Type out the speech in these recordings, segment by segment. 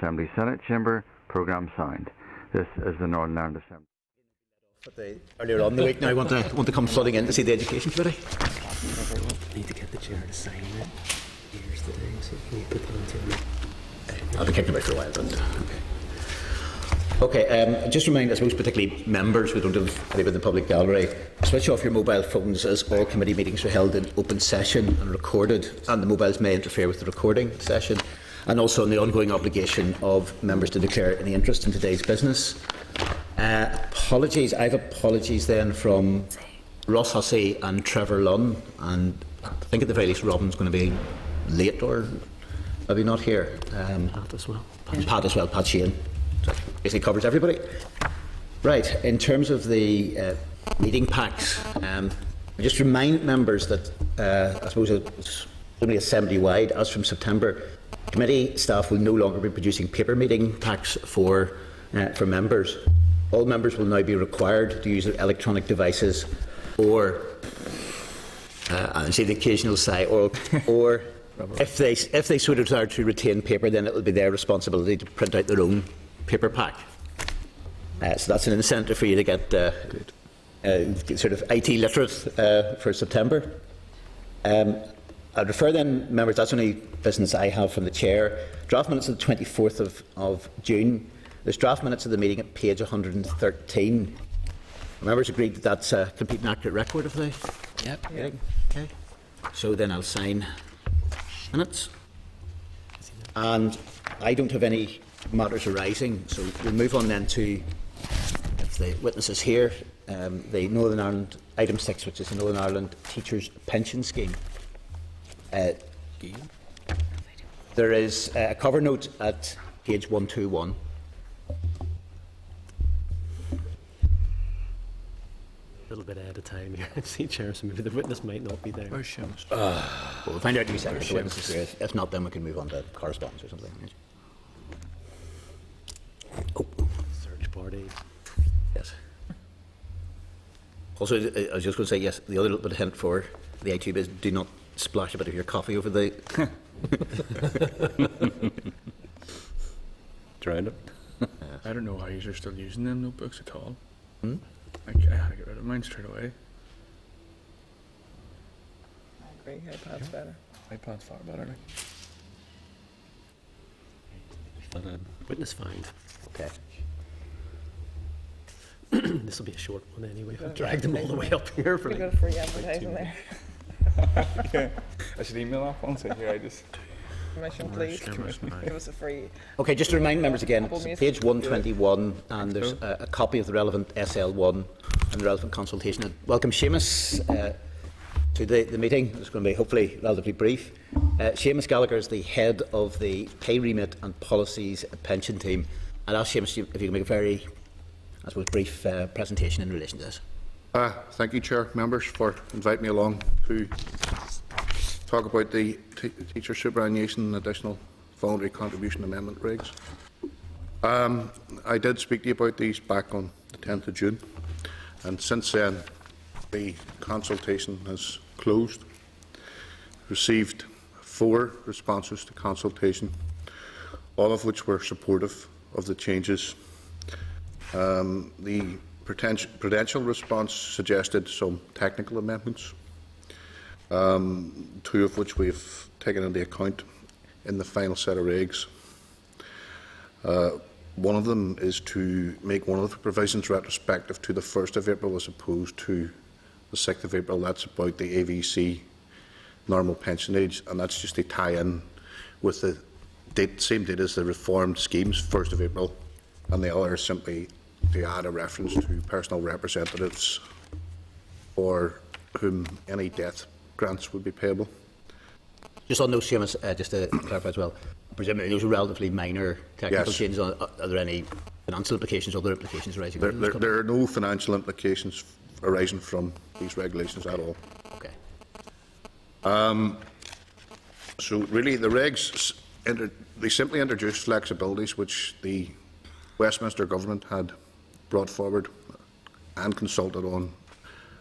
Assembly Senate Chamber, programme signed. This is the Northern Ireland Assembly. Earlier on in the week, now I want to come flooding in to see the Education Committee. I need to get the chair to sign it. Here's the thing, so can you put that onto me? I've been kicking about for a while, but okay. Just remind, I suppose, particularly members who don't have anybody in the public gallery, switch off your mobile phones as all committee meetings are held in open session and recorded, and the mobiles may interfere with the recording session, and also on the ongoing obligation of members to declare any interest in today's business. Apologies. I have apologies then from Ross Hussey and Trevor Lunn, and I think at the very least Robin's going to be late or maybe not here. Pat as well. Pat Sheehan. So basically covers everybody. Right, in terms of the meeting packs, I just remind members that I suppose it's only assembly-wide. As from September, committee staff will no longer be producing paper meeting packs for members. All members will now be required to use their electronic devices, or I see the occasional sigh, or if they so desire to retain paper, then it will be their responsibility to print out their own paper pack. So that's an incentive for you to get sort of IT literate for September. I'd refer then, members, that's only business I have from the Chair. Draft minutes of the 24th of June. There's draft minutes of the meeting at page 113. Members agreed that that's a complete and accurate record of the meeting? Okay. So then I'll sign minutes. And I don't have any matters arising, so we'll move on then to, if the witness is here, the Northern Ireland, item 6, which is the Northern Ireland Teachers' Pension Scheme. There is a cover note at page 121. A little bit ahead of time here. I see, Chair, so maybe the witness might not be there. Where's Seamus? We'll find out in a second if the witness is here. If not, then we can move on to correspondence or something. Oh. Search party. Yes. Also, I was just going to say, yes, the other little bit of hint for the ITube is do not splash a bit of your coffee over the... Drowned it. I don't know how you're still using them notebooks at all. I had to get rid of mine straight away. I agree, iPad's better. iPad's far better. Witness find. Okay. This will be a short one anyway. I've dragged them all the way up here for You've like got a free advertising there. Yeah. I should email that one. Say here, I just Permission, please. Give us a free. Okay, just to remind members again, Apple it's Music. page 121, and there's a copy of the relevant SL1 and the relevant consultation. Welcome, Seamus, to the meeting. It's going to be hopefully relatively brief. Seamus Gallagher is the head of the Pay Remit and Policies Pension Team. I'll ask Seamus if you can make a very, I suppose, brief presentation in relation to this. Thank you, Chair, members, for inviting me along to talk about the Teacher Superannuation and Additional Voluntary Contribution Amendment regs. I did speak to you about these back on the 10th of June, and since then the consultation has closed. Received 4 responses to consultation, all of which were supportive of the changes. The prudential response suggested some technical amendments, 2 of which we've taken into account in the final set of regs. One of them is to make one of the provisions retrospective to the 1st of April as opposed to the 6th of April. That's about the AVC normal pension age, and that's just to tie in with the same date as the reformed schemes, 1st of April, and the other is simply to add a reference to personal representatives for whom any death grants would be payable. Just on those, Seamus, just to clarify as well, presumably those are relatively minor technical Yes. changes. Are there any financial implications, other implications arising? There are no financial implications arising from these regulations at all. Okay. So really, the regs they simply introduced flexibilities which the Westminster government had brought forward and consulted on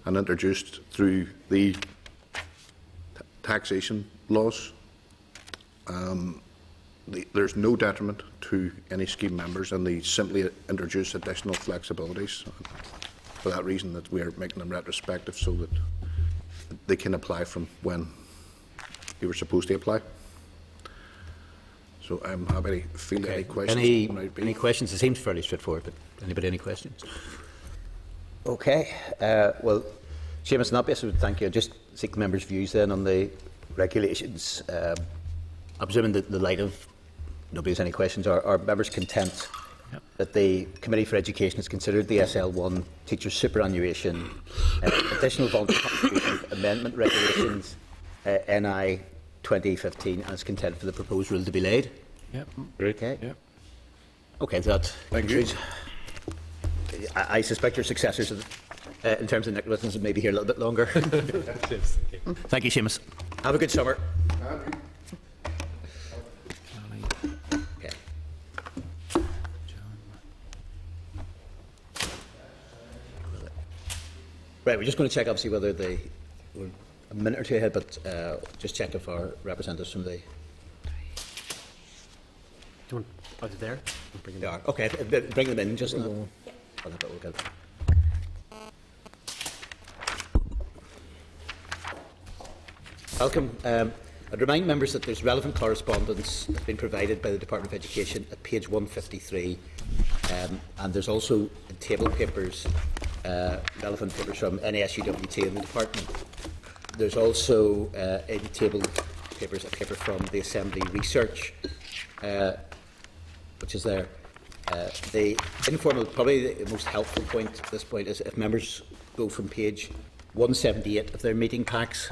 and introduced through the taxation laws. there's no detriment to any scheme members, and they simply introduce additional flexibilities. For that reason, that we are making them retrospective so that they can apply from when they were supposed to apply. So I'm happy to field any questions. Any questions? It seems fairly straightforward, but anybody any questions? Okay. Well, Seamus, on that basis, I would thank you. Just seek the members' views then on the regulations. I'm presuming that in the light of nobody has any questions, are members content that the Committee for Education has considered the SL1 teachers' superannuation, additional voluntary contribution amendment regulations, NI 2015, and is content for the proposed rule to be laid? Yep. Great. Okay. Yep. Okay, so that Thank you. I suspect your successors, in terms of Nicholas, may be here a little bit longer. Thank you, Seamus. Have a good summer. Okay. Right, we're just going to check, obviously, whether we're a minute or two ahead, but just check if our representatives from the... Do you want? Oh, they're there. I'll bring They them are. Okay, bring them in just now. I'll have it, we'll Welcome. I'd remind members that there's relevant correspondence that's been provided by the Department of Education at page 153, and there's also in table papers, relevant papers from NASUWT in the department. There's also in table papers a paper from the Assembly Research, which is there. The informal, probably the most helpful point at this point is if members go from page 178 of their meeting packs,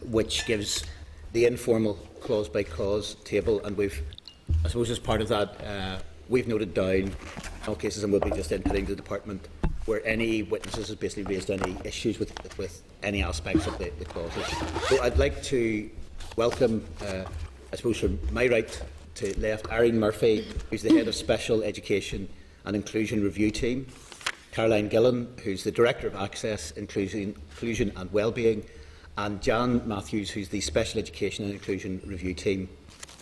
which gives the informal clause by clause table, and we've, I suppose as part of that, we've noted down in all cases, and we'll be just inputting the department where any witnesses have basically raised any issues with any aspects of the clauses. So I'd like to welcome, I suppose from my right to left, Irene Murphy, who's the head of Special Education and Inclusion Review Team, Caroline Gillen, who's the Director of Access, Inclusion and Wellbeing, and Jan Matthews, who's the Special Education and Inclusion Review Team,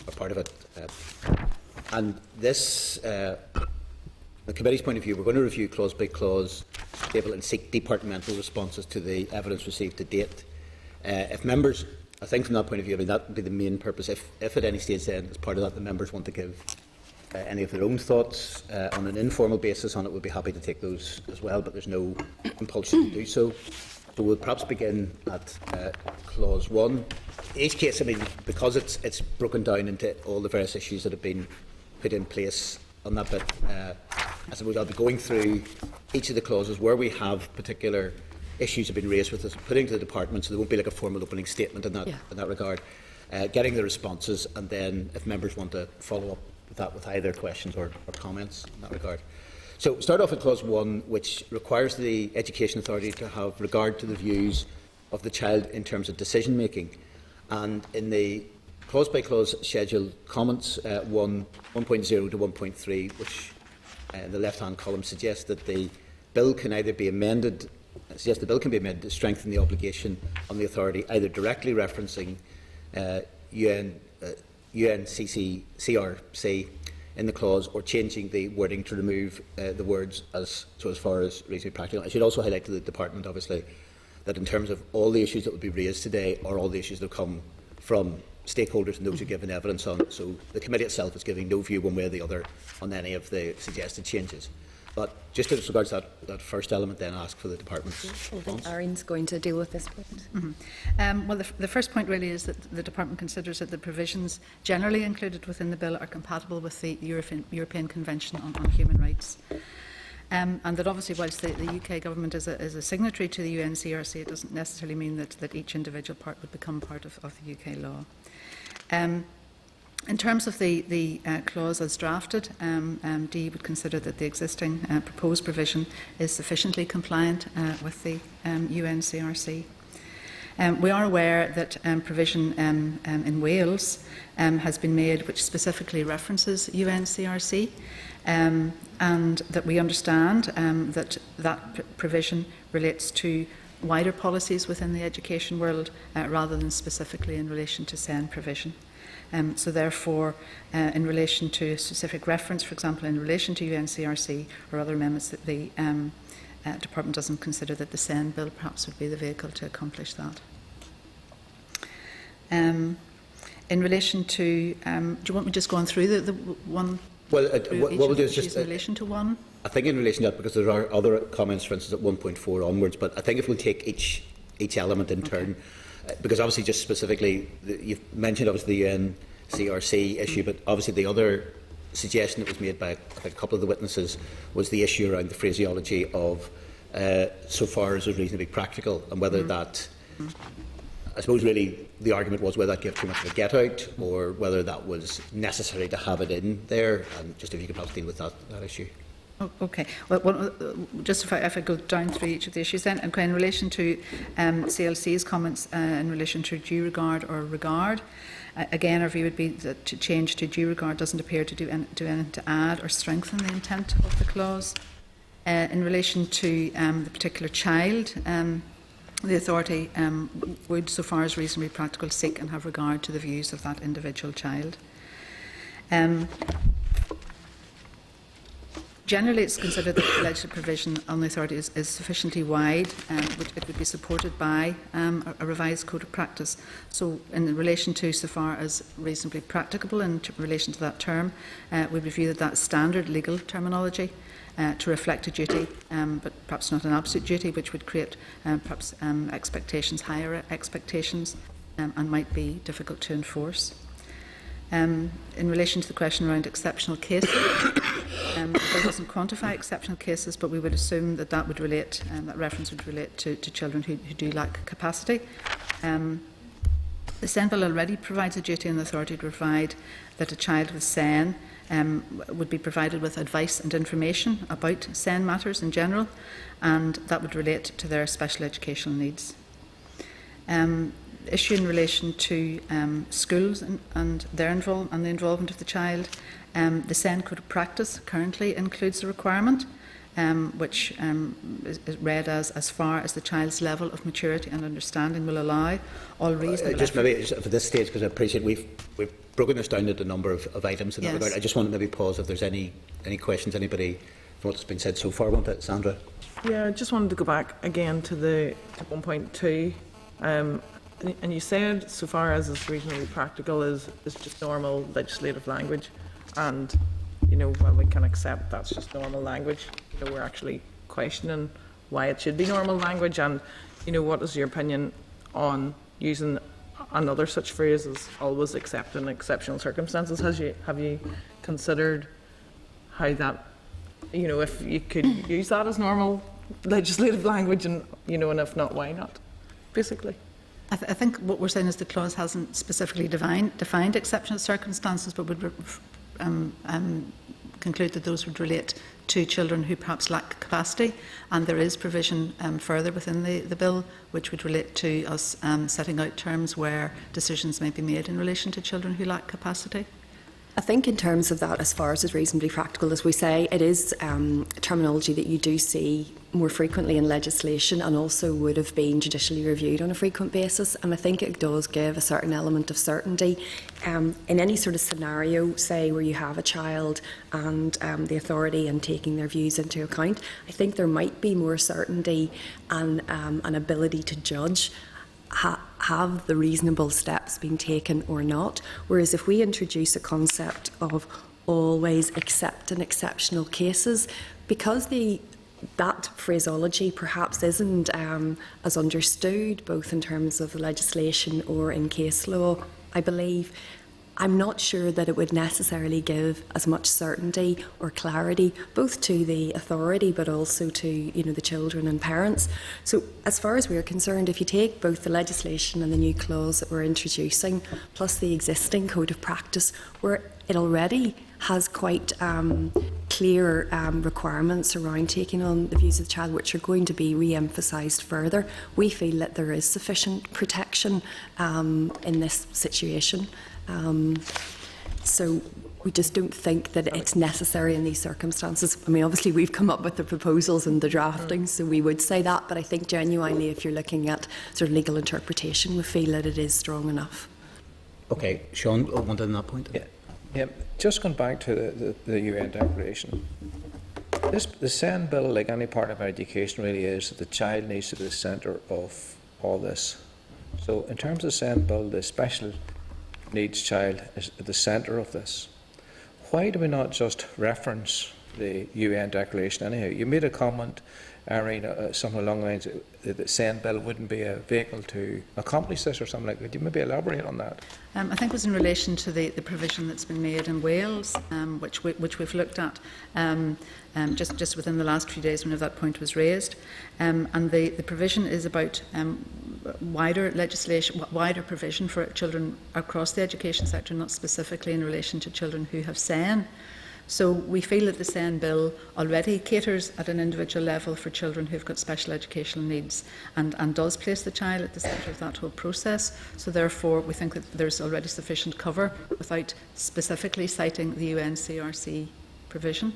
are part of it. And this, the committee's point of view, we're going to review clause by clause table and seek departmental responses to the evidence received to date. If members, I think from that point of view, I mean, that would be the main purpose. If at any stage then, as part of that, the members want to give any of their own thoughts on an informal basis on it, we'll be happy to take those as well, but there's no compulsion to do so. So we'll perhaps begin at clause 1. Each case, I mean, because it's broken down into all the various issues that have been put in place on that bit, I suppose I'll be going through each of the clauses where we have particular issues have been raised with us, putting to the department, so there won't be like a formal opening statement in that regard, getting the responses, and then if members want to follow up with that with either questions or comments in that regard. So start off with clause 1, which requires the Education Authority to have regard to the views of the child in terms of decision making, and in the clause by clause schedule comments 1.0 to 1.3, which in the left hand column suggests that the bill can either be amended, suggests the bill can be amended to strengthen the obligation on the authority, either directly referencing UNCCRC in the clause, or changing the wording to remove the words as far as reasonably practical. I should also highlight to the department, obviously, that in terms of all the issues that will be raised today are all the issues that come from stakeholders and those who give evidence on it. So the committee itself is giving no view one way or the other on any of the suggested changes. But just as regards that first element, then ask for the department's response. I think Irene's going to deal with this point. Well, the first point really is that the department considers that the provisions generally included within the bill are compatible with the European Convention on Human Rights. And that obviously, whilst the UK government is a signatory to the UNCRC, it doesn't necessarily mean that each individual part would become part of the UK law. In terms of the clause as drafted, DE would consider that the existing proposed provision is sufficiently compliant with the UNCRC. We are aware that provision in Wales has been made which specifically references UNCRC, and that we understand that provision relates to wider policies within the education world rather than specifically in relation to SEN provision. So therefore, in relation to a specific reference, for example, in relation to UNCRC or other amendments, that the Department doesn't consider that the SEN Bill perhaps would be the vehicle to accomplish that. In relation to, do you want me just going through the one? Well, what we'll do is just in relation to one. I think in relation to that, because there are other comments, for instance, at 1.4 onwards, but I think if we'll take each element in turn, because obviously just specifically, you've mentioned obviously the UNCRC issue, but obviously the other suggestion that was made by I think a couple of the witnesses was the issue around the phraseology of so far as is reasonably practical, and whether that, I suppose really the argument was whether that gave too much of a get out, or whether that was necessary to have it in there, and just if you could perhaps deal with that issue. Oh, okay. Well, just if I go down through each of the issues then, in relation to CLC's comments in relation to due regard or regard, again, our view would be that to change to due regard doesn't appear to do anything to add or strengthen the intent of the clause. In relation to the particular child, the authority would, so far as reasonably practical, seek and have regard to the views of that individual child. Generally, it's considered that the legislative provision on the authority is sufficiently wide, which it would be supported by a revised code of practice. So, in relation to so far as reasonably practicable in relation to that term, we review that that's standard legal terminology to reflect a duty, but perhaps not an absolute duty, which would create perhaps expectations, higher expectations, and might be difficult to enforce. In relation to the question around exceptional cases, it doesn't quantify exceptional cases, but we would assume that that would relate, that reference would relate to children who do lack capacity. The SEN Bill already provides a duty on the authority to provide that a child with SEN would be provided with advice and information about SEN matters in general, and that would relate to their special educational needs. Issue in relation to schools and their and the involvement of the child. The SEN Code of Practice currently includes a requirement which is read as far as the child's level of maturity and understanding will allow all reasonable just maybe just for this stage, because I appreciate we've broken this down into a number of items in that regard. I just want to maybe pause if there's any questions anybody from what's been said so far. Want it, Sandra? Yeah, I just wanted to go back again to 1.2. And you said, so far as is reasonably practical, is just normal legislative language, and while we can accept that's just normal language, we're actually questioning why it should be normal language. And what is your opinion on using another such phrase as always except in exceptional circumstances? Have you considered how that, if you could use that as normal legislative language, and and if not, why not, basically? I think what we're saying is the clause hasn't specifically defined exceptional circumstances, but would conclude that those would relate to children who perhaps lack capacity, and there is provision further within the bill which would relate to us setting out terms where decisions may be made in relation to children who lack capacity. I think in terms of that, as far as is reasonably practical, as we say, it is terminology that you do see more frequently in legislation, and also would have been judicially reviewed on a frequent basis. And I think it does give a certain element of certainty in any sort of scenario, say where you have a child and the authority and taking their views into account. I think there might be more certainty and an ability to judge have the reasonable steps been taken or not. Whereas if we introduce a concept of always except in exceptional cases, because that phraseology perhaps isn't as understood both in terms of the legislation or in case law, I believe, I'm not sure that it would necessarily give as much certainty or clarity both to the authority but also to the children and parents. So as far as we're concerned, if you take both the legislation and the new clause that we're introducing plus the existing code of practice, where it already has quite clear requirements around taking on the views of the child, which are going to be re-emphasised further, we feel that there is sufficient protection in this situation. So we just don't think that it's necessary in these circumstances. I mean, obviously we've come up with the proposals and the drafting, so we would say that, but I think genuinely if you're looking at sort of legal interpretation, we feel that it is strong enough. Okay, Sean, wanted on that point? Yeah, just going back to the UN Declaration. The SEND bill, like any part of education, really is that the child needs to be the centre of all this. So in terms of SEND bill, the special needs child is at the centre of this. Why do we not just reference the UN Declaration anyhow? You made a comment, Irene, something along the lines that the SEND bill wouldn't be a vehicle to accomplish this or something like that. Could you maybe elaborate on that? I think it was in relation to the provision that's been made in Wales, which we've looked at just within the last few days whenever that point was raised. And the provision is about wider legislation, wider provision for children across the education sector, not specifically in relation to children who have SEN. So we feel that the SEN bill already caters at an individual level for children who've got special educational needs and does place the child at the centre of that whole process. So therefore we think that there's already sufficient cover without specifically citing the UNCRC provision.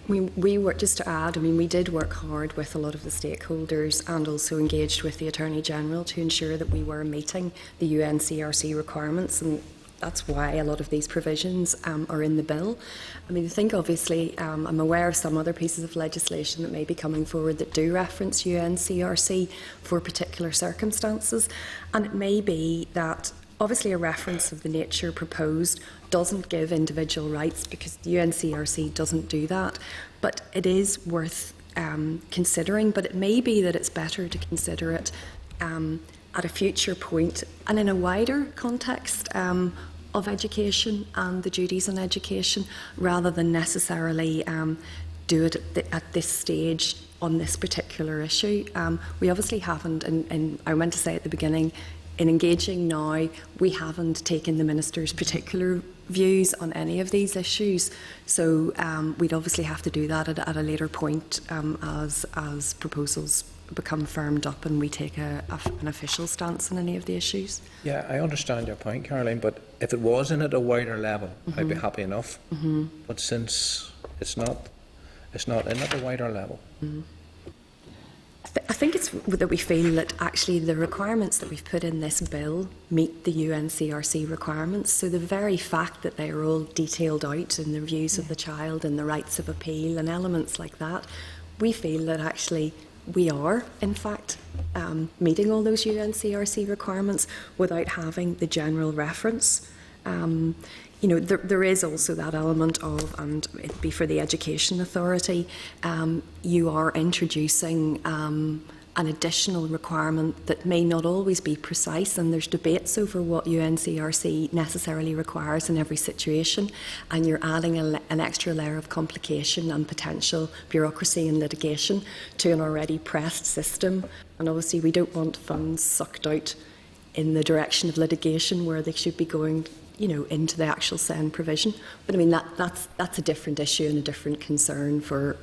We work, just to add, we did work hard with a lot of the stakeholders and also engaged with the Attorney General to ensure that we were meeting the UNCRC requirements, and that's why a lot of these provisions are in the bill. I think obviously I'm aware of some other pieces of legislation that may be coming forward that do reference UNCRC for particular circumstances, and it may be that obviously a reference of the nature proposed doesn't give individual rights because the UNCRC doesn't do that, but it is worth considering. But it may be that it's better to consider it at a future point and in a wider context of education and the duties on education, rather than necessarily do it at this stage on this particular issue. We obviously haven't, and I meant to say at the beginning, in engaging now, we haven't taken the Minister's particular views on any of these issues. So we'd obviously have to do that at a later point as proposals become firmed up and we take an official stance on any of the issues. Yeah, I understand your point, Caroline, but if it was in at a wider level, I'd be happy enough. But since it's not in at a wider level. I think it's that we feel that actually the requirements that we've put in this bill meet the UNCRC requirements. So the very fact that they are all detailed out in the views of the child and the rights of appeal and elements like that, we feel that actually we are, in fact, meeting all those UNCRC requirements without having the general reference. There is also that element of, and it'd be for the Education Authority, you are introducing an additional requirement that may not always be precise, and there's debates over what UNCRC necessarily requires in every situation, and you're adding an extra layer of complication and potential bureaucracy and litigation to an already pressed system. And obviously we don't want funds sucked out in the direction of litigation where they should be going into the actual SEN provision. But that's a different issue and a different concern for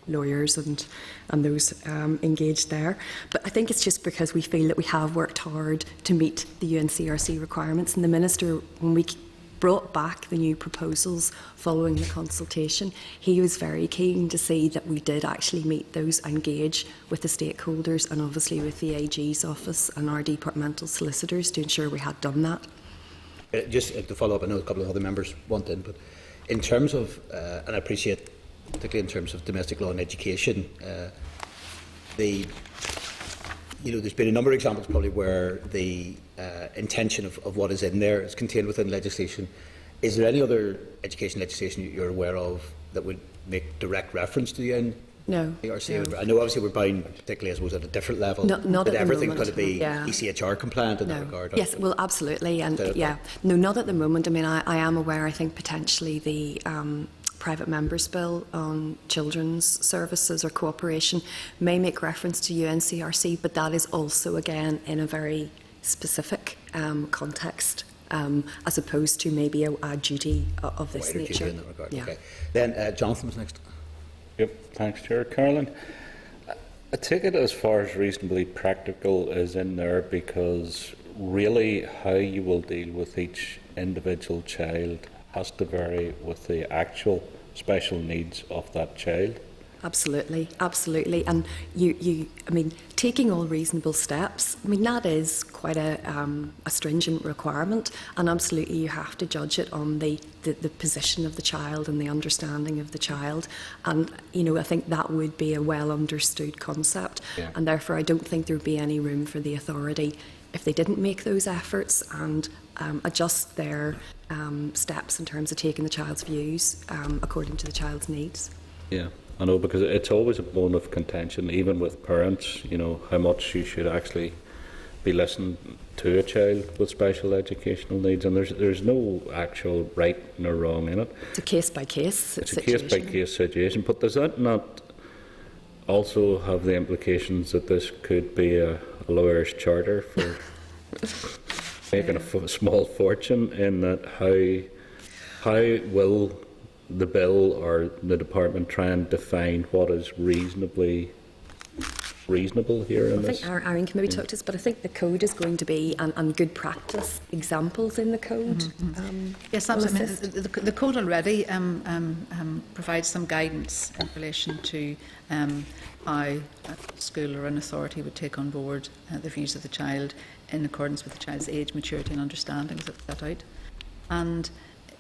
lawyers and those engaged there. But I think it's just because we feel that we have worked hard to meet the UNCRC requirements, and the Minister, when we brought back the new proposals following the consultation, he was very keen to see that we did actually meet those, engage with the stakeholders and obviously with the AG's office and our departmental solicitors to ensure we had done that. Just to follow up, I know a couple of other members want in, but in terms of, and I appreciate, particularly in terms of domestic law and education, there's been a number of examples probably where the intention of what is in there is contained within legislation. Is there any other education legislation you're aware of that would make direct reference to the UN? No. I know obviously we're bound, particularly I suppose at a different level, not but at everything's the moment. going to be ECHR compliant in that regard. Yes, well, absolutely, and no, not at the moment. I am aware. I think potentially the private members' bill on children's services or cooperation may make reference to UNCRC, but that is also again in a very specific context. As opposed to maybe a duty of this Wider nature. duty in that regard. Yeah. Okay. Then Jonathan was next. Yep, thanks, Chair. Caroline, I take it as far as reasonably practical is in there, because really how you will deal with each individual child has to vary with the actual special needs of that child. Absolutely, absolutely. And I mean, taking all reasonable steps, I mean, that is quite a stringent requirement, and absolutely you have to judge it on the position of the child and the understanding of the child. And, you know, I think that would be a well understood concept, and therefore I don't think there would be any room for the authority if they didn't make those efforts and adjust their steps in terms of taking the child's views according to the child's needs. Yeah, I know, because it's always a bone of contention, even with parents, you know, how much you should actually be listening to a child with special educational needs, and there's no actual right nor wrong in it. It's a case-by-case situation. It's a case-by-case situation, but does that not also have the implications that this could be a lawyer's charter for making a small fortune, in that how will the bill or the department try and define what is reasonable here in I this? think our Iron Committee talked to us, but I think the code is going to be, and good practice examples in the code. Yes, absolutely. I mean, the code already provides some guidance in relation to how a school or an authority would take on board the views of the child in accordance with the child's age, maturity and understanding set out. And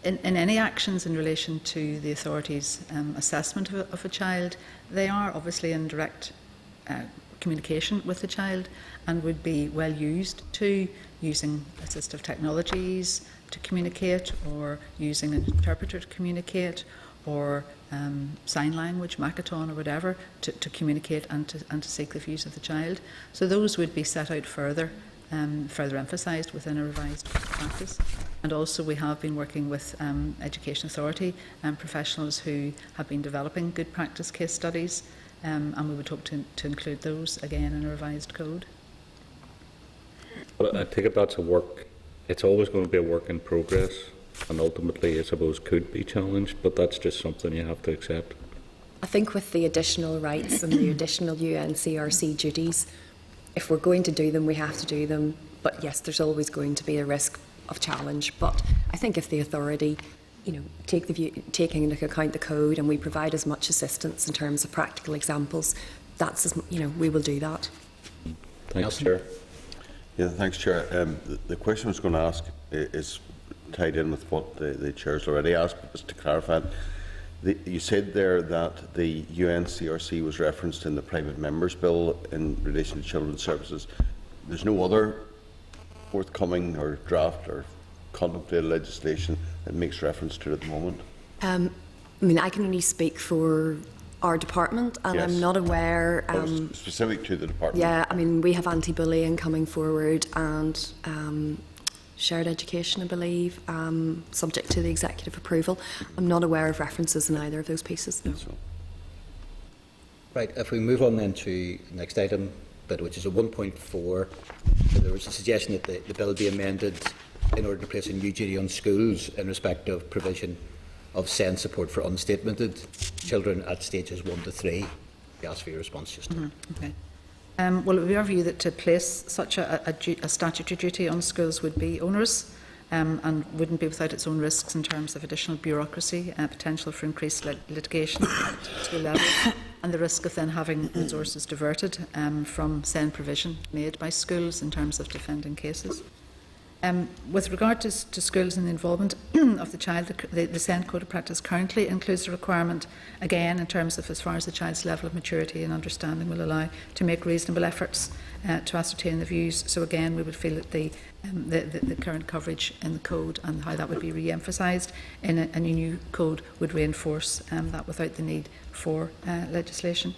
in any actions in relation to the authority's assessment of a child, they are obviously in direct communication with the child and would be well used to using assistive technologies to communicate, or using an interpreter to communicate, or sign language, Makaton or whatever, to communicate and to seek the views of the child. So those would be set out further emphasised within a revised practice. And also we have been working with Education Authority and professionals who have been developing good practice case studies, and we would hope to include those again in a revised code. But I take it that's it's always going to be a work in progress, and ultimately I suppose could be challenged, but that's just something you have to accept. I think with the additional rights and the additional UNCRC duties, if we're going to do them, we have to do them. But yes, there's always going to be a risk of challenge. But I think if the authority, you know, taking into account the code, and we provide as much assistance in terms of practical examples, we will do that. Thanks, Chair. Yeah, thanks, Chair. The question I was going to ask is tied in with what the Chair's already asked, but just to clarify, you said there that the UNCRC was referenced in the private members bill in relation to children's services. There's no other forthcoming or draft or contemplated legislation that makes reference to it at the moment? I mean, I can only speak for our department, and yes. I'm not aware. Specific to the department? Yeah, I mean, we have anti-bullying coming forward, and shared education, I believe, subject to the executive approval. I'm not aware of references in either of those pieces. No. Right, if we move on then to the next item, which is a 1.4, so there was a suggestion that the bill be amended in order to place a new duty on schools in respect of provision of SEND support for unstatemented children at stages 1 to 3. We ask for your response just now. Okay. Well, it would be our view that to place such a statutory duty on schools would be onerous and wouldn't be without its own risks in terms of additional bureaucracy, potential for increased litigation at school level, and the risk of then having resources diverted from SEND provision made by schools in terms of defending cases. With regard to schools and the involvement of the child, the SEND Code of Practice currently includes a requirement, again, in terms of as far as the child's level of maturity and understanding will allow, to make reasonable efforts to ascertain the views. So again, we would feel that the current coverage in the code and how that would be re-emphasised in a new code would reinforce that without the need for legislation.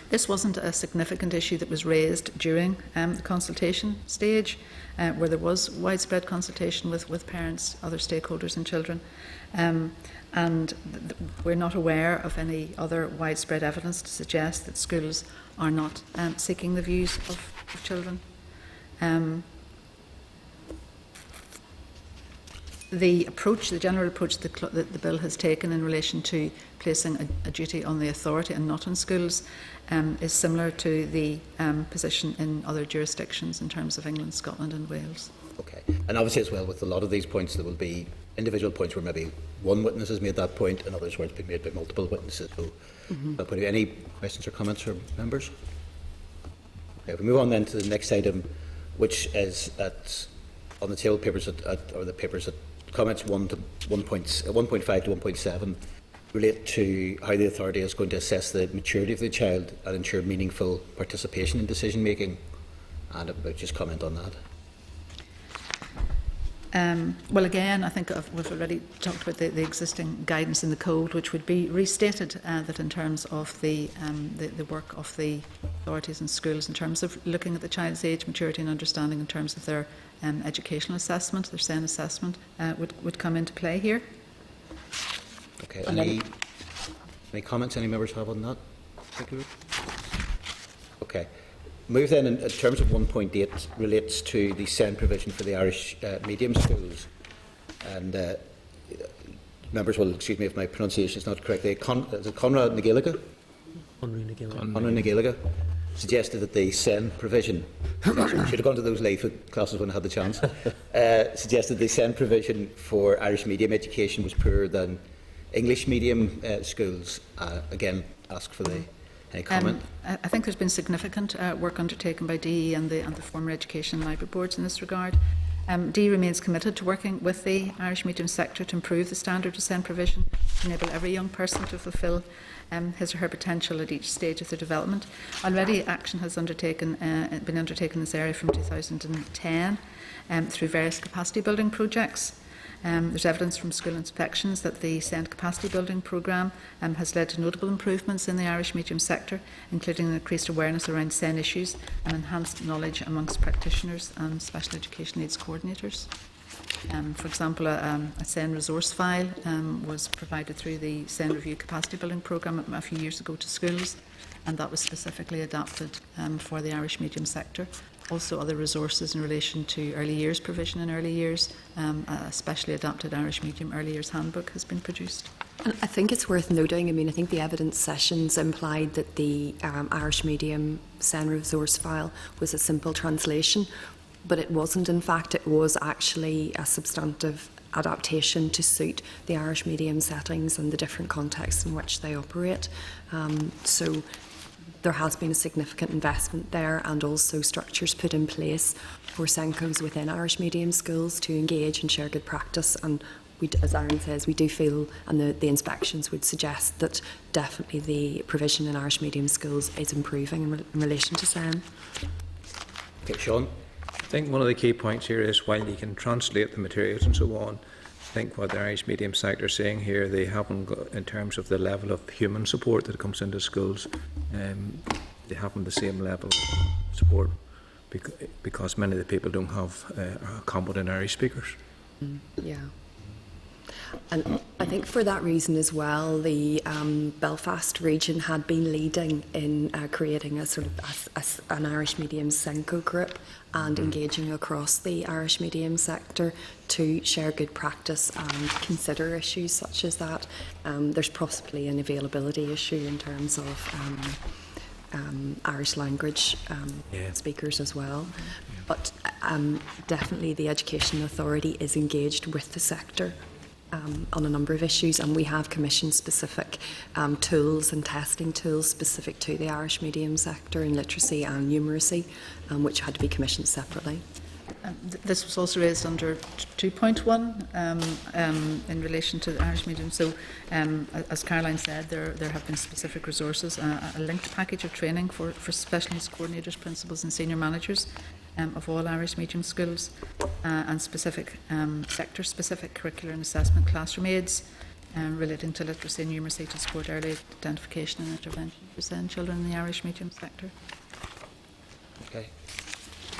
This wasn't a significant issue that was raised during the consultation stage, where there was widespread consultation with parents, other stakeholders and children. We're not aware of any other widespread evidence to suggest that schools are not seeking the views of children. The general approach that the bill has taken in relation to placing a duty on the authority and not on schools is similar to the position in other jurisdictions in terms of England, Scotland and Wales. Okay, and obviously as well with a lot of these points there will be individual points where maybe one witness has made that point and others where it's been made by multiple witnesses. So, any questions or comments from members? Okay, we move on then to the next item, which is on the table papers or the papers at comments 1.5 to 1.7 relate to how the authority is going to assess the maturity of the child and ensure meaningful participation in decision making. And I'll just comment on that. Well, again, I think we've already talked about the existing guidance in the code, which would be restated that in terms of the work of the authorities and schools, in terms of looking at the child's age, maturity and understanding in terms of their educational assessment, their SEN assessment, would come into play here. Okay. Any comments any members have on that? Okay. Move then in terms of 1.8 relates to the SEN provision for the Irish medium schools, and members will excuse me if my pronunciation is not correct. Is it Conrad Nagiliga? Conrad Nagiliga suggested that the SEN provision should have gone to those live classes when I had the chance. Suggested the SEN provision for Irish medium education was poorer than English medium schools. Again, ask for any comment? I think there's been significant work undertaken by DE and the former education and library boards in this regard. DE remains committed to working with the Irish medium sector to improve the standard of SEN provision, to enable every young person to fulfil his or her potential at each stage of their development. Already action has been undertaken in this area from 2010 through various capacity building projects. There's evidence from school inspections that the SEN capacity building programme has led to notable improvements in the Irish medium sector, including an increased awareness around SEN issues and enhanced knowledge amongst practitioners and special education needs coordinators. For example, a SEN resource file was provided through the SEN Review capacity building programme a few years ago to schools, and that was specifically adapted for the Irish medium sector. Also, other resources in relation to early years provision in early years, a specially adapted Irish medium early years handbook has been produced. And I think it's worth noting, I think the evidence sessions implied that the Irish medium SEN resource file was a simple translation, but it wasn't. In fact, it was actually a substantive adaptation to suit the Irish medium settings and the different contexts in which they operate. So there has been a significant investment there, and also structures put in place for SENCOs within Irish medium schools to engage and share good practice. And we, as Aaron says, we do feel, and the inspections would suggest, that definitely the provision in Irish medium schools is improving in relation to SEN. Okay, Sean. I think one of the key points here is, while you can translate the materials and so on, I think what the Irish medium sector is saying here, they haven't got, in terms of the level of human support that comes into schools, they haven't the same level of support because many of the people don't have competent Irish speakers. Yeah. And I think for that reason as well, the Belfast region had been leading in creating a sort of an Irish medium SENCO group and engaging across the Irish medium sector to share good practice and consider issues such as that. There's possibly an availability issue in terms of Irish language speakers as well. But definitely the Education Authority is engaged with the sector on a number of issues, and we have commissioned specific tools and testing tools specific to the Irish medium sector in literacy and numeracy, which had to be commissioned separately. This was also raised under 2.1 in relation to the Irish medium. So, as Caroline said, there have been specific resources, a linked package of training for special needs coordinators, principals and senior managers of all Irish medium schools, and specific sector-specific curricular and assessment classroom aids relating to literacy and numeracy to support early identification and intervention for SEN children in the Irish medium sector. Okay.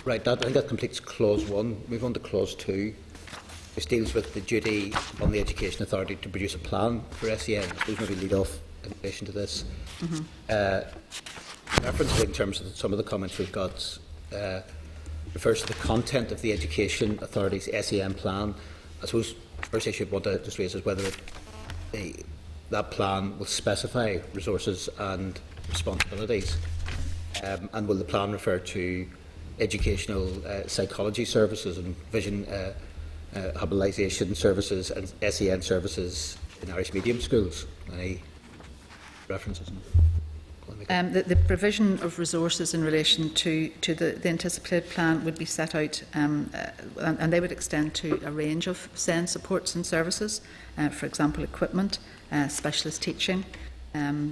Right, I think that completes Clause 1. Move on to Clause 2, which deals with the duty on the Education Authority to produce a plan for SEN. Please maybe lead off in relation to this. Reference in terms of some of the comments we've got refers to the content of the Education Authority's SEN plan. I suppose the first issue I want to just raise is whether that plan will specify resources and responsibilities, and will the plan refer to educational psychology services and vision habilitation services and SEN services in Irish medium schools. Any references? The provision of resources in relation to the anticipated plan would be set out, and they would extend to a range of SEN supports and services, for example, equipment, specialist teaching,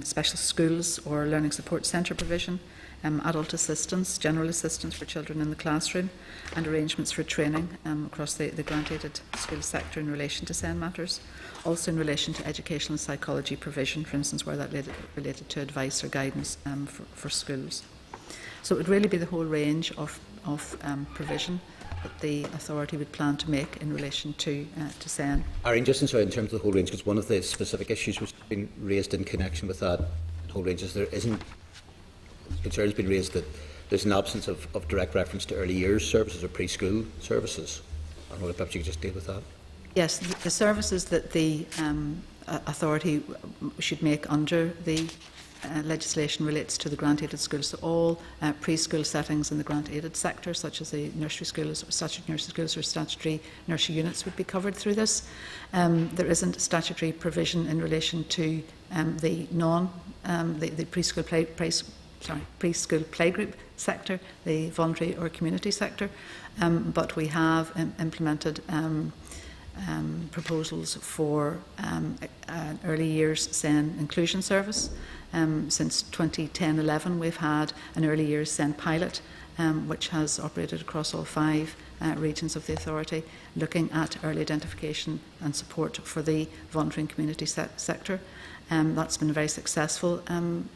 special schools or learning support centre provision, adult assistance, general assistance for children in the classroom, and arrangements for training across the grant-aided school sector in relation to SEN matters. Also in relation to educational psychology provision, for instance, where that related to advice or guidance for schools. So it would really be the whole range of provision that the authority would plan to make in relation to SEN. Irene, just in terms of the whole range, because one of the specific issues which has been raised in connection with that whole range is there isn't, concern has been raised that there's an absence of direct reference to early years services or preschool services. I don't know if perhaps you could just deal with that. Yes, the services that the authority should make under the legislation relates to the grant-aided schools. So all preschool settings in the grant-aided sector, such as the nursery schools, statutory nursery schools or statutory nursery units, would be covered through this. There isn't statutory provision in relation to the preschool playgroup sector, the voluntary or community sector, but we have implemented proposals for an early years SEN inclusion service. Since 2010-11 we've had an early years SEN pilot which has operated across all 5 regions of the authority, looking at early identification and support for the voluntary and community sector. That's been a very successful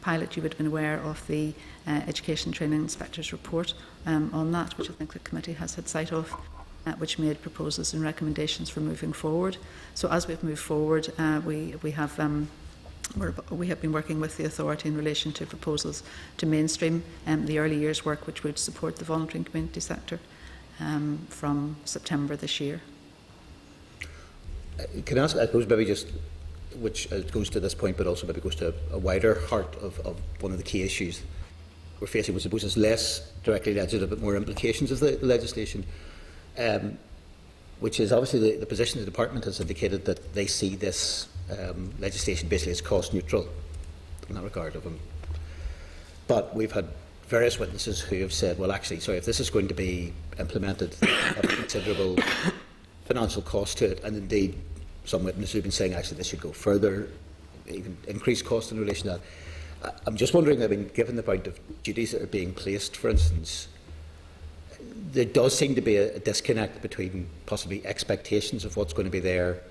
pilot. You would have been aware of the Education Training Inspector's report on that, which I think the committee has had sight of, which made proposals and recommendations for moving forward. So as we've moved forward, we have been working with the authority in relation to proposals to mainstream the early years work, which would support the voluntary and community sector from September this year. Can I ask, I suppose maybe just, which goes to this point, but also maybe goes to a wider heart of one of the key issues we're facing, which I suppose is less directly legislative, but more implications of the legislation, which is obviously the position the Department has indicated that they see this legislation basically as cost neutral in that regard of them. But we've had various witnesses who have said, well, actually, sorry, if this is going to be implemented, there's a considerable financial cost to it, and indeed some witnesses have been saying actually this should go further, even increase cost in relation to that. I'm just wondering, I mean, given the amount of duties that are being placed, for instance, there does seem to be a disconnect between possibly expectations of what's going to be there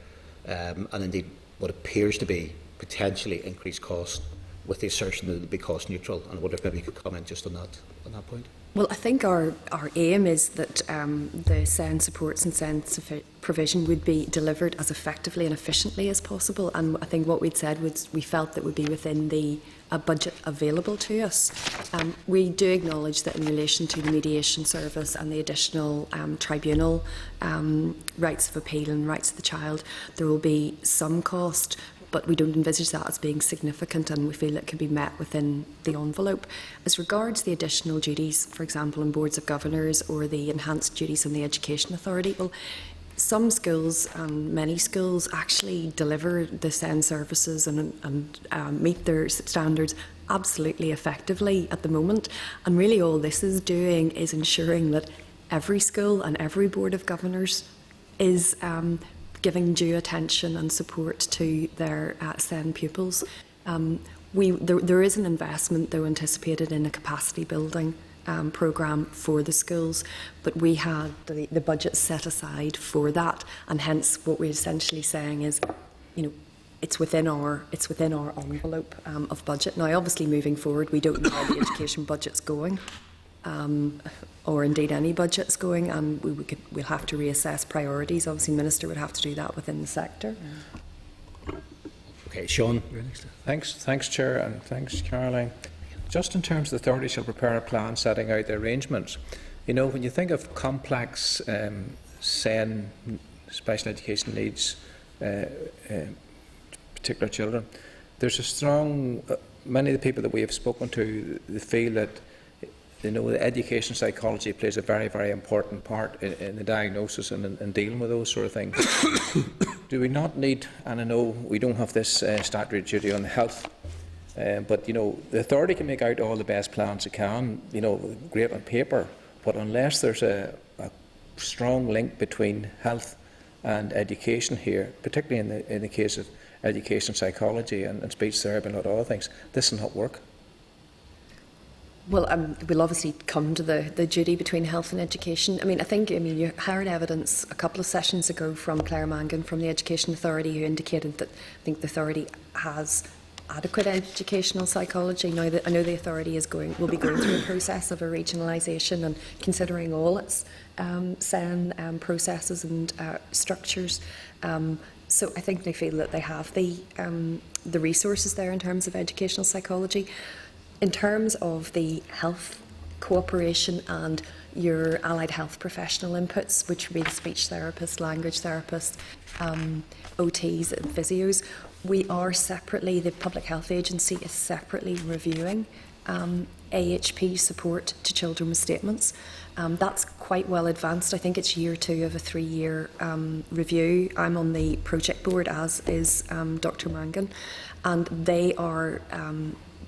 and indeed what appears to be potentially increased cost, with the assertion that it will be cost neutral. And I wonder if maybe you could comment just on that point. Well, I think our aim is that the SEN supports and SEN provision would be delivered as effectively and efficiently as possible. And I think what we'd said was we felt that would be within the budget available to us. We do acknowledge that in relation to the mediation service and the additional tribunal rights of appeal and rights of the child, there will be some cost, but we don't envisage that as being significant, and we feel it can be met within the envelope. As regards the additional duties, for example, in boards of governors or the enhanced duties in the Education Authority, well, some schools and many schools actually deliver the SEN services and meet their standards absolutely effectively at the moment. And really all this is doing is ensuring that every school and every board of governors is giving due attention and support to their SEN pupils. There is an investment, though, anticipated in a capacity building programme for the schools, but we had the budget set aside for that, and hence what we're essentially saying is, you know, it's within our envelope of budget. Now, obviously, moving forward, we don't know how the education budget's going. Or indeed any budget's going, and we'll have to reassess priorities. Obviously, the Minister would have to do that within the sector. Okay, Sean. Thanks, Chair, and thanks, Caroline. Just in terms of the authority shall prepare a plan setting out the arrangements, you know, when you think of complex SEN, special education needs, particular children, there's a strong, many of the people that we have spoken to, they feel that you know, the education psychology plays a very, very important part in the diagnosis and in dealing with those sort of things. Do we not need, and I know we don't have this statutory duty on health, but, you know, the authority can make out all the best plans it can, you know, great on paper, but unless there's a strong link between health and education here, particularly in the case of education psychology and speech therapy and a lot of other things, this will not work. Well, we'll obviously come to the duty between health and education. I think you heard evidence a couple of sessions ago from Claire Mangan from the Education Authority, who indicated that I think the authority has adequate educational psychology. Now, I know the authority will be going through a process of a regionalisation and considering all its SEN processes and structures. So I think they feel that they have the resources there in terms of educational psychology. In terms of the health cooperation and your allied health professional inputs, which would be the speech therapist, language therapist, OTs and physios, we are separately, the Public Health Agency is separately reviewing AHP support to children with statements. That's quite well advanced. I think it's year 2 of a 3-year review. I'm on the project board, as is Dr. Mangan, and they are.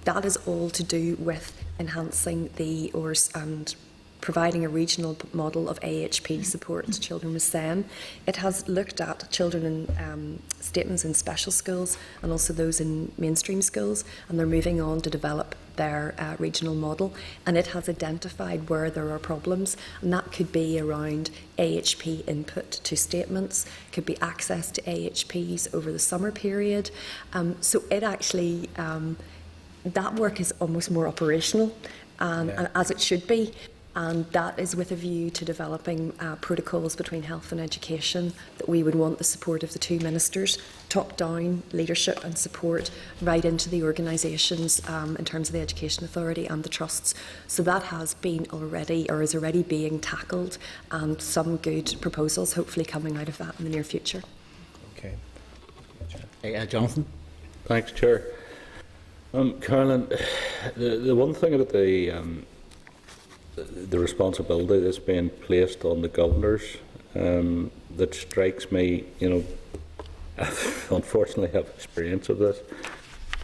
That is all to do with enhancing the ORS and providing a regional model of AHP support to children with SEN. It has looked at children in statements in special schools and also those in mainstream schools, and they're moving on to develop their regional model, and it has identified where there are problems, and that could be around AHP input to statements, could be access to AHPs over the summer period. So it actually that work is almost more operational, and as it should be, and that is with a view to developing protocols between health and education, that we would want the support of the 2 ministers, top-down leadership and support right into the organisations in terms of the Education Authority and the trusts. So that has been already, or is already being tackled, and some good proposals hopefully coming out of that in the near future. Okay. Jonathan? Thanks, Chair. Carolyn, the one thing about the responsibility that's being placed on the governors that strikes me, you know, I unfortunately have experience of this,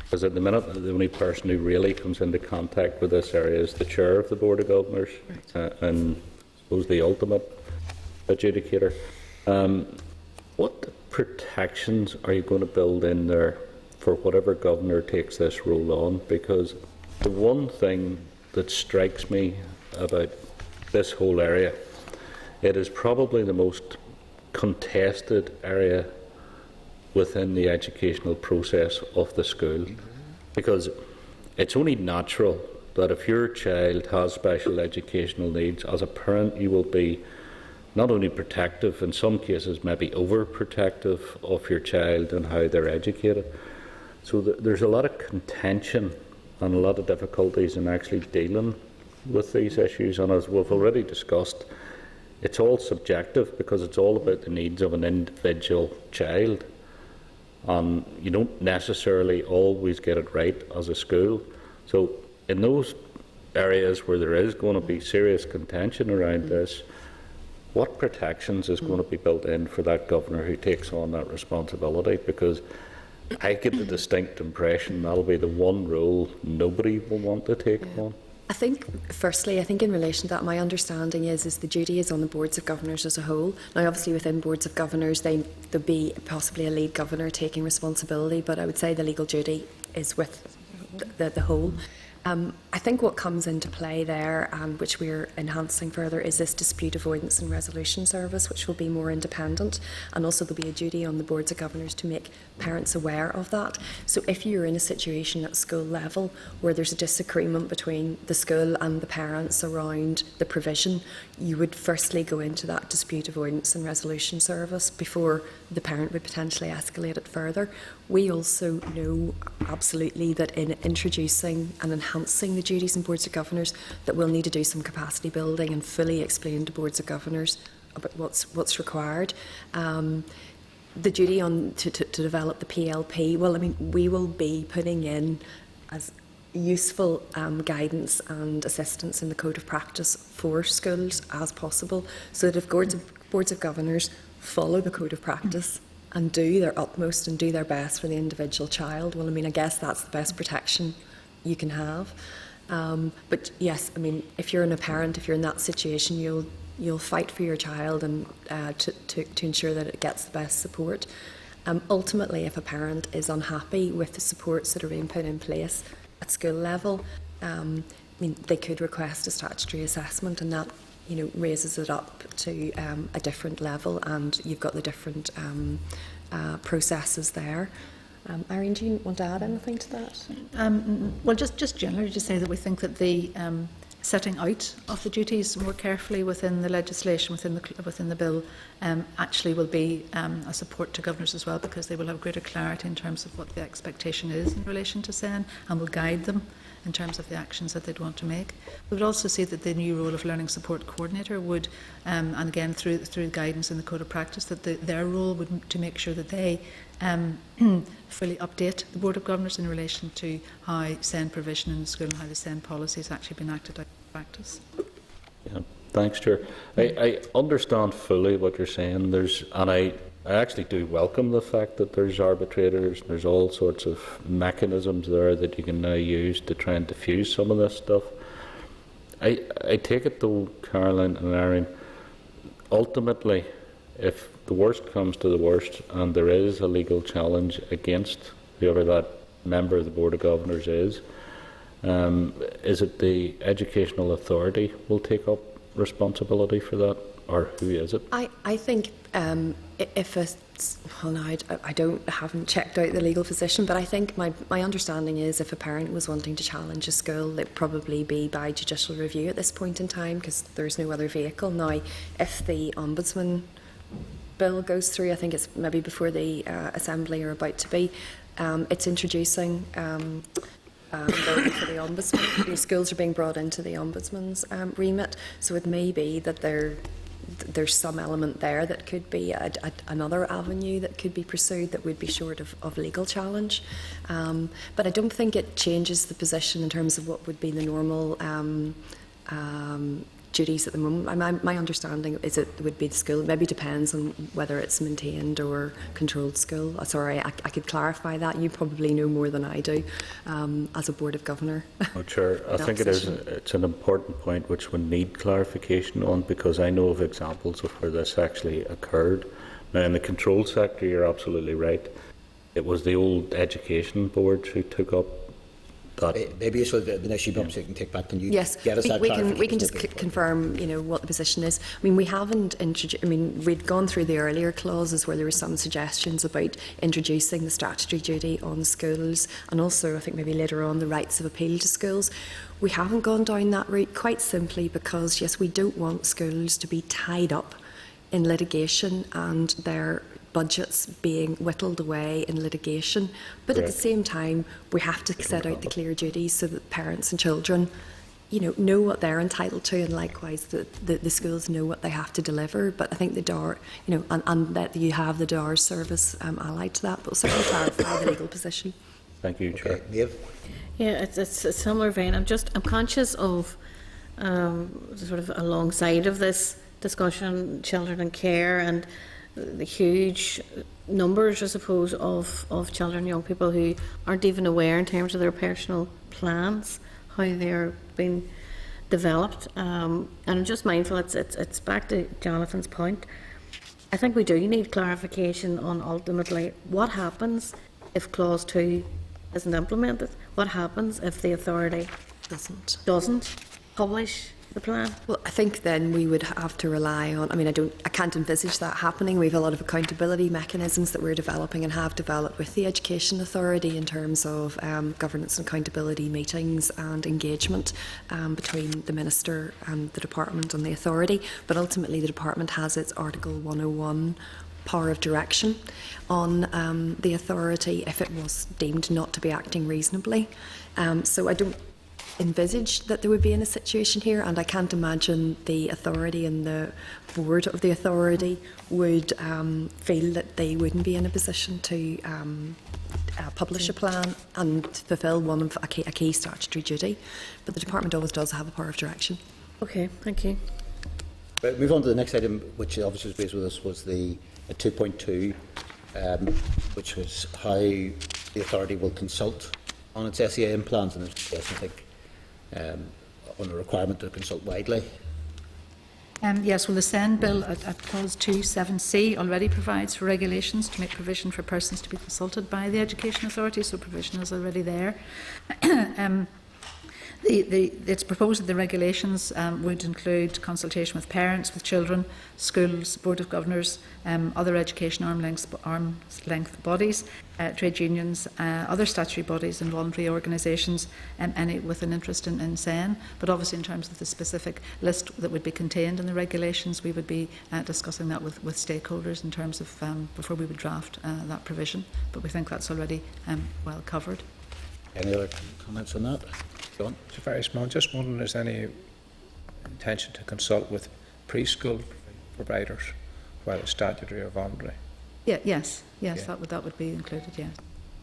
because at the minute the only person who really comes into contact with this area is the chair of the Board of Governors, and I suppose the ultimate adjudicator. What protections are you going to build in there for whatever governor takes this role on? Because the one thing that strikes me about this whole area, it is probably the most contested area within the educational process of the school, because it's only natural that if your child has special educational needs, as a parent you will be not only protective, in some cases maybe overprotective of your child and how they're educated. So there's a lot of contention and a lot of difficulties in actually dealing with these issues, and as we've already discussed, it's all subjective because it's all about the needs of an individual child, and you don't necessarily always get it right as a school. So in those areas where there is going to be serious contention around this, what protections is going to be built in for that governor who takes on that responsibility? Because I get the distinct impression that'll be the one role nobody will want to take on. I think, firstly, in relation to that, my understanding is the duty is on the boards of governors as a whole. Now, obviously, within boards of governors, there'll be possibly a lead governor taking responsibility, but I would say the legal duty is with the whole. I think what comes into play there, and which we're enhancing further, is this dispute avoidance and resolution service, which will be more independent, and also there'll be a duty on the boards of governors to make parents aware of that. So if you're in a situation at school level where there's a disagreement between the school and the parents around the provision, you would firstly go into that dispute avoidance and resolution service before the parent would potentially escalate it further. We also know absolutely that in introducing and enhancing the duties in boards of governors, that we'll need to do some capacity building and fully explain to boards of governors about what's required. The duty on to develop the PLP, well, we will be putting in, as useful guidance and assistance in the code of practice for schools as possible, so that if boards of governors follow the code of practice and do their utmost and do their best for the individual child, well, I mean, I guess that's the best protection you can have. But yes, I mean, if you're a parent, if you're in that situation, you'll fight for your child and to ensure that it gets the best support. Ultimately, if a parent is unhappy with the supports that are being put in place at school level, I mean, they could request a statutory assessment, and that, you know, raises it up to a different level, and you've got the different processes there. Irene, do you want to add anything to that? Well, just generally to say that we think that the setting out of the duties more carefully within the legislation, within the bill, actually will be a support to governors as well, because they will have greater clarity in terms of what the expectation is in relation to SEN, and will guide them in terms of the actions that they'd want to make. We would also see that the new role of Learning Support Coordinator would, and again through guidance in the Code of Practice, that their role would to make sure that they fully update the Board of Governors in relation to how SEN provision in the school and how the SEN policy has actually been acted out in practice. Yeah, thanks, Chair. I understand fully what you're saying. I actually do welcome the fact that there's arbitrators, there's all sorts of mechanisms there that you can now use to try and diffuse some of this stuff. I take it though, Caroline and Erin, ultimately, if the worst comes to the worst and there is a legal challenge against whoever that member of the Board of Governors is it the Educational Authority will take up responsibility for that, or who is it? I think if it's, well, no, I haven't checked out the legal position, but I think my understanding is if a parent was wanting to challenge a school, it'd probably be by judicial review at this point in time, because there's no other vehicle. Now, if the Ombudsman bill goes through, I think it's maybe before the Assembly are about to be, it's introducing ability for the Ombudsman. The schools are being brought into the Ombudsman's remit, so it may be that there's some element there that could be another avenue that could be pursued that would be short of legal challenge. But I don't think it changes the position in terms of what would be the normal duties at the moment. My understanding is it would be the school. Maybe depends on whether it's maintained or controlled school. Sorry, I could clarify that. You probably know more than I do as a Board of Governor. Oh, Chair, I think it's an important point which we need clarification on, because I know of examples of where this actually occurred. Now, in the control sector, you're absolutely right. It was the old education boards who took up that. Maybe it's the next few bumps you can take back. Can you yes, get us that we can just confirm, you know, what the position is. I mean, we haven't introduced. I mean, we'd gone through the earlier clauses where there were some suggestions about introducing the statutory duty on schools, and also I think maybe later on the rights of appeal to schools. We haven't gone down that route quite simply because yes, we don't want schools to be tied up in litigation and their budgets being whittled away in litigation, but at the same time we have to set out the clear duties so that parents and children, you know what they're entitled to, and likewise the schools know what they have to deliver. But I think the DAR, you know, and that you have the DAR service allied to that, but we'll certainly clarify the legal position. Thank you, Chair. Maeve? Yeah, it's a similar vein. I'm conscious of sort of alongside of this discussion, children and care, and the huge numbers, I suppose, of children and young people who aren't even aware in terms of their personal plans, how they're being developed. And I'm just mindful, it's back to Jonathan's point. I think we do need clarification on ultimately what happens if Clause 2 isn't implemented. What happens if the authority doesn't publish the plan? Well, I think then we would have to rely on, I mean, I can't envisage that happening. We have a lot of accountability mechanisms that we're developing and have developed with the Education Authority in terms of governance and accountability meetings and engagement between the Minister and the Department and the Authority. But ultimately the Department has its Article 101 power of direction on the Authority if it was deemed not to be acting reasonably. So I don't envisage that there would be in a situation here, and I can't imagine the Authority and the board of the Authority would feel that they wouldn't be in a position to publish a plan and fulfil one of a key statutory duty. But the department always does have a power of direction. Okay, thank you. Right, move on to the next item, which obviously was raised with us, was the 2.2, which was how the authority will consult on its SEN plans, and there's, yes, I think, on a requirement to consult widely. Yes, well, the SEN bill at clause 2.7c already provides for regulations to make provision for persons to be consulted by the Education Authority, so provision is already there. It's proposed that the regulations would include consultation with parents, with children, schools, Board of Governors, other education arm's length bodies, trade unions, other statutory bodies and voluntary organisations, any with an interest in SEN. But obviously in terms of the specific list that would be contained in the regulations, we would be discussing that with stakeholders in terms of before we would draft that provision. But we think that's already well covered. Any other comments on that? John? It's very small. Just wondering, is there any intention to consult with preschool providers, whether statutory or voluntary? Yes, Yeah. that would be included, yes.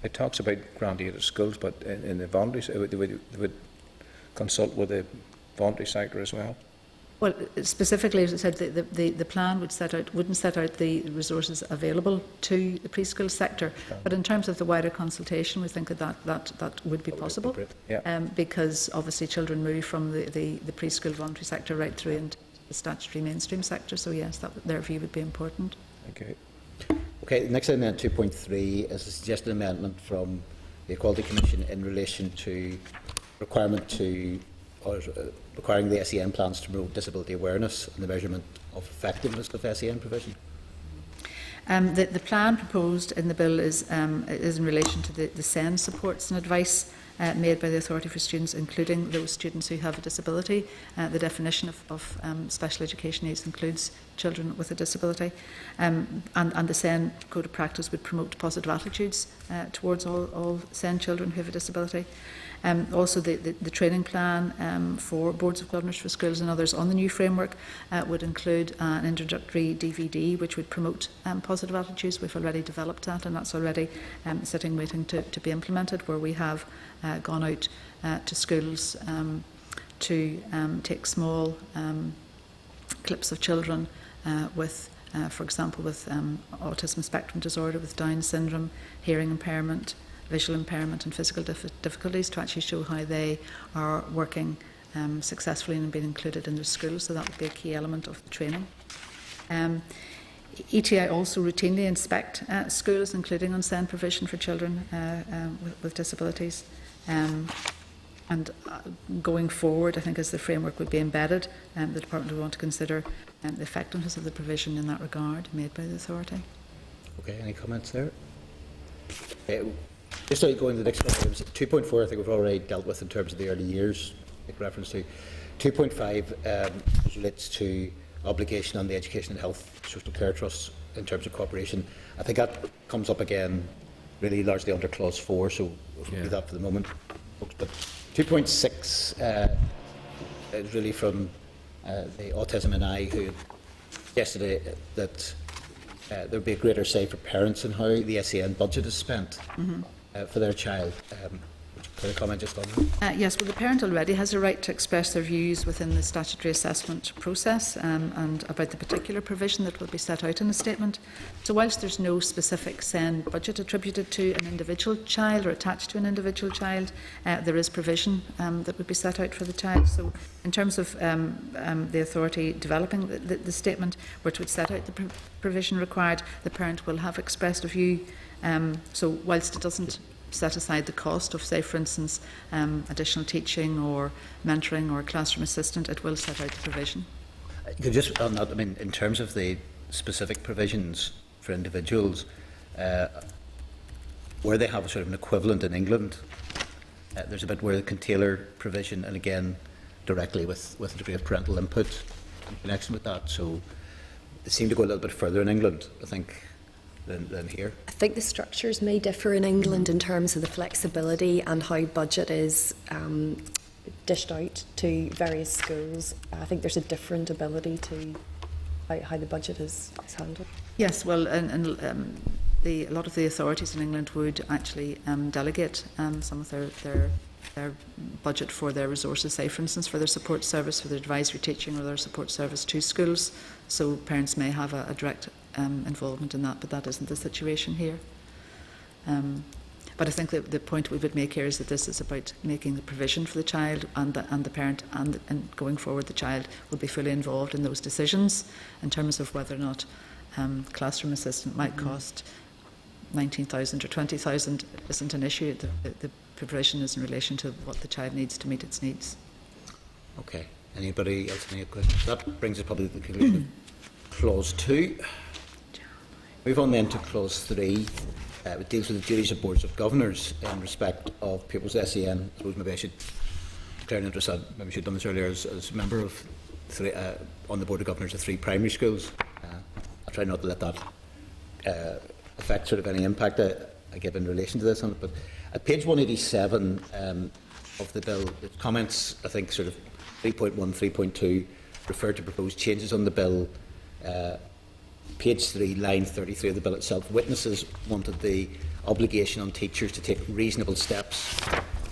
It talks about grant-aided schools, but in the voluntary, they would consult with the voluntary sector as well. Well, specifically, as I said, the plan wouldn't set out the resources available to the preschool sector. But in terms of the wider consultation, we think that would be possible. Yeah. Because obviously children move from the preschool voluntary sector right through into the statutory mainstream sector. So yes, their view would be important. Okay. Okay, the next item then, 2.3, is a suggested amendment from the Equality Commission in relation to requiring the SEN plans to promote disability awareness and the measurement of effectiveness of SEN provision. The plan proposed in the bill is in relation to the SEN supports and advice made by the Authority for Students, including those students who have a disability. The definition of special education needs includes children with a disability. And the SEN Code of Practice would promote positive attitudes towards all SEN children who have a disability. Also, the training plan for boards of governors for schools and others on the new framework would include an introductory DVD which would promote positive attitudes. We've already developed that, and that's already sitting waiting to be implemented, where we have gone out to schools to take small clips of children with, for example, with autism spectrum disorder, with Down syndrome, hearing impairment, visual impairment and physical difficulties, to actually show how they are working successfully and being included in their schools. So that would be a key element of the training. ETI also routinely inspect schools, including on SEN provision for children with disabilities. And going forward, I think as the framework would be embedded, the Department would want to consider the effectiveness of the provision in that regard made by the authority. Okay, any comments there? Just going to the next one, 2.4 I think we've already dealt with in terms of the early years, make reference to. 2.5 relates to obligation on the Education and Health Social Care Trusts in terms of cooperation. I think that comes up again really largely under clause 4, so we'll do that for the moment. But 2.6 is really from the Autism and I, who yesterday that there would be a greater say for parents in how the SEN budget is spent for their child. Could I comment just on that? Yes, well, the parent already has a right to express their views within the statutory assessment process and about the particular provision that will be set out in the statement. So whilst there's no specific SEN budget attributed to an individual child or attached to an individual child, there is provision that would be set out for the child. So in terms of the authority developing the statement, which would set out the provision required, the parent will have expressed a view. So whilst it doesn't set aside the cost of, say, for instance, additional teaching or mentoring or classroom assistant, it will set out the provision. Just on that, I mean, in terms of the specific provisions for individuals, where they have a sort of an equivalent in England, there's a bit where they can tailor provision, and again, directly with a degree of parental input in connection with that. So they seem to go a little bit further in England, I think, than here. I think the structures may differ in England in terms of the flexibility and how budget is dished out to various schools. I think there's a different ability to how the budget is handled. Yes, well, and a lot of the authorities in England would actually delegate some of their budget for their resources, say for instance for their support service, for their advisory teaching or their support service to schools. So parents may have a direct involvement in that, but that isn't the situation here. But I think that the point we would make here is that this is about making the provision for the child, and the parent, and going forward the child will be fully involved in those decisions in terms of whether or not classroom assistant might cost 19,000 or 20,000 isn't an issue. The provision is in relation to what the child needs to meet its needs. Okay. Anybody else any questions? That brings us probably to the conclusion of Clause 2. Move on then to Clause 3. It deals with the duties of boards of governors in respect of pupils' SEN. I suppose maybe I should declare an interest. Maybe I should have done this earlier as a member of on the board of governors of 3 primary schools. I'll try not to let that affect sort of any impact I give in relation to this. But at page 187 of the bill, the comments, I think, sort of 3.1, 3.2 refer to proposed changes on the bill. Page 3, line 33 of the bill itself, witnesses wanted the obligation on teachers to take reasonable steps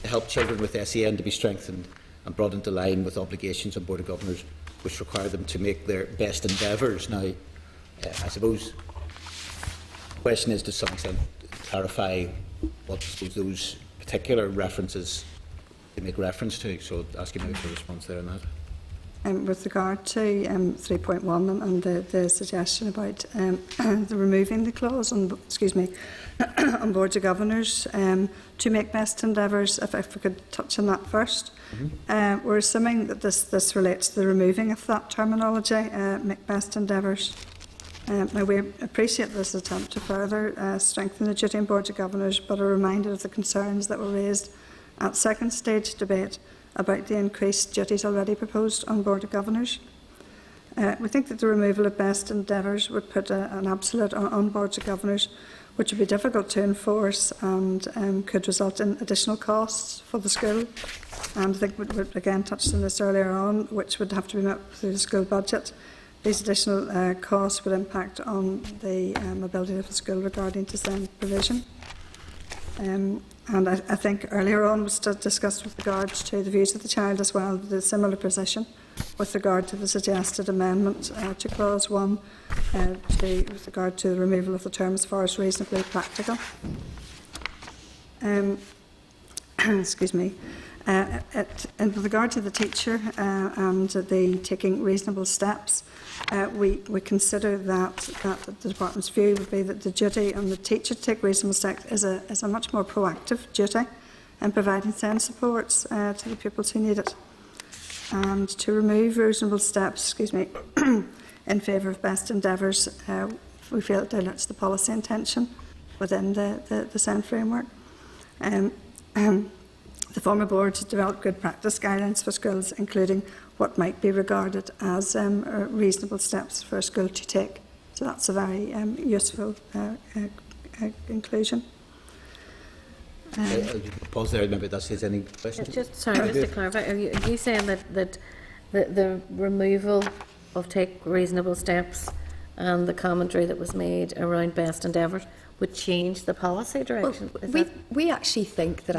to help children with SEN to be strengthened and brought into line with obligations on Board of Governors which require them to make their best endeavours. Now, I suppose the question is to some extent clarify what those particular references they make reference to. So I'll ask you maybe for a response there on that. With regard to 3.1 and the suggestion about the removing the clause on, on boards of governors to make best endeavours, if we could touch on that first. We're assuming that this relates to the removing of that terminology, make best endeavours. Now we appreciate this attempt to further strengthen the duty on boards of governors, but are reminded of the concerns that were raised at second stage debate about the increased duties already proposed on Board of Governors. We think that the removal of best endeavours would put an absolute on Boards of Governors, which would be difficult to enforce and could result in additional costs for the school. And I think we again touched on this earlier on, which would have to be met through the school budget. These additional costs would impact on the ability of the school regarding to send provision. And I think earlier on was discussed with regards to the views of the child as well, the similar position with regard to the suggested amendment to Clause 1 with regard to the removal of the term as far as reasonably practical. Excuse me. In regard to the teacher and the taking reasonable steps, we consider that the Department's view would be that the duty on the teacher to take reasonable steps is a much more proactive duty in providing SEN supports to the pupils who need it. And to remove reasonable steps, in favour of best endeavours, we feel it dilutes the policy intention within the SEN framework. The former board has developed good practice guidelines for schools, including what might be regarded as reasonable steps for a school to take. So that's a very useful inclusion. Pause there, maybe that says any questions? Just to clarify, are you saying that the removal of take reasonable steps and the commentary that was made around best endeavours would change the policy direction? Well, we actually think that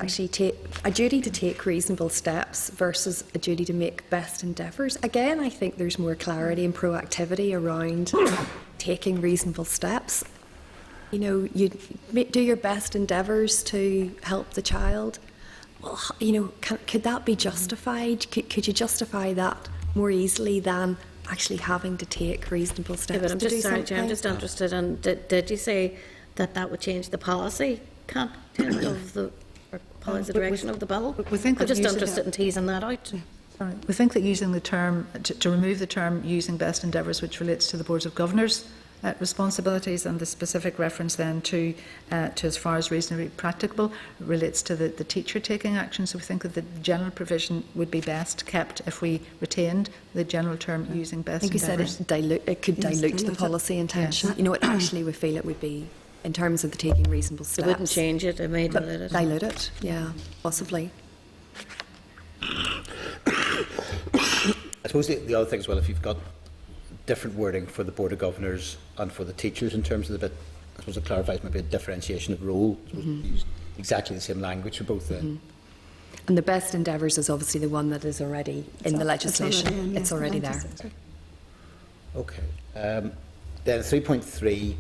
a duty to take reasonable steps versus a duty to make best endeavours. Again, I think there's more clarity and proactivity around taking reasonable steps. You know, you do your best endeavours to help the child. Well, you know, could that be justified? Could you justify that more easily than actually having to take reasonable steps? Yeah, but I'm to just do sorry, something? I'm just interested in, did you say that would change the policy content of the policy direction of the bill? We think I'm just using interested in teasing that out. Sorry. We think that using the term, to remove the term using best endeavours, which relates to the Boards of Governors' responsibilities, and the specific reference then to as far as reasonably practicable relates to the teacher taking action. So we think that the general provision would be best kept if we retained the general term using best endeavours. I think you said it could dilute the policy intention. Yes. You know, it actually we feel it would be, in terms of the taking reasonable steps. It wouldn't change it, it may dilute it. Dilute it, yeah, possibly. I suppose the other thing as well, if you've got different wording for the Board of Governors and for the teachers in terms of the bit suppose it clarifies maybe a differentiation of role. Use exactly the same language for both. And the best endeavours is obviously the one that is already in the legislation. It's already there. Okay. Then 3.3,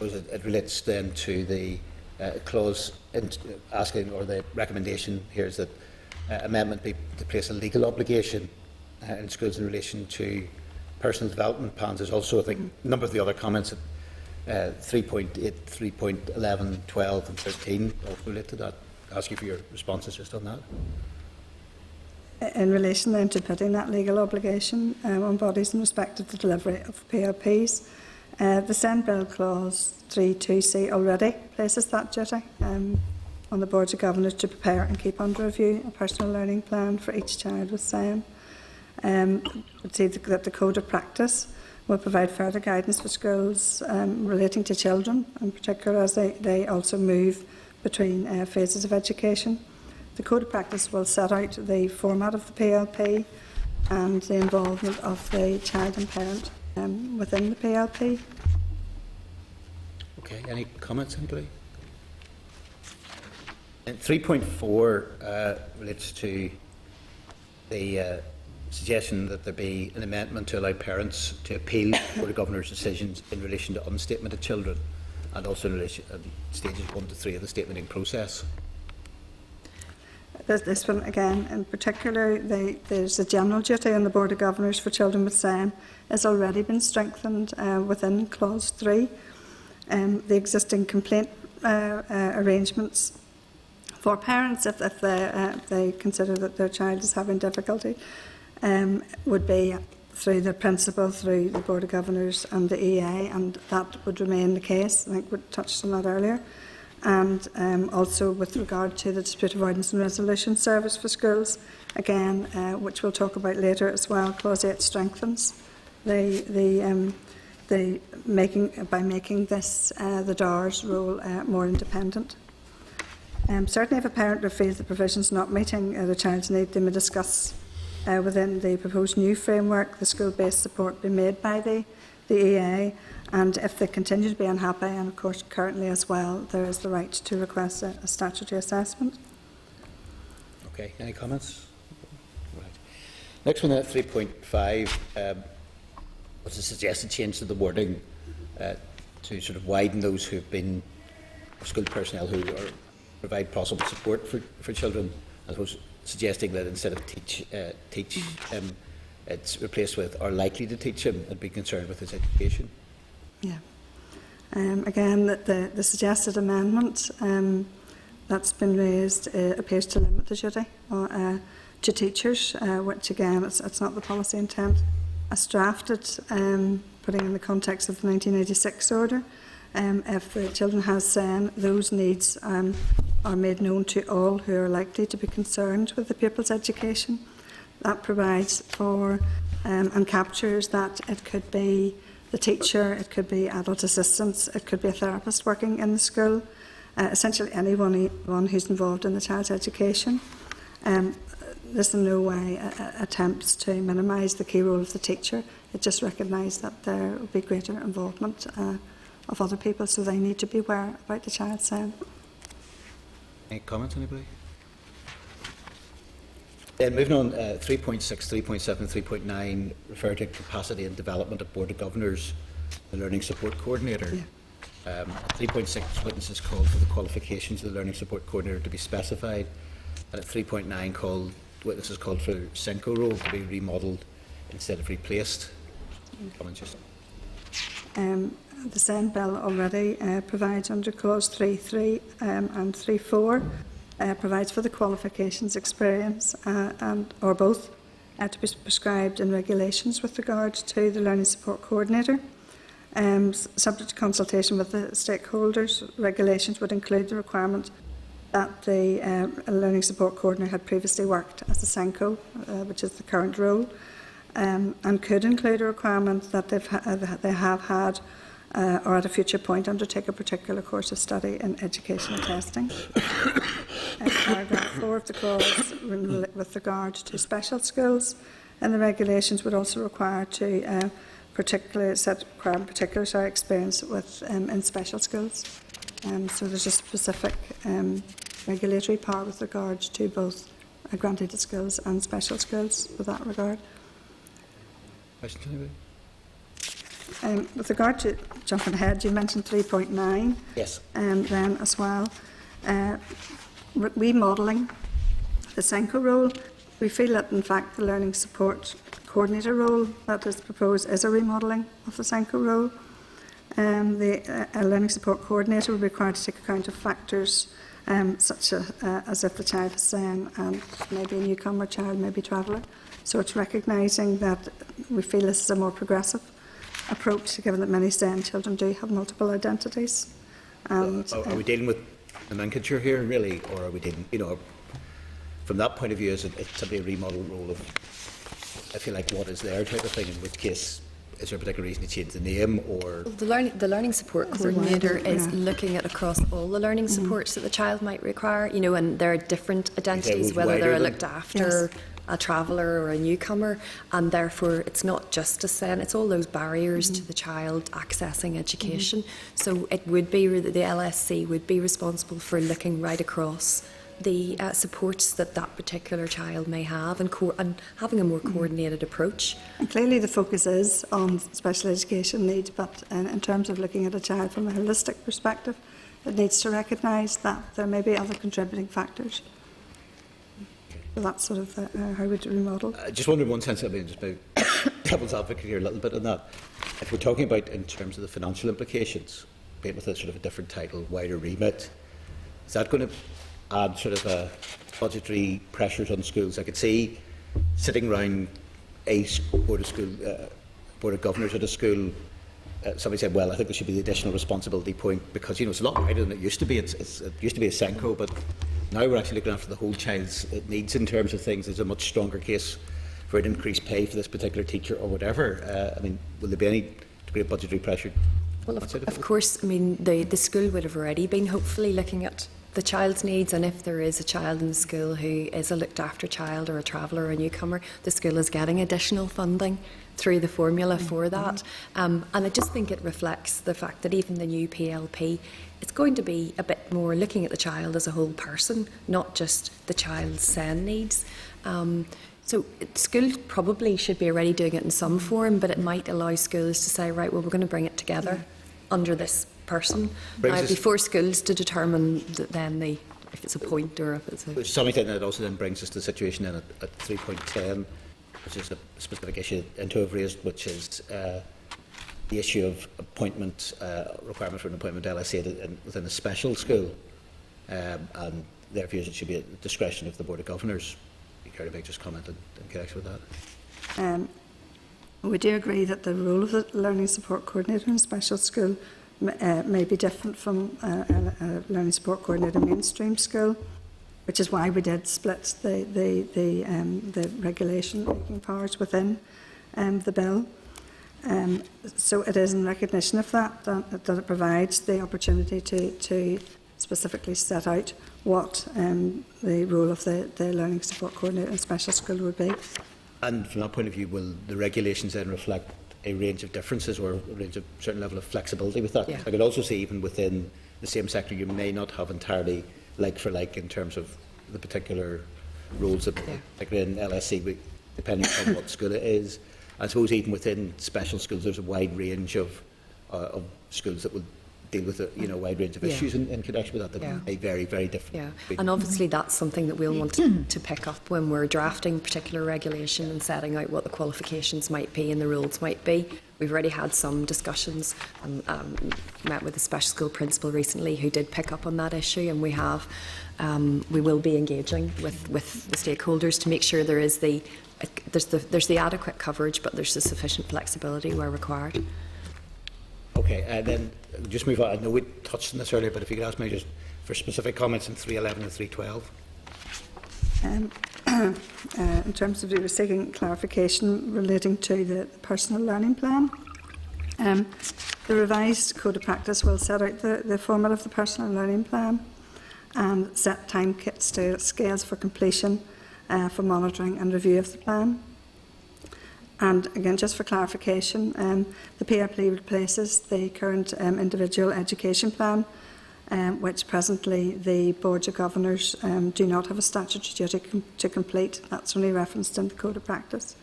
it relates then to the clause asking, or the recommendation here is that amendment be to place a legal obligation in schools in relation to personal development plans. There's also, I think, a number of the other comments at 3.8, 3.11, 12 and 13 all relate to that. I'll ask you for your responses just on that. In relation then to putting that legal obligation on bodies in respect of the delivery of PLPs, the Send Bill clause 3.2c already places that duty on the Boards of Governors to prepare and keep under review a personal learning plan for each child with SEN. We'd see that the Code of Practice will provide further guidance for schools relating to children, in particular as they also move between phases of education. The Code of Practice will set out the format of the PLP and the involvement of the child and parent within the PLP. Okay, any comments, anybody? And 3.4 relates to the suggestion that there be an amendment to allow parents to appeal Board of Governors' decisions in relation to unstatemented children, and also in relation to stages 1 to 3 of the statementing process. This one, again, in particular, there's a general duty on the Board of Governors for children with SEN has already been strengthened within Clause 3. The existing complaint arrangements for parents, if they consider that their child is having difficulty, would be through the principal, through the Board of Governors and the EA, and that would remain the case. I think we touched on that earlier. And also with regard to the Dispute Avoidance and Resolution Service for schools, again, which we'll talk about later as well, Clause 8 strengthens by making this the DARS role more independent. Certainly, if a parent feels the provisions not meeting the child's need, they may discuss within the proposed new framework the school-based support be made by the EA. And if they continue to be unhappy, and of course currently as well, there is the right to request a statutory assessment. Okay, any comments? Right. Next one at 3.5 was a suggested change to the wording to sort of widen those who have been school personnel who provide possible support for children, I suppose suggesting that instead of teach, it's replaced with are likely to teach him and be concerned with his education. Yeah. Again, the suggested amendment that's been raised appears to limit the duty to teachers, which again, it's not the policy intent as drafted, putting in the context of the 1986 order. If the children has SEN, those needs are made known to all who are likely to be concerned with the pupil's education. That provides for and captures that it could be the teacher, it could be adult assistants, it could be a therapist working in the school, essentially anyone who's involved in the child's education. This in no way attempts to minimise the key role of the teacher. It just recognises that there will be greater involvement of other people, so they need to be aware about the child's SEN. Any comments, anybody? Then moving on, 3.6, 3.7, 3.9 refer to capacity and development of Board of Governors, the Learning Support Coordinator. Yeah. 3.6 witnesses called for the qualifications of the Learning Support Coordinator to be specified, and at 3.9 witnesses called for the SENCO role to be remodelled instead of replaced. Comments, just. The SEN bill already provides under Clause 3.3 and 3.4 provides for the qualifications, experience or both to be prescribed in regulations with regard to the Learning Support Coordinator. Subject to consultation with the stakeholders, regulations would include the requirement that the Learning Support Coordinator had previously worked as a SENCO, which is the current role, and could include a requirement that they have had or at a future point undertake a particular course of study in educational testing. Paragraph 4 of the clause with regard to special schools, and the regulations would also require to particular experience with in special schools. So there's a specific regulatory power with regards to both granted schools and special schools with that regard. Questions, anybody? With regard to jumping ahead, you mentioned 3.9. Yes. Then as well, remodelling the SENCO role. We feel that in fact the learning support coordinator role that is proposed is a remodelling of the SENCO role. The learning support coordinator will be required to take account of factors such as if the child is SEN and maybe a newcomer child, maybe traveller. So it's recognising that we feel this is a more progressive approach, given that many SEN children do have multiple identities. And, are we dealing with nomenclature here, really, or are we dealing, from that point of view, is it simply a remodel role of, I feel like, what is there type of thing, in which case, is there a particular reason to change the name, or...? The learning support coordinator is looking at across all the learning supports that the child might require, and there are different identities, whether they're looked after, a traveller or a newcomer, and therefore it's not just a SEN, it's all those barriers to the child accessing education. So it would be that the LSC would be responsible for looking right across the supports that that particular child may have, and having a more coordinated approach. And clearly the focus is on special education needs, but in terms of looking at a child from a holistic perspective, it needs to recognise that there may be other contributing factors. So that's sort of how we'd remodel. Just wonder in one sense, just about devil's advocate here a little bit on that. If we're talking about in terms of the financial implications, be it with a sort of a different title, wider remit, is that going to add sort of budgetary pressures on schools? I could see sitting around a board of governors at a school, somebody said, well, I think there should be the additional responsibility point, because it's a lot wider than it used to be. It used to be a SENCO, but now we're actually looking after the whole child's needs in terms of things. There's a much stronger case for an increased pay for this particular teacher or whatever. Will there be any degree of budgetary pressure? Well, of course, the school would have already been hopefully looking at the child's needs, and if there is a child in the school who is a looked after child or a traveller or a newcomer, the school is getting additional funding through the formula for that. And I just think it reflects the fact that even the new PLP, it's going to be a bit more looking at the child as a whole person, not just the child's SEN needs. So schools probably should be already doing it in some form, but it might allow schools to say, right, well, we're going to bring it together under this person. Now, before schools to determine if it's a point or if it's a... To some extent, that also then brings us to the situation then at 3.10, which is a specific issue into have raised, which is the issue of appointment, requirement for an appointment LSA within a special school, and their views it should be at the discretion of the Board of Governors. You care to make just comment in connection with that? We do agree that the role of the learning support coordinator in a special school may be different from a learning support coordinator in a mainstream school, which is why we did split the regulation making powers within the bill. So it is in recognition of that it provides the opportunity to specifically set out what the role of the learning support coordinator in a special school would be. And from that point of view, will the regulations then reflect a range of differences or a range of certain level of flexibility with that? Yeah. I could also see even within the same sector you may not have entirely like for like in terms of the particular roles that particularly in LSC, depending on what school it is. I suppose even within special schools there's a wide range of schools that will deal with a wide range of issues in connection with that may very, very different. Yeah, and obviously that's something that we'll want to pick up when we're drafting particular regulation and setting out what the qualifications might be and the rules might be. We've already had some discussions and met with a special school principal recently who did pick up on that issue, and we will be engaging with the stakeholders to make sure there's the adequate coverage, but there's the sufficient flexibility where required. Okay, and then just move on. I know we touched on this earlier, but if you could ask me just for specific comments in 311 and 312. In terms of you were seeking clarification relating to the personal learning plan, the revised code of practice will set out the format of the personal learning plan and set time scales for completion for monitoring and review of the plan. And again, just for clarification, the PLP replaces the current individual education plan, which presently the boards of governors do not have a statutory duty to complete. That's only referenced in the Code of Practice.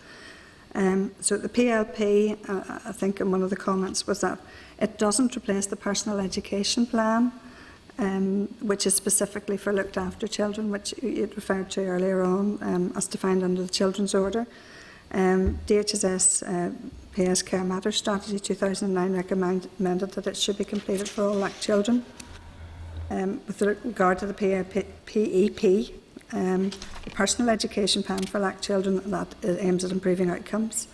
So the PLP, I think in one of the comments was that it doesn't replace the personal education plan, which is specifically for looked after children, which you referred to earlier on, as defined under the Children's Order. DHSS PS Care Matters Strategy 2009 recommended that it should be completed for all LAC children. With regard to the PEP, the personal education plan for LAC children that aims at improving outcomes,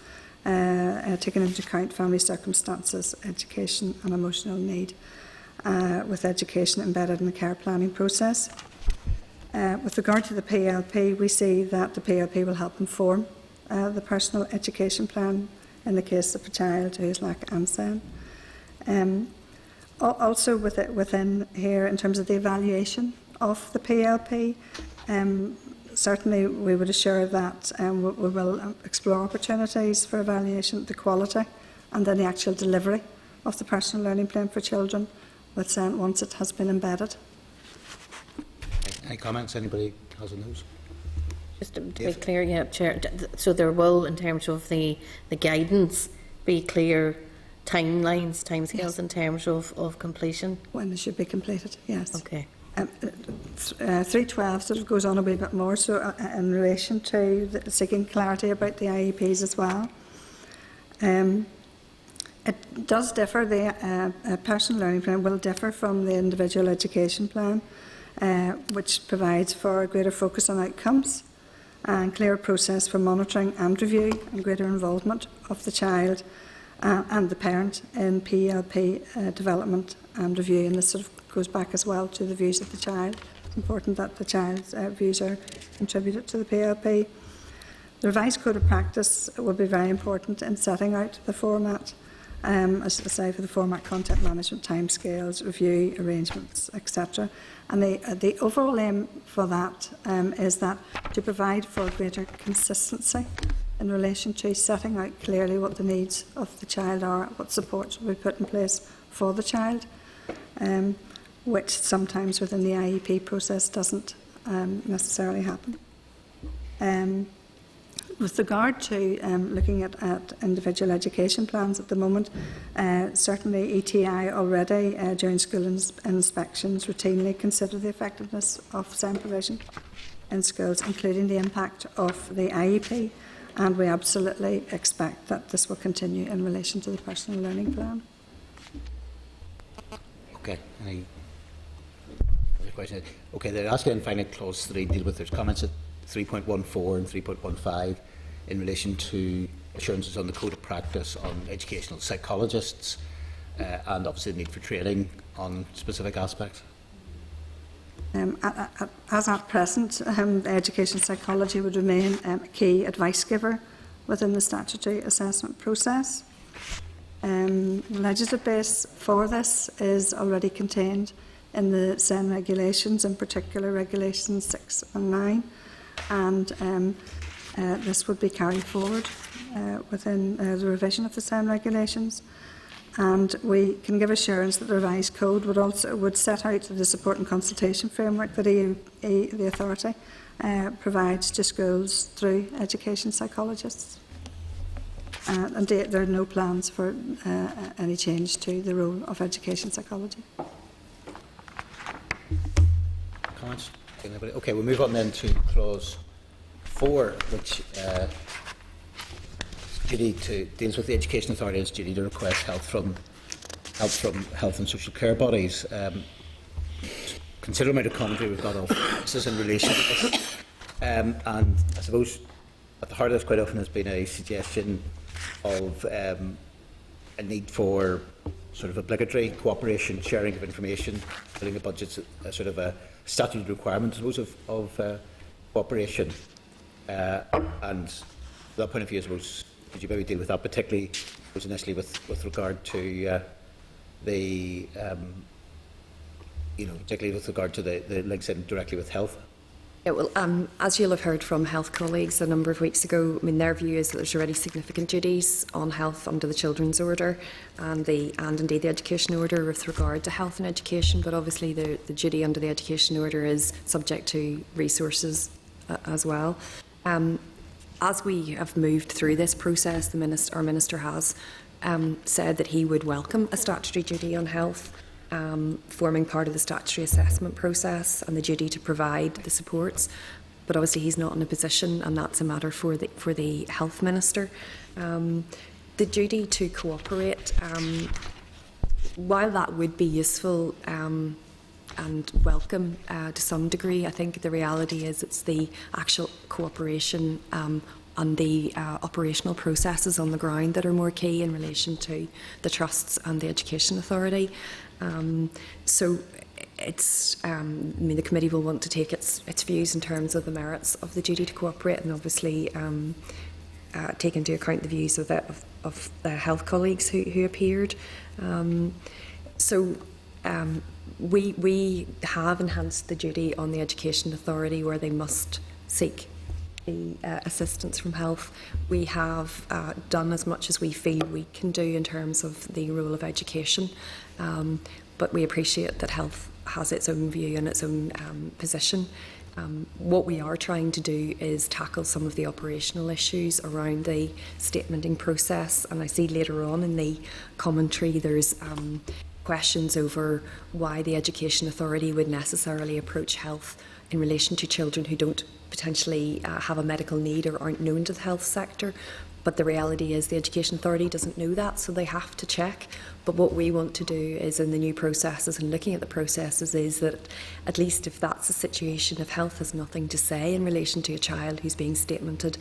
taking into account family circumstances, education and emotional need, with education embedded in the care planning process. With regard to the PLP, we see that the PLP will help inform the personal education plan in the case of a child who is LAC and SEN. Also within here, in terms of the evaluation of the PLP, certainly we would assure that we will explore opportunities for evaluation, the quality and then the actual delivery of the personal learning plan for children with SEN once it has been embedded. Any comments anybody has on those? Just to be clear, yeah, Chair, so there will, in terms of the guidance, be clear timelines, timescales in terms of completion? When it should be completed, yes. Okay. 312 sort of goes on a wee bit more, so in relation to seeking clarity about the IEPs as well. It does differ, the personal learning plan will differ from the individual education plan, which provides for a greater focus on outcomes and clearer process for monitoring and review and greater involvement of the child and the parent in PLP development and review. And this sort of goes back as well to the views of the child. It's important that the child's views are contributed to the PLP. The revised Code of Practice will be very important in setting out the format, as I say, for the format, content management, timescales, review, arrangements, etc. And the overall aim for that is that to provide for greater consistency in relation to setting out clearly what the needs of the child are, what supports will be put in place for the child, which sometimes within the IEP process doesn't necessarily happen. With regard to looking at individual education plans at the moment, certainly ETI already during school inspections routinely consider the effectiveness of SEN provision in schools, including the impact of the IEP, and we absolutely expect that this will continue in relation to the personal learning plan. Okay. Any other questions? Okay, the asking and final clause 3 deal with there's comments at 3.14 and 3.15 in relation to assurances on the Code of Practice on educational psychologists and obviously the need for training on specific aspects. As at present, education psychology would remain a key advice giver within the statutory assessment process. The legislative base for this is already contained in the SEN regulations, in particular regulations 6 and 9, and this would be carried forward within the revision of the SEN regulations. And we can give assurance that the revised code would set out the support and consultation framework that the authority provides to schools through education psychologists. And there are no plans for any change to the role of education psychology. Comments? Okay, we'll move on then to clause 4, which deals with the Education Authority's duty to request help from health and social care bodies. Considerable amount of commentary we've got on this in relation to this. And I suppose at the heart of this quite often has been a suggestion of a need for sort of obligatory cooperation, sharing of information, filling the budgets, sort of a statutory requirement, I suppose, of cooperation. And from that point of view, I suppose, could you maybe deal with that, particularly initially with regard to particularly with regard to the links in directly with health Yeah, well, as you'll have heard from health colleagues a number of weeks ago, I mean, their view is that there's already significant duties on health under the Children's Order and indeed the Education Order with regard to health and education, but obviously the duty under the Education Order is subject to resources as well. As we have moved through this process, our Minister has said that he would welcome a statutory duty on health, forming part of the statutory assessment process and the duty to provide the supports. But obviously he's not in a position, and that's a matter for the Health Minister. The duty to cooperate, while that would be useful and welcome to some degree, I think the reality is it's the actual cooperation and the operational processes on the ground that are more key in relation to the trusts and the Education Authority. So it's, I mean, the committee will want to take its views in terms of the merits of the duty to cooperate, and obviously take into account the views of the health colleagues who appeared. We have enhanced the duty on the Education Authority where they must seek the assistance from health. We have done as much as we feel we can do in terms of the role of education, but we appreciate that health has its own view and its own position. What we are trying to do is tackle some of the operational issues around the statementing process, and I see later on in the commentary there's questions over why the Education Authority would necessarily approach health in relation to children who don't potentially have a medical need or aren't known to the health sector. But the reality is the Education Authority doesn't know that, so they have to check. But what we want to do is, in the new processes and looking at the processes, is that at least if that's a situation, if health has nothing to say in relation to a child who's being statemented,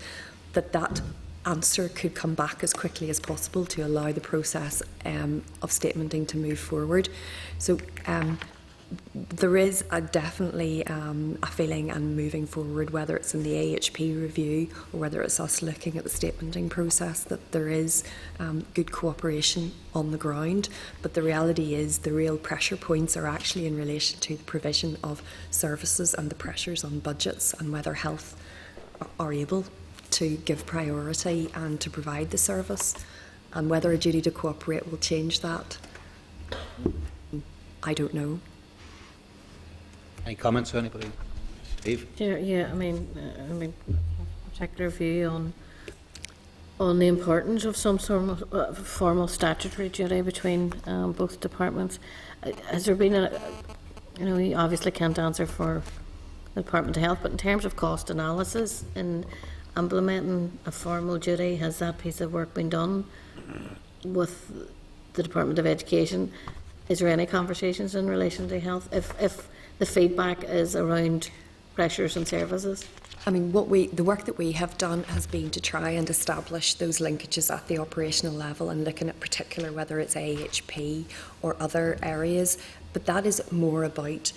that answer could come back as quickly as possible to allow the process of statementing to move forward. So there is definitely a feeling and moving forward, whether it's in the AHP review or whether it's us looking at the statementing process, that there is good cooperation on the ground. But the reality is the real pressure points are actually in relation to the provision of services and the pressures on budgets and whether health are able to give priority and to provide the service, and whether a duty to cooperate will change that, I don't know. Any comments, anybody? Steve? Yeah. I mean, particular view on the importance of some sort of formal statutory duty between both departments. Has there been you obviously can't answer for the Department of Health, but in terms of cost analysis in implementing a formal duty, has that piece of work been done with the Department of Education? Is there any conversations in relation to health if the feedback is around pressures and services? I mean, the work that we have done has been to try and establish those linkages at the operational level and looking at particular whether it's AHP or other areas, but that is more about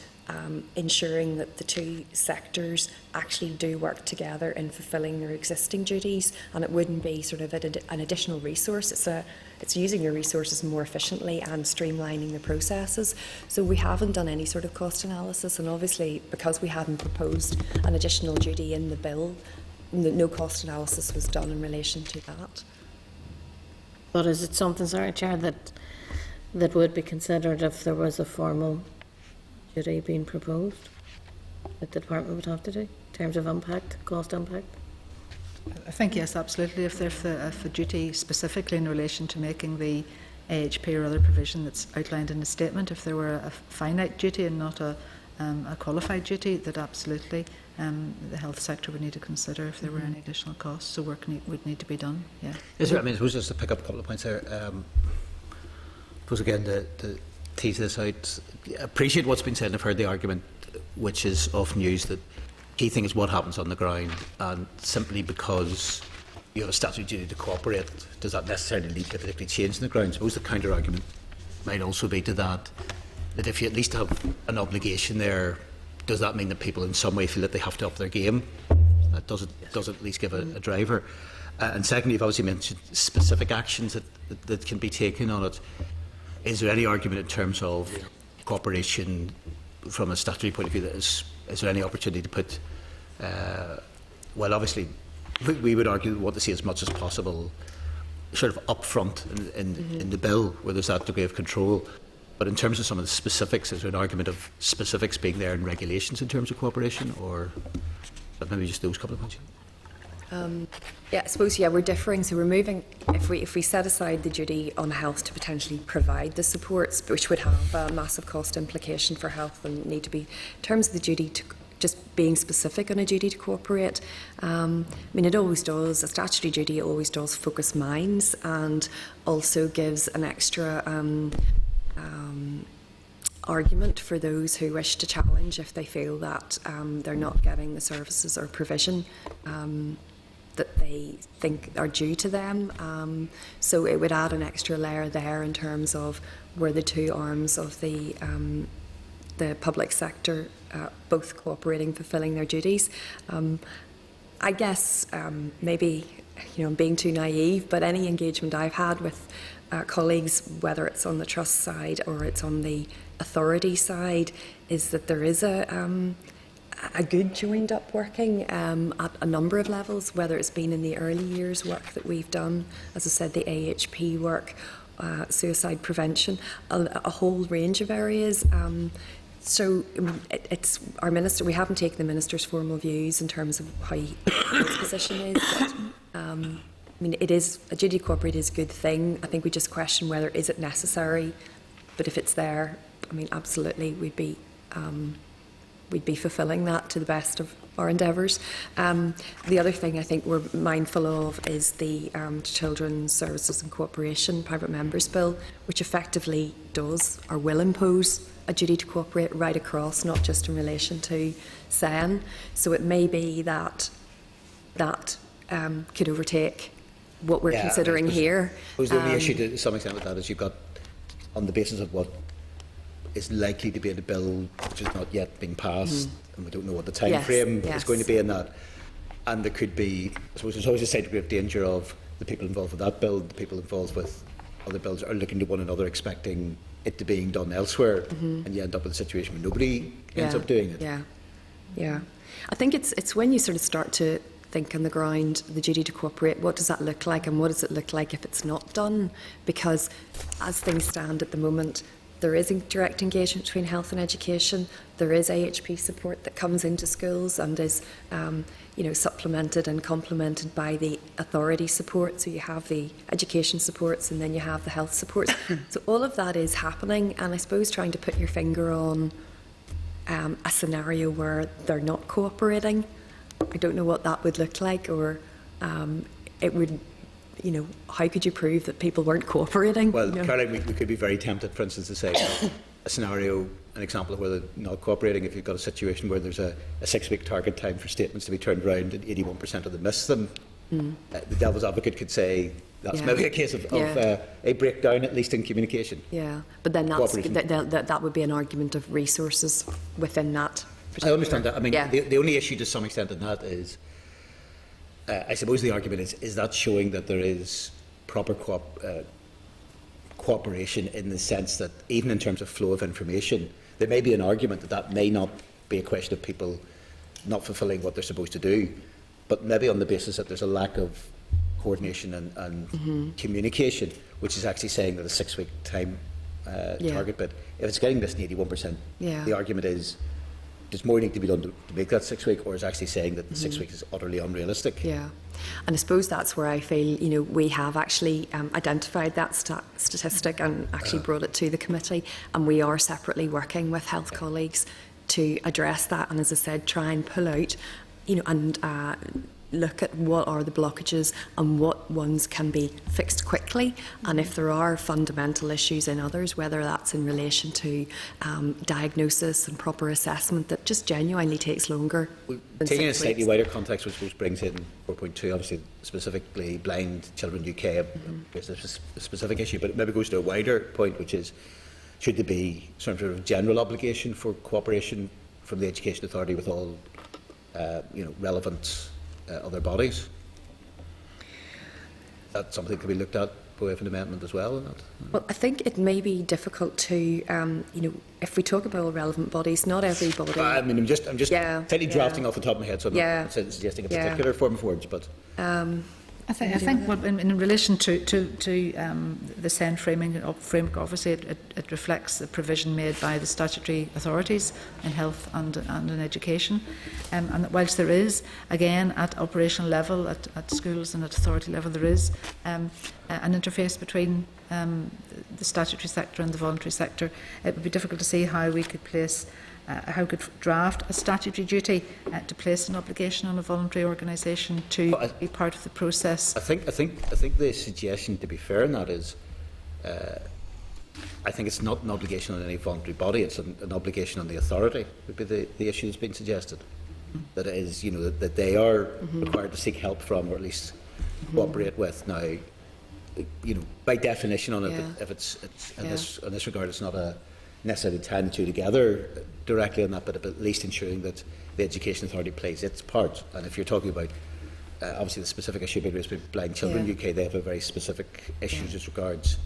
ensuring that the two sectors actually do work together in fulfilling their existing duties, and it wouldn't be sort of an additional resource. It's using your resources more efficiently and streamlining the processes. So we haven't done any sort of cost analysis, and obviously because we hadn't proposed an additional duty in the bill, no cost analysis was done in relation to that. But is it something, sorry, Chair, that would be considered if there was a formal duty being proposed that the department would have to do in terms of impact, cost impact? I think yes, absolutely. If a duty specifically in relation to making the AHP or other provision that's outlined in the statement, if there were a finite duty and not a qualified duty, that absolutely the health sector would need to consider if there were any additional costs. So work would need to be done. Yeah. Is there, I suppose just to pick up a couple of points there. I suppose again to tease this out, I appreciate what's been said and I've heard the argument, which is often used, that key thing is what happens on the ground, and simply because you have a statutory duty to cooperate, does that necessarily lead to a particular change in the ground? I suppose the counter argument might also be to that if you at least have an obligation there, does that mean that people in some way feel that they have to up their game? That does at least give a driver. And secondly, you've obviously mentioned specific actions that can be taken on it. Is there any argument in terms of cooperation from a statutory point of view? Is there any opportunity to put well, obviously, we would argue we want to see as much as possible sort of upfront in the bill where there's that degree of control. But in terms of some of the specifics, is there an argument of specifics being there in regulations in terms of cooperation, or maybe just those couple of points? Yeah, I suppose, we're differing. So we're moving, if we set aside the duty on health to potentially provide the supports, which would have a massive cost implication for health and need to be, in terms of the duty to just being specific on a duty to cooperate. I mean, it always does, a statutory duty always does focus minds and also gives an extra argument for those who wish to challenge if they feel that they're not getting the services or provision that they think are due to them. So it would add an extra layer there in terms of where the two arms of the public sector both cooperating, fulfilling their duties. I guess maybe I'm being too naive, but any engagement I've had with colleagues, whether it's on the trust side or it's on the authority side, is that there is a good joined up working at a number of levels, whether it's been in the early years work that we've done, as I said, the AHP work, suicide prevention, a whole range of areas. So it's our minister. We haven't taken the minister's formal views in terms of how his position is. But, I mean, it is a duty to cooperate is a good thing. I think we just question whether is it necessary. But if it's there, I mean, absolutely, we'd be fulfilling that to the best of our endeavours. The other thing I think we're mindful of is the Children's Services and Cooperation Private Members Bill, which effectively does or will impose a duty to cooperate right across, not just in relation to SEN. So it may be that could overtake what we're considering here. The only issue to some extent with that is you've got, on the basis of what is likely to be in the bill, which is not yet being passed, and we don't know what the time frame is going to be in that. And there could be, I suppose there's always a slight degree of danger of the people involved with that bill, the people involved with other bills are looking to one another expecting it to being done elsewhere, and you end up with a situation where nobody ends up doing it. Yeah. I think it's when you sort of start to think on the ground, the duty to cooperate, what does that look like, and what does it look like if it's not done? Because as things stand at the moment, there is direct engagement between health and education. There is AHP support that comes into schools and is, supplemented and complemented by the authority support. So you have the education supports and then you have the health supports. So all of that is happening, and I suppose trying to put your finger on a scenario where they're not cooperating, I don't know what that would look like, or it would. How could you prove that people weren't cooperating? Well, Caroline, we could be very tempted, for instance, to say a scenario, an example of where they're not cooperating. If you've got a situation where there's a 6-week target time for statements to be turned around and 81% of them miss them, the devil's advocate could say that's maybe a case of a breakdown, at least in communication. Yeah, but then that would be an argument of resources within that. I understand that. I mean, the only issue to some extent in that is, I suppose the argument is that showing that there is proper cooperation in the sense that even in terms of flow of information, there may be an argument that may not be a question of people not fulfilling what they're supposed to do, but maybe on the basis that there's a lack of coordination and communication, which is actually saying that a 6-week time target, but if it's getting this 81%, the argument is does more need to be done to make that 6 week, or is actually saying that the 6 weeks is utterly unrealistic? Yeah, and I suppose that's where I feel, we have actually identified that statistic and actually brought it to the committee, and we are separately working with health colleagues to address that, and as I said, try and pull out, and look at what are the blockages and what ones can be fixed quickly, and if there are fundamental issues in others, whether that's in relation to diagnosis and proper assessment that just genuinely takes longer. Taking a slightly wider context, which brings in 4.2, obviously specifically Blind Children UK is a specific issue, but it maybe goes to a wider point, which is, should there be some sort of general obligation for cooperation from the Education Authority with all relevant other bodies? That's something that can be looked at way of an amendment as well? Or not? Well, I think it may be difficult to, if we talk about relevant bodies, not everybody. I mean, I'm just fairly drafting off the top of my head, so I'm not suggesting a particular form of words, but. I think in relation to the SEN framework, obviously it reflects the provision made by the statutory authorities in health and in education. And whilst there is, again, at operational level, at schools and at authority level, there is an interface between the statutory sector and the voluntary sector, it would be difficult to see how we could place how could draft a statutory duty to place an obligation on a voluntary organisation to be part of the process. I think the suggestion, to be fair in that, is I think it's not an obligation on any voluntary body; it's an obligation on the authority. Would be the issue that's been suggested. That it is, that they are required to seek help from, or at least cooperate with. Now, by definition, on it, if it's in this regard, it's not necessarily tying the two together directly on that, but at least ensuring that the Education Authority plays its part. And if you're talking about obviously the specific issue being raised by Blind Children UK, they have a very specific issues as regards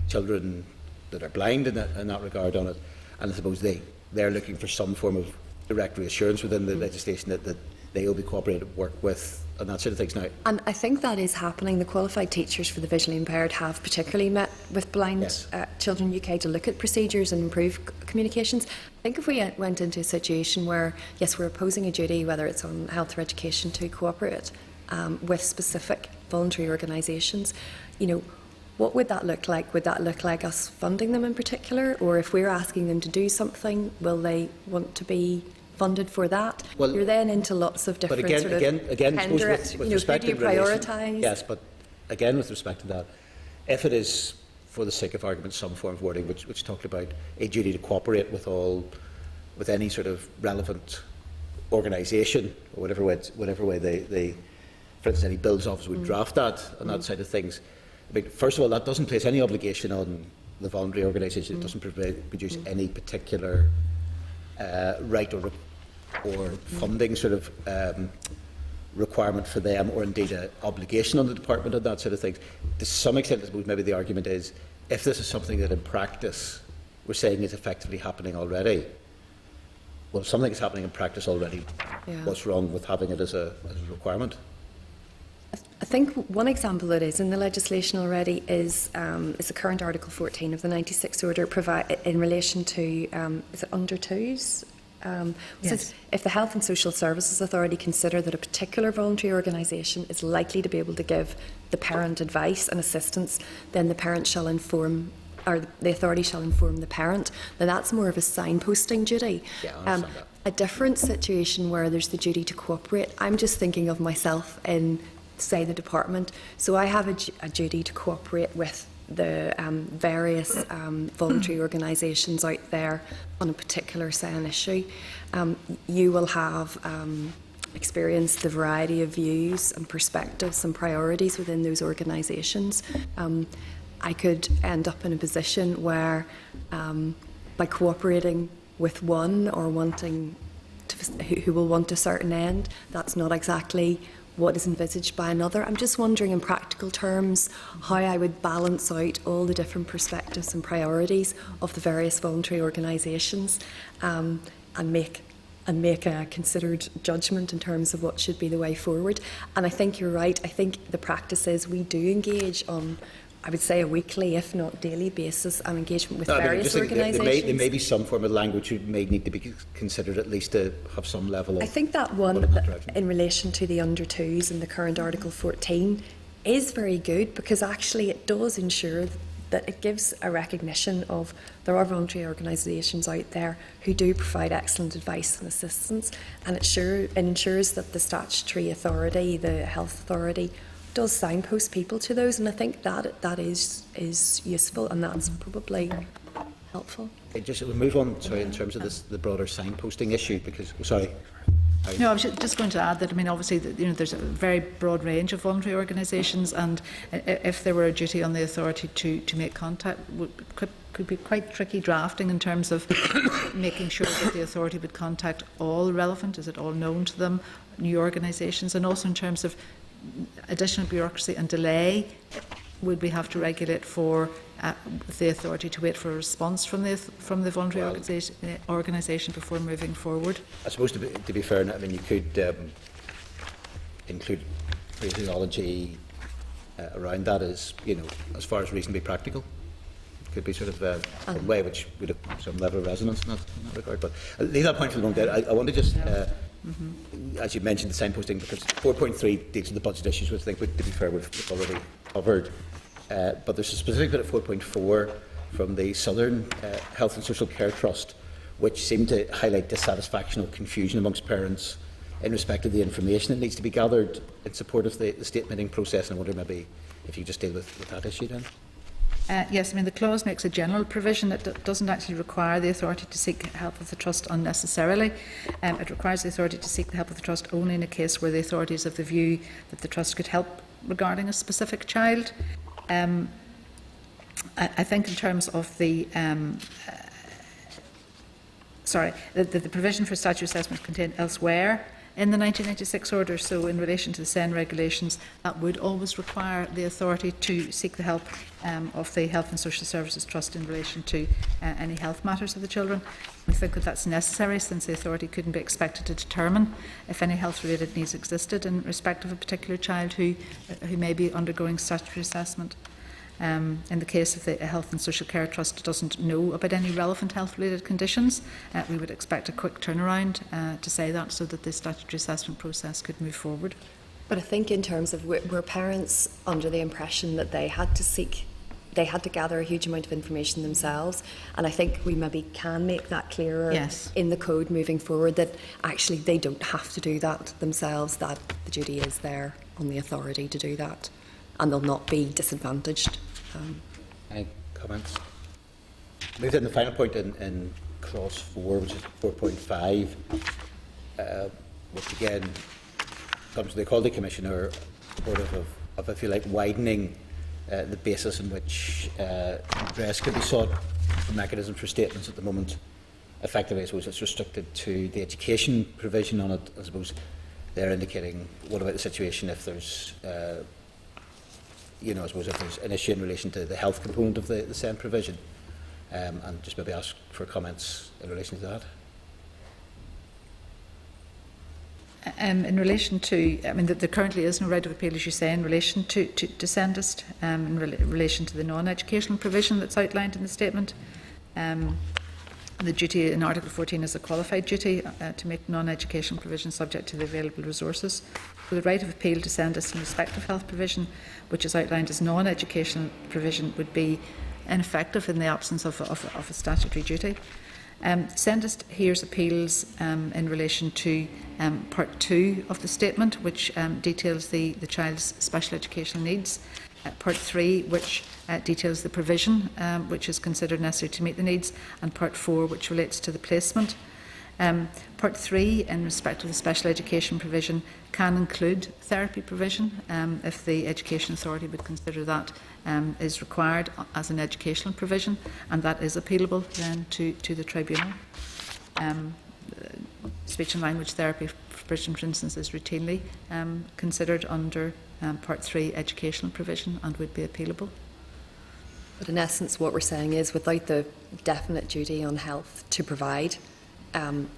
children that are blind in that regard on it. And I suppose they're looking for some form of direct reassurance within the legislation that they will be cooperative work with and that sort of things now. And I think that is happening. The qualified teachers for the visually impaired have particularly met with Blind Children UK to look at procedures and improve communications. I think if we went into a situation where, yes, we're opposing a duty, whether it's on health or education, to cooperate with specific voluntary organisations, what would that look like? Would that look like us funding them in particular? Or if we're asking them to do something, will they want to be funded for that? Well, you're then into lots of different again, sort of again, tender, with respect who do you prioritise? Yes, but again, with respect to that, if it is, for the sake of argument, some form of wording which talked about a duty to cooperate with any sort of relevant organisation, or whatever way they, for instance, any bills office would draft that on that side of things. I mean, first of all, that doesn't place any obligation on the voluntary organisation. It doesn't produce any particular right or funding sort of requirement for them, or indeed an obligation on the department and that sort of thing. To some extent, I suppose maybe the argument is, if this is something that in practice we're saying is effectively happening already, well, if something is happening in practice already, what's wrong with having it as a requirement? I think one example that is in the legislation already is the current Article 14 of the 96 Order in relation to, is it under twos? Yes. If the Health and Social Services Authority consider that a particular voluntary organisation is likely to be able to give the parent advice and assistance, then the parent shall inform, or the authority shall inform the parent. Now that's more of a signposting duty. Yeah, I understand that. A different situation where there's the duty to cooperate, I'm just thinking of myself in, say, the department. So I have a duty to cooperate with the various voluntary organisations out there on a particular, say, an issue. You will have experienced the variety of views and perspectives and priorities within those organisations. I could end up in a position where, by cooperating with one or wanting to, who will want a certain end, that's not exactly what is envisaged by another. I'm just wondering in practical terms how I would balance out all the different perspectives and priorities of the various voluntary organisations and make a considered judgment in terms of what should be the way forward. And I think you're right. I think the practice is we do engage on, I would say, a weekly, if not daily basis, and engagement with various organisations. There may be some form of language which may need to be considered, at least to have some level of... I think that one, in relation to the under twos and the current Article 14, is very good, because actually it does ensure that it gives a recognition of there are voluntary organisations out there who do provide excellent advice and assistance, and it ensures that the statutory authority, the health authority, does signpost people to those, and I think that is useful, and that's probably helpful. We'll move on, sorry, in terms of the broader signposting issue, because, sorry. No, I was just going to add that, I mean, obviously, there's a very broad range of voluntary organisations, and if there were a duty on the authority to make contact, could be quite tricky drafting in terms of making sure that the authority would contact all relevant, is it all known to them, new organisations, and also in terms of additional bureaucracy and delay would we have to regulate for the authority to wait for a response from the voluntary organisation before moving forward? I suppose to be fair, I mean, you could include phraseology around that as, you know, as far as reasonably practical. It could be sort of a way which would have some level of resonance in that regard. But I'll leave that point for the moment. I want to just, as you mentioned, the signposting, because 4.3 deals with the budget issues, which I think, to be fair, we've already covered. But there's a specific bit at 4.4 from the Southern Health and Social Care Trust, which seemed to highlight dissatisfaction or confusion amongst parents in respect of the information that needs to be gathered in support of the state meeting process. And I wonder maybe if you just deal with that issue then. Yes, I mean the clause makes a general provision that doesn't actually require the authority to seek help of the trust unnecessarily. It requires the authority to seek the help of the trust only in a case where the authority is of the view that the trust could help regarding a specific child. I think in terms of the the provision for statutory assessment contained elsewhere in the 1996 order, so in relation to the SEN regulations, that would always require the authority to seek the help of the Health and Social Services Trust in relation to any health matters of the children. We think that that's necessary, since the authority couldn't be expected to determine if any health-related needs existed in respect of a particular child who may be undergoing statutory assessment. In the case of the Health and Social Care Trust doesn't know about any relevant health-related conditions, we would expect a quick turnaround to say that, so that the statutory assessment process could move forward. But I think in terms of were parents under the impression that they had to gather a huge amount of information themselves, and I think we maybe can make that clearer in the code moving forward, that actually they don't have to do that themselves, that the duty is there on the authority to do that, and they'll not be disadvantaged. Any comments? Maybe then the final point in clause 4, which is 4.5, which again comes to the Equality Commissioner, supportive of, if you like, widening the basis in which redress could be sought. The mechanism for statements at the moment, effectively, I suppose it's restricted to the education provision on it. I suppose they're indicating, what about the situation if there's I suppose if there's an issue in relation to the health component of the SEN provision, and just maybe ask for comments in relation to that. In relation to, I mean, there currently is no right of appeal, as you say, in relation to SENDIST, in relation to the non-educational provision that's outlined in the statement. The duty in Article 14 is a qualified duty to make non-educational provision subject to the available resources. So the right of appeal to SENDIST in respect of health provision, which is outlined as non-educational provision, would be ineffective in the absence of a statutory duty. SENDIST hears appeals in relation to Part 2 of the statement, which details the child's special educational needs. Part 3, which details the provision which is considered necessary to meet the needs, and Part 4, which relates to the placement. Part 3, in respect of the special education provision, can include therapy provision if the Education Authority would consider that is required as an educational provision, and that is appealable then to the tribunal. Speech and language therapy provision, for instance, is routinely considered under Part 3 educational provision and would be appealable. But in essence, what we're saying is, without the definite duty on health to provide,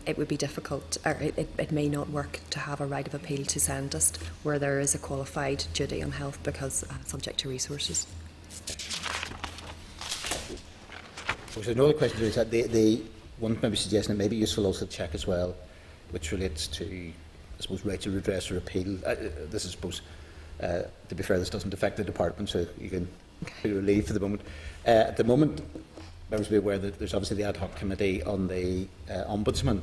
it would be difficult, or it may not work to have a right of appeal to SENDIST where there is a qualified duty on health, because subject to resources. So another question is that the one maybe suggesting it may be useful also to check as well, which relates to, I suppose, right to redress or appeal. This is, I suppose, to be fair, this doesn't affect the department, so you can be relieved for the moment. At the moment, members will be aware that there's obviously the ad hoc committee on the ombudsman.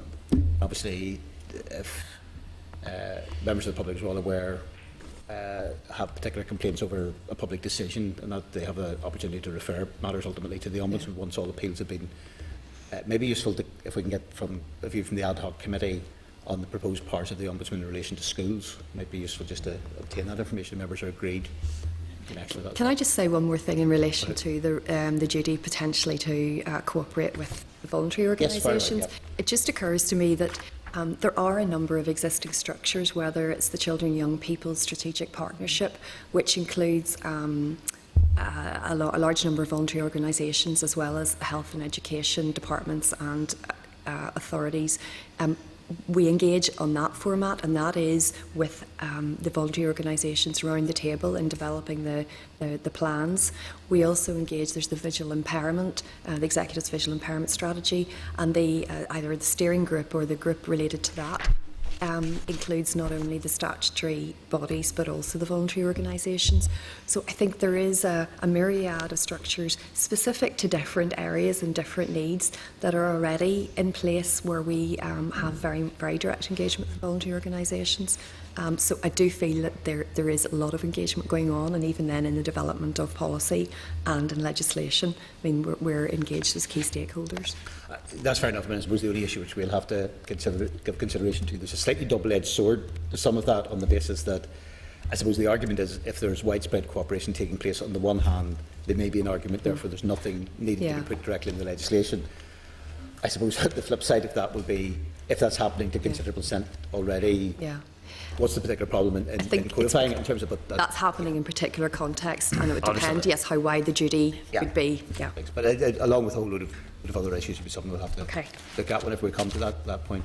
Obviously, if members of the public are all aware, have particular complaints over a public decision, and that they have an opportunity to refer matters ultimately to the ombudsman once all appeals have been. Maybe useful to, if we can get from a view from the ad hoc committee on the proposed powers of the ombudsman in relation to schools. Might be useful just to obtain that information. Members are agreed. Can I just say one more thing in relation to the duty potentially to cooperate with the voluntary organisations? Yes, It just occurs to me that there are a number of existing structures, whether it's the Children and Young People Strategic Partnership, which includes a large number of voluntary organisations, as well as health and education departments and authorities. We engage on that format, and that is with the voluntary organisations around the table in developing the plans. We also engage, there's the visual impairment, the Executive's visual impairment strategy, and either the steering group or the group related to that includes not only the statutory bodies but also the voluntary organisations. So I think there is a myriad of structures specific to different areas and different needs that are already in place where we have very, very direct engagement with voluntary organisations. So I do feel that there is a lot of engagement going on, and even then in the development of policy and in legislation, I mean, we're engaged as key stakeholders. That's fair enough. I mean, I suppose the only issue which we'll have to give consideration to, there's a slightly double-edged sword to some of that, on the basis that I suppose the argument is, if there's widespread cooperation taking place, on the one hand, there may be an argument, therefore there's nothing needed to be put directly in the legislation. I suppose the flip side of that would be, if that's happening to considerable extent already, what's the particular problem in codifying it in terms of that's happening in particular context, and it would depend, yes, how wide the duty would be. Yeah. But along with a whole load of other issues, would be something we'll have to look at whenever we come to that point.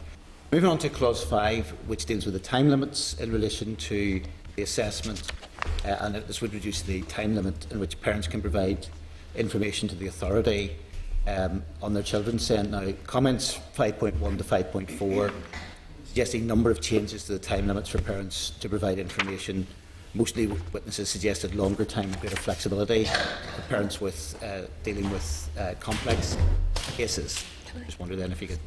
Moving on to clause 5, which deals with the time limits in relation to the assessment, and this would reduce the time limit in which parents can provide information to the authority on their children's send. Now, comments 5.1 to 5.4 suggesting a number of changes to the time limits for parents to provide information. Mostly witnesses suggested longer time, greater flexibility for parents with dealing with complex cases. I just wondered then if you could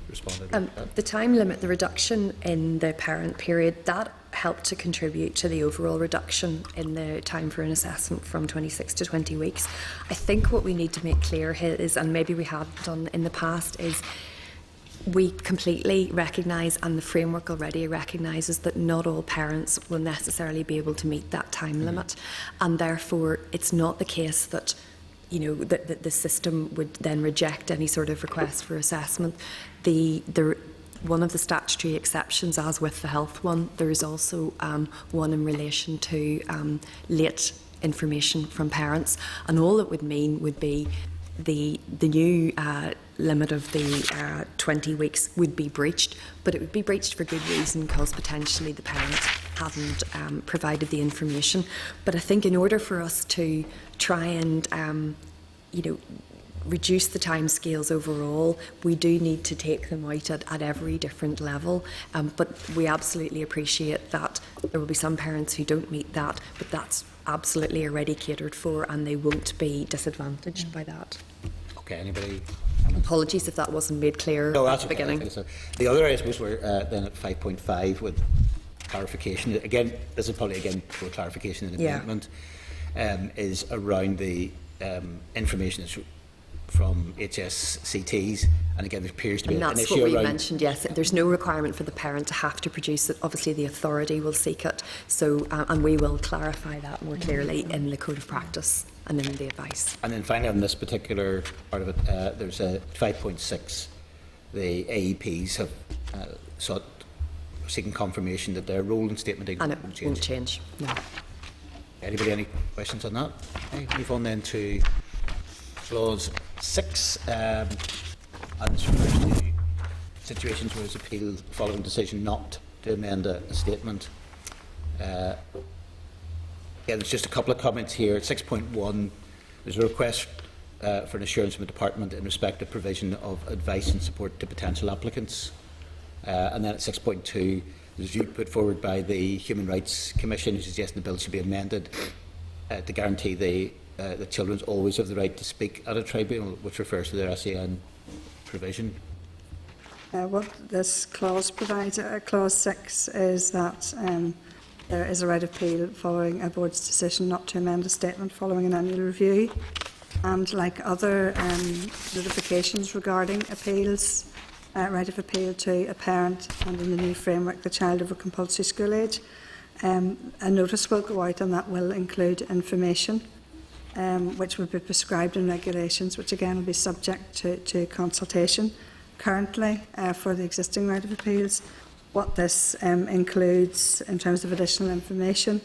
respond to that. The time limit, the reduction in the parent period, that helped to contribute to the overall reduction in the time for an assessment from 26 to 20 weeks. I think what we need to make clear here is, and maybe we have done in the past, is we completely recognise, and the framework already recognises, that not all parents will necessarily be able to meet that time limit, and therefore it's not the case that that the system would then reject any sort of request for assessment. One of the statutory exceptions, as with the health one, there is also one in relation to late information from parents, and all it would mean would be the new limit of the 20 weeks would be breached, but it would be breached for good reason, because potentially the parent hadn't provided the information. But I think in order for us to try and reduce the timescales overall, we do need to take them out at every different level. But we absolutely appreciate that there will be some parents who don't meet that, but that's absolutely already catered for, and they won't be disadvantaged by that. Okay, anybody? Apologies if that wasn't made clear at the beginning. So. The other area, I suppose, we're then at 5.5 with clarification. Again, this is probably for clarification and amendment, is around the information from HSCTs, and again there appears to be an issue around... That's what we mentioned, yes. There's no requirement for the parent to have to produce it. Obviously the authority will seek it, so and we will clarify that more clearly in the Code of Practice and in the advice. And then finally, on this particular part of it, there's a 5.6. The AEPs have sought seeking confirmation that their role in state mitigation won't change. No. Anybody any questions on that? Okay, move on then to clause 6, and this refers to situations where it's appealed following decision not to amend a statement. Again, there's just a couple of comments here. At 6.1, there's a request for an assurance from the department in respect of provision of advice and support to potential applicants. And then at 6.2, there's a view put forward by the Human Rights Commission, who suggests the bill should be amended to guarantee that children always have the right to speak at a tribunal, which refers to their SEN provision. What this clause provides, clause 6, is that there is a right of appeal following a board's decision not to amend a statement following an annual review. And like other notifications regarding appeals, right of appeal to a parent, and in the new framework, the child over compulsory school age, a notice will go out, and that will include information which will be prescribed in regulations, which again will be subject to consultation. Currently, for the existing right of appeals, what this includes in terms of additional information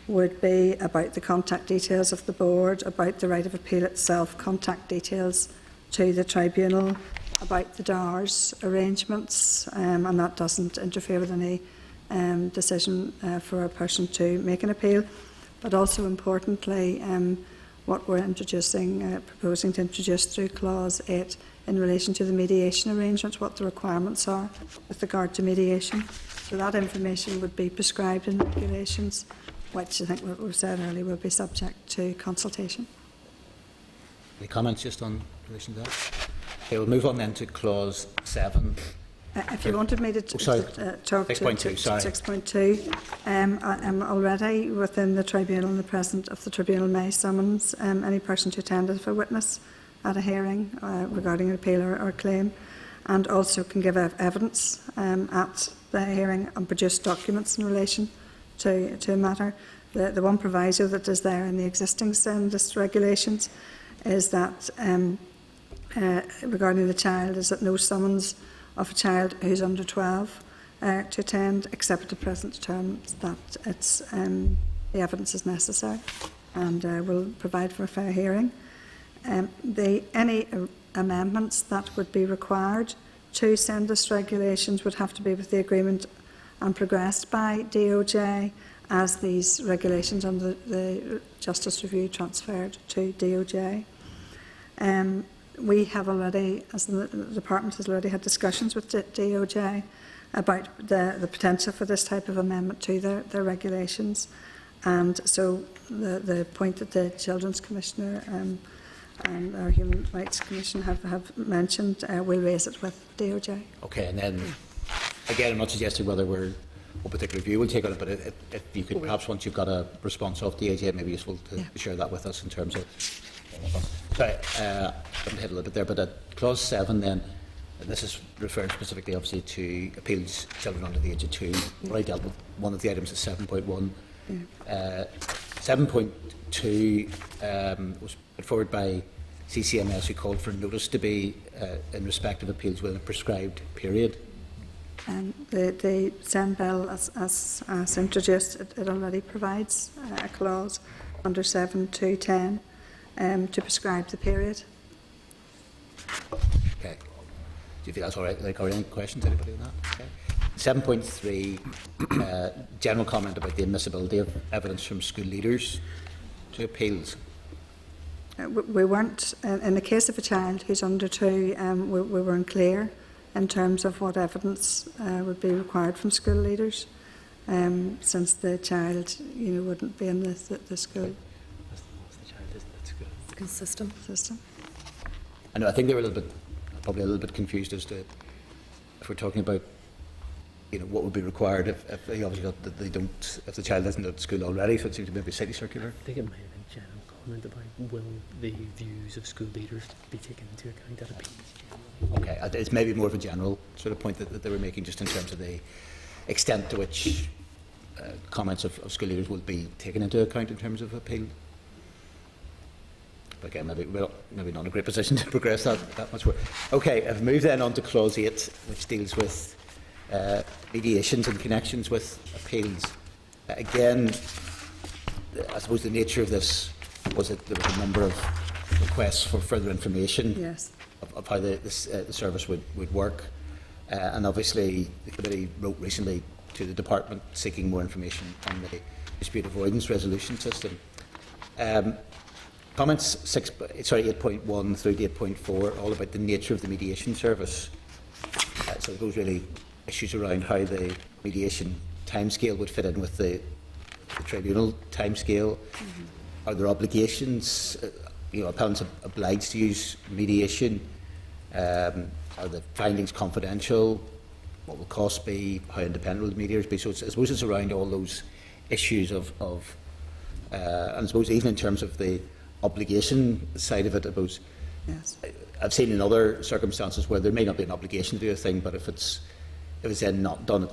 would be about the contact details of the board, about the right of appeal itself, contact details to the tribunal, about the DARS arrangements, and that doesn't interfere with any decision for a person to make an appeal. But also importantly, what we're introducing, proposing to introduce through Clause 8 in relation to the mediation arrangements, what the requirements are with regard to mediation. So that information would be prescribed in regulations, which I think what we said earlier will be subject to consultation. Any comments just on relation to that? Okay, we'll move on then to Clause 7. If you wanted me to talk to 6.2, I'm already within the tribunal in the presence of the tribunal may summons any person to attend as a witness at a hearing regarding an appeal or claim, and also can give evidence at the hearing and produce documents in relation to a matter. The one proviso that is there in the existing SENDIS regulations is that regarding the child is that no summons of a child who's under 12 to attend, except at the present terms that it's, the evidence is necessary and will provide for a fair hearing. Any amendments that would be required to SENDIS regulations would have to be with the agreement and progressed by DOJ as these regulations under the Justice Review transferred to DOJ. We have already, as the Department has already had discussions with DOJ about the potential for this type of amendment to their regulations. And so the point that the Children's Commissioner and our Human Rights Commission have mentioned, we'll raise it with DOJ. Okay, and then, again, I'm not suggesting whether what particular view we'll take on it, but if you could perhaps, once you've got a response off DOJ, it may be useful to share that with us in terms of... Sorry, I didn't hit a little bit there, but at Clause 7 then, this is referring specifically obviously to appeals children under the age of 2. What I dealt with, one of the items is 7.1. 7.2 was put forward by CCMS, who called for notice to be in respect of appeals within a prescribed period. The SEND bill, as introduced, it already provides a clause under 7.2.10 to prescribe the period. Okay. Do you feel that's all right? Like, are there any questions? Anybody on that? Okay. 7.3, general comment about the admissibility of evidence from school leaders to appeals. We weren't, in the case of a child who's under 2, we weren't clear in terms of what evidence would be required from school leaders, since the child, wouldn't be in the school. System. I know. I think they were probably a little bit confused as to if we're talking about, what would be required if they obviously got that they don't, if the child isn't at school already. So it seems to be a city circular. I think it might have been a general comment about will the views of school leaders be taken into account at appeals. Okay, it's maybe more of a general sort of point that they were making, just in terms of the extent to which comments of school leaders will be taken into account in terms of appeal. Again, maybe not in a great position to progress that much more. Okay, I've moved then on to Clause 8, which deals with mediations and connections with appeals. Again, I suppose the nature of this was that there was a number of requests for further information of how the service would work. And obviously, the committee wrote recently to the department seeking more information on the dispute avoidance resolution system. Comments 8.1 through to 8.4, all about the nature of the mediation service. So those really issues around how the mediation timescale would fit in with the tribunal timescale. Are there obligations? Appellants are obliged to use mediation. Are the findings confidential? What will costs be? How independent will the mediators be? So I suppose it's around all those issues and I suppose even in terms of the obligation side of it, I suppose. I've seen in other circumstances where there may not be an obligation to do a thing, but if it's then not done,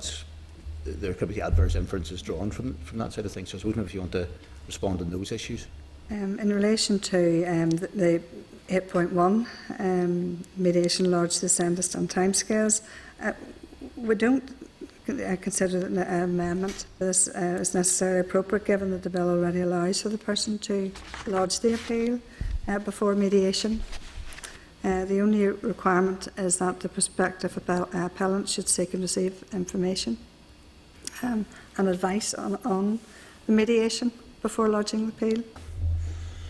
there could be adverse inferences drawn from that side of things. So I suppose if you want to respond on those issues. In relation to the 8.1 mediation lodged the SENDIS on timescales, we don't consider that an amendment to this is necessarily appropriate, given that the bill already allows for the person to lodge the appeal before mediation. The only requirement is that the prospective appellant should seek and receive information and advice on the mediation before lodging the appeal.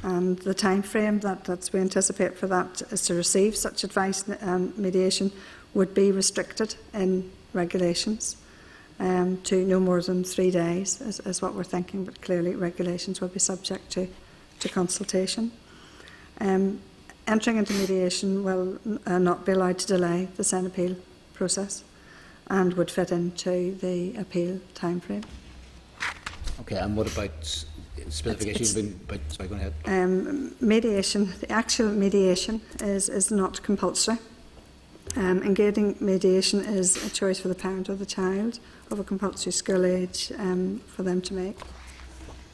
And the time frame that we anticipate for that is to receive such advice and mediation would be restricted in regulations to no more than 3 days, is what we're thinking, but clearly regulations will be subject to consultation. Entering into mediation will not be allowed to delay the SEN appeal process and would fit into the appeal time frame. Okay, and what about specific issues? Sorry, go ahead. Mediation, the actual mediation is not compulsory. Engaging mediation is a choice for the parent or the child of a compulsory school age for them to make.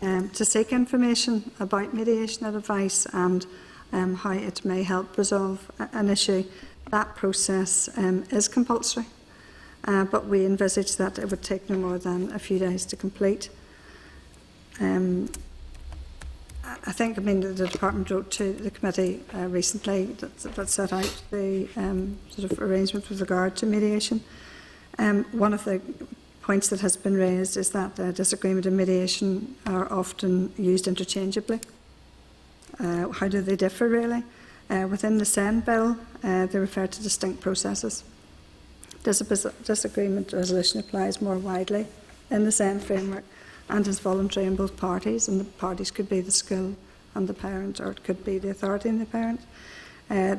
To seek information about mediation and advice and how it may help resolve an issue, that process is compulsory, but we envisage that it would take no more than a few days to complete. I think, the department wrote to the committee recently that set out the sort of arrangements with regard to mediation. One of the points that has been raised is that disagreement and mediation are often used interchangeably. How do they differ, really? Within the SEN bill, they refer to distinct processes. Disagreement resolution applies more widely in the SEN framework and is voluntary in both parties, and the parties could be the school and the parent, or it could be the authority and the parent.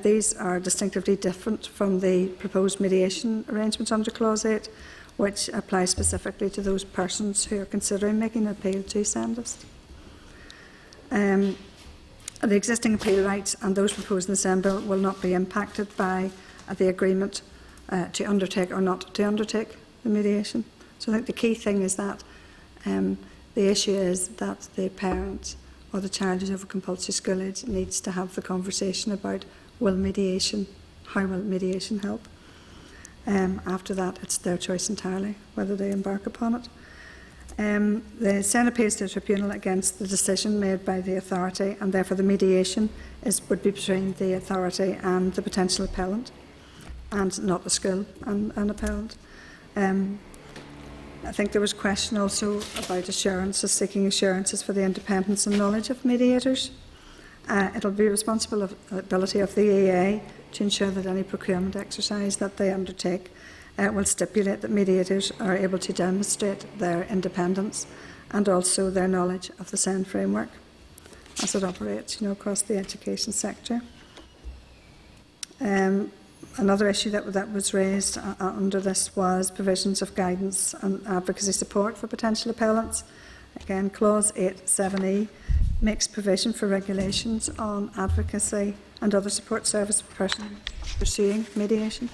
These are distinctively different from the proposed mediation arrangements under Clause 8, which apply specifically to those persons who are considering making an appeal to SENDIST. The existing appeal rights and those proposed in the SEN bill will not be impacted by the agreement to undertake or not to undertake the mediation. So I think the key thing is that the issue is that the parent or the child who's of a compulsory school age needs to have the conversation about how will mediation help. After that, it's their choice entirely whether they embark upon it. The SEN appeals to the tribunal against the decision made by the authority, and therefore the mediation would be between the authority and the potential appellant, and not the school and an appellant. I think there was a question also about assurances, seeking assurances for the independence and knowledge of mediators. It will be responsibility of the EA to ensure that any procurement exercise that they undertake will stipulate that mediators are able to demonstrate their independence and also their knowledge of the SEN framework as it operates, across the education sector. Another issue that was raised under this was provisions of guidance and advocacy support for potential appellants. Again, Clause 8(7)(e) makes provision for regulations on advocacy and other support service for persons pursuing mediation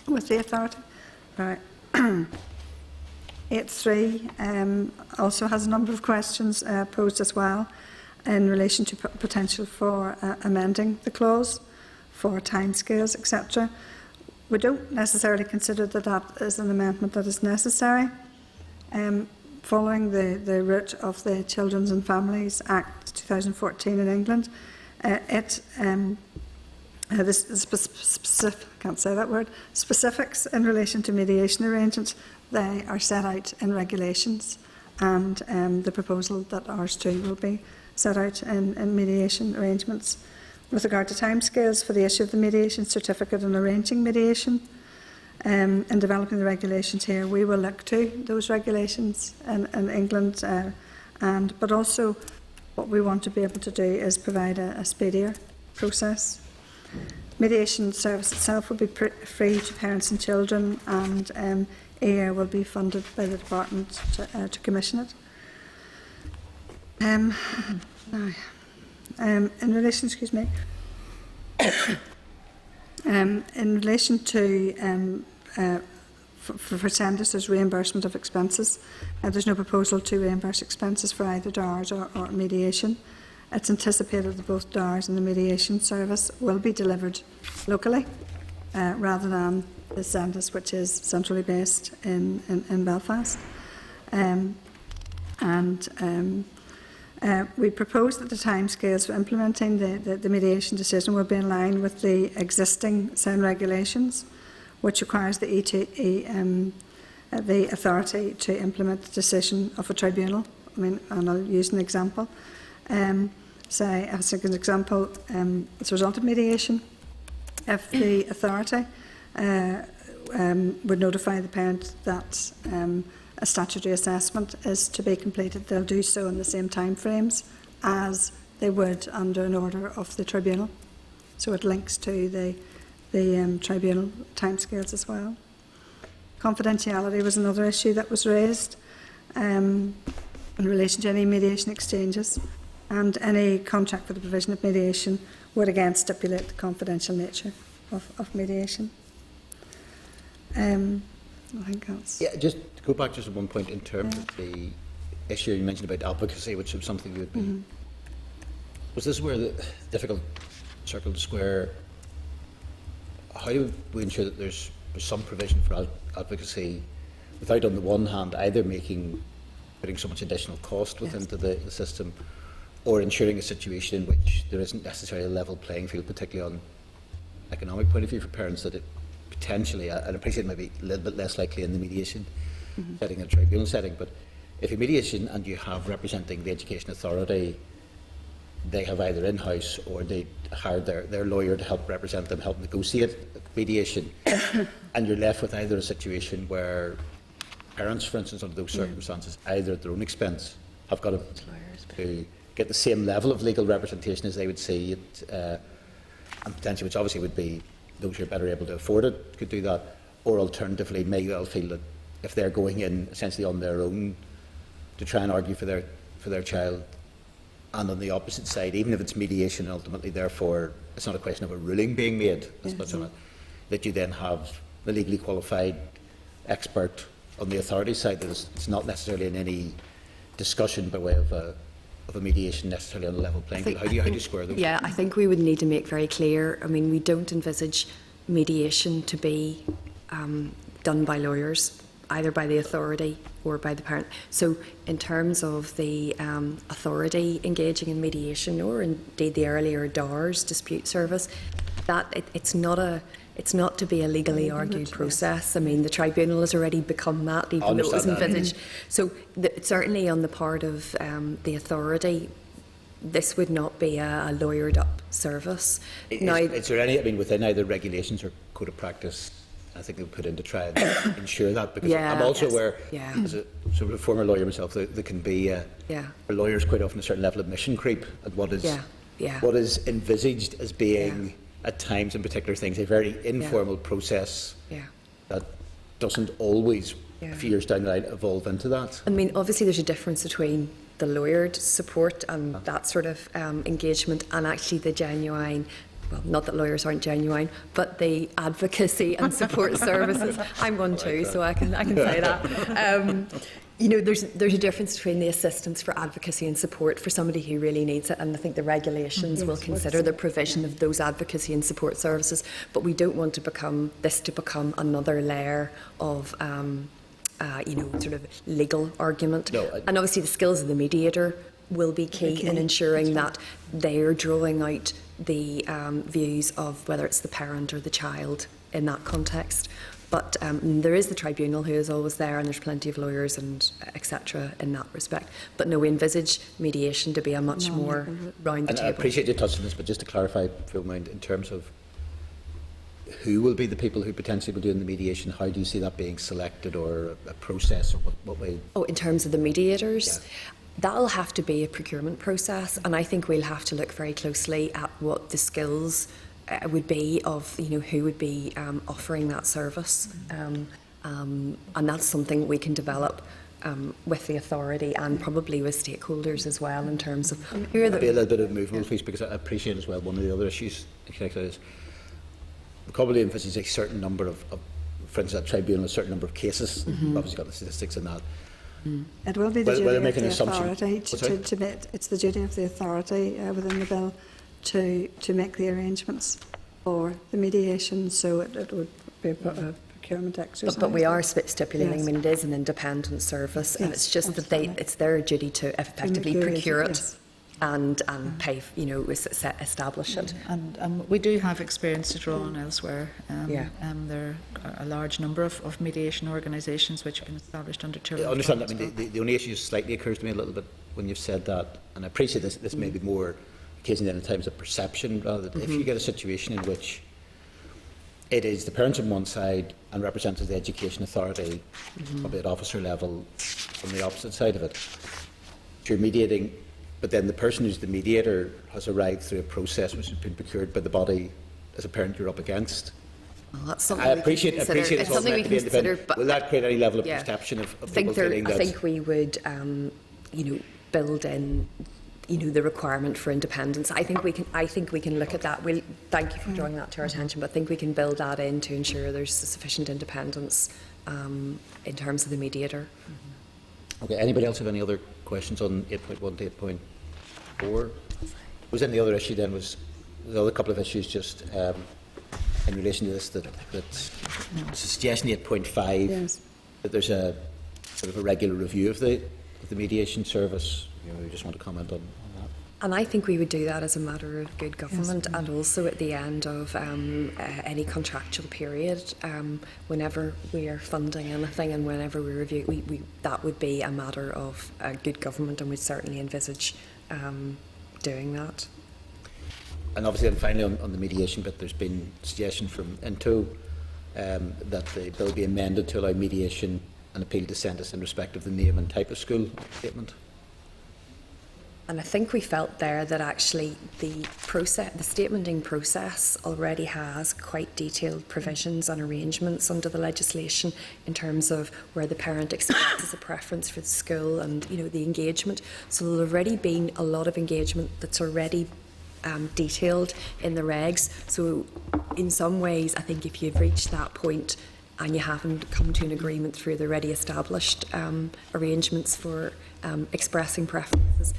with the authority. Right. 8(3) also has a number of questions posed as well in relation to potential for amending the clause for timescales, etc. We don't necessarily consider that is an amendment that is necessary. Following the route of the Children's and Families Act 2014 in England, specifics in relation to mediation arrangements, they are set out in regulations, and the proposal that ours too will be set out in mediation arrangements. With regard to timescales for the issue of the mediation certificate and arranging mediation, in developing the regulations here, we will look to those regulations in England, but also what we want to be able to do is provide a speedier process. Mediation service itself will be free to parents and children, and EA will be funded by the department to commission it. In relation, in relation to for SENDIST, there's reimbursement of expenses. There's no proposal to reimburse expenses for either DARS or mediation. It's anticipated that both DARS and the mediation service will be delivered locally rather than the centres, which is centrally based in Belfast. We propose that the timescales for implementing the mediation decision will be in line with the existing SEN regulations, which requires the the authority to implement the decision of a tribunal. I mean, and I'll use an example. Say, as an example, as a result of mediation, if the authority would notify the parent that a statutory assessment is to be completed, they'll do so in the same time frames as they would under an order of the tribunal. So it links to the tribunal timescales as well. Confidentiality was another issue that was raised in relation to any mediation exchanges, and any contract for the provision of mediation would again stipulate the confidential nature of mediation. I think that's... Yeah, just to go back just at one point in terms of the issue you mentioned about advocacy, which was something you would be... Was this where the difficult circle to square? How do we ensure that there's some provision for advocacy without, on the one hand, either putting so much additional cost into the system, or ensuring a situation in which there isn't necessarily a level playing field, particularly on economic point of view for parents, that it potentially, I appreciate maybe a little bit less likely in the mediation setting, a tribunal setting, but if you mediation and you have representing the education authority, they have either in-house or they hired their lawyer to help represent them, help negotiate mediation, and you're left with either a situation where parents, for instance, under those circumstances, either at their own expense, have got to get the same level of legal representation as they would see it, and potentially, which obviously would be those who are better able to afford it could do that, or alternatively may well feel that if they're going in essentially on their own to try and argue for their child, and on the opposite side, even if it's mediation, ultimately, therefore, it's not a question of a ruling being made, that you then have the legally qualified expert on the authority side, that it's not necessarily in any discussion by way of a mediation necessarily on a level playing field. How do you square those? Yeah, I think we would need to make very clear, I mean, we don't envisage mediation to be done by lawyers, either by the authority or by the parent. So in terms of the authority engaging in mediation, or indeed the earlier DARS dispute service, that it's not to be a legally argued process. I mean, the tribunal has already become that, even though it was envisaged. So certainly on the part of the authority, this would not be a lawyered up service. Is there any, I mean, within either regulations or code of practice, I think they would put in to try and ensure that, because I'm also aware, as a sort of former lawyer myself, that there can be for lawyers quite often a certain level of mission creep at what is envisaged as being at times in particular things a very informal process that doesn't always a few years down the line evolve into that. I mean, obviously there's a difference between the lawyered support and that sort of engagement, and actually the genuine, well, not that lawyers aren't genuine, but the advocacy and support services. I'm one too, so I can say that. You know, there's a difference between the assistance for advocacy and support for somebody who really needs it, and I think the regulations will consider the provision of those advocacy and support services. But we don't want to become another layer of sort of legal argument. And obviously the skills of the mediator will be key in ensuring that they are drawing out the views of whether it's the parent or the child in that context. But there is the tribunal who is always there, and there's plenty of lawyers and etc. in that respect. But no, we envisage mediation to be a much more round the table. I appreciate you touching this, but just to clarify, if you don't mind, in terms of who will be the people who potentially will do in the mediation, how do you see that being selected, or a process, or what way? Oh, in terms of the mediators? Yeah. That'll have to be a procurement process, and I think we'll have to look very closely at what the skills would be of, who would be offering that service, and that's something we can develop with the authority and probably with stakeholders as well, in terms of who are the... Be a little bit of movement, please, because I appreciate as well one of the other issues connected is we probably envisage a certain number of for instance, a tribunal, a certain number of cases. We've obviously got the statistics in that. It will be the duty of the authority to make, it's the duty of the authority within the bill to make the arrangements for the mediation. So it would be a procurement exercise. But we are stipulating, Yes. I mean, it is an independent service, and Yes, it's just that absolutely. it's their duty to effectively procure it Yes. and pay, establish it. And we do have experience to draw on elsewhere. Yeah. There are a large number of mediation organisations which have been established under I children's understand that. rights. I mean, the only issue slightly occurs to me a little bit when you've said that, and I appreciate this may be more occasionally in terms of perception, rather than if you get a situation in which it is the parents on one side and representatives of the education authority, probably at officer level, on the opposite side of it. You're mediating, but then the person who's the mediator has arrived through a process which has been procured by the body as a parent you're up against. Well, that's something I we appreciate can consider. it's It's all something meant we to be can consider, independent. but Will that create any level of yeah. perception of I people feeling that? think we would, build in, the requirement for independence. I think we can look at that. We'll thank you for drawing that to our attention, but I think we can build that in to ensure there's sufficient independence in terms of the mediator. Okay, anybody else have any other questions on 8.1 to 8.4? Was any other issue then? Was the other couple of issues just in relation to this that suggestion 8.5 Yes. that there's a sort of a regular review of the mediation service? You just want to comment on that? And I think we would do that as a matter of good government, and also at the end of any contractual period, whenever we are funding anything and whenever we review, that would be a matter of good government, and we'd certainly envisage doing that. And obviously, and finally on the mediation bit, there's been suggestion from INTO that the bill be amended to allow mediation and appeal dissent in respect of the name and type of school statement. And I think we felt there that actually the statementing process already has quite detailed provisions and arrangements under the legislation in terms of where the parent expresses a preference for the school and the engagement. So there's already been a lot of engagement that's already detailed in the regs. So in some ways, I think if you've reached that point and you haven't come to an agreement through the already established arrangements for expressing preferences,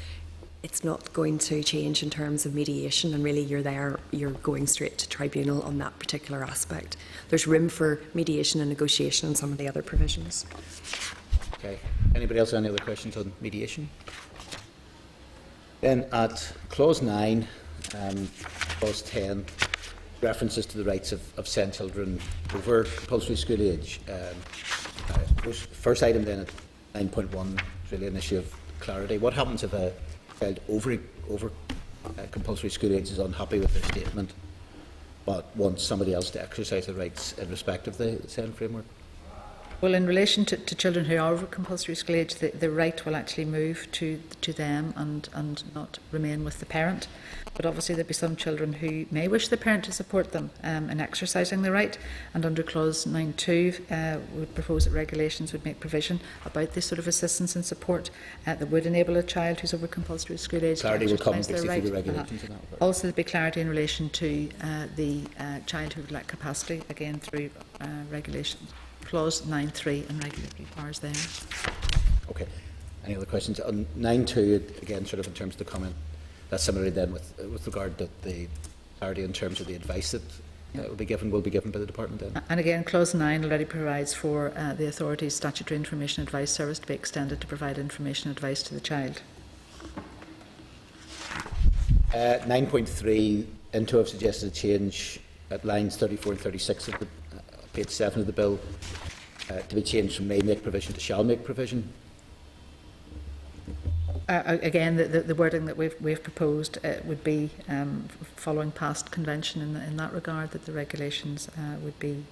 it's not going to change in terms of mediation, and really you're going straight to tribunal on that particular aspect. There's room for mediation and negotiation on some of the other provisions. Okay. Anybody else have any other questions on mediation? Then at clause 9, clause 10, references to the rights of sent children over compulsory school age. First item then at 9.1 is really an issue of clarity. What happens if a child over compulsory school age is unhappy with their statement but wants somebody else to exercise the rights in respect of the SEND framework? Well, in relation to children who are over compulsory school age, the right will actually move to them and not remain with the parent. But obviously there'll be some children who may wish the parent to support them in exercising the right, and under clause 9.2 we would propose that regulations would make provision about this sort of assistance and support that would enable a child who's over compulsory school age Clarity to will come exercise their basically right. through regulations in that regard. Also there'll be clarity in relation to the child who would lack capacity, again through regulations. Clause 9.3 and regulatory powers there. Okay. Any other questions? On 9.2, again, sort of in terms of the comment, that's similarly then with regard to the clarity in terms of the advice that will be given by the department then. And again, clause 9 already provides for the authority's statutory information advice service to be extended to provide information advice to the child. 9.3, INTO have suggested a change at lines 34 and 36 of the page 7 of the bill to be changed from may make provision to shall make provision. Again, the wording that we've proposed would be following past convention in that regard, that the regulations would be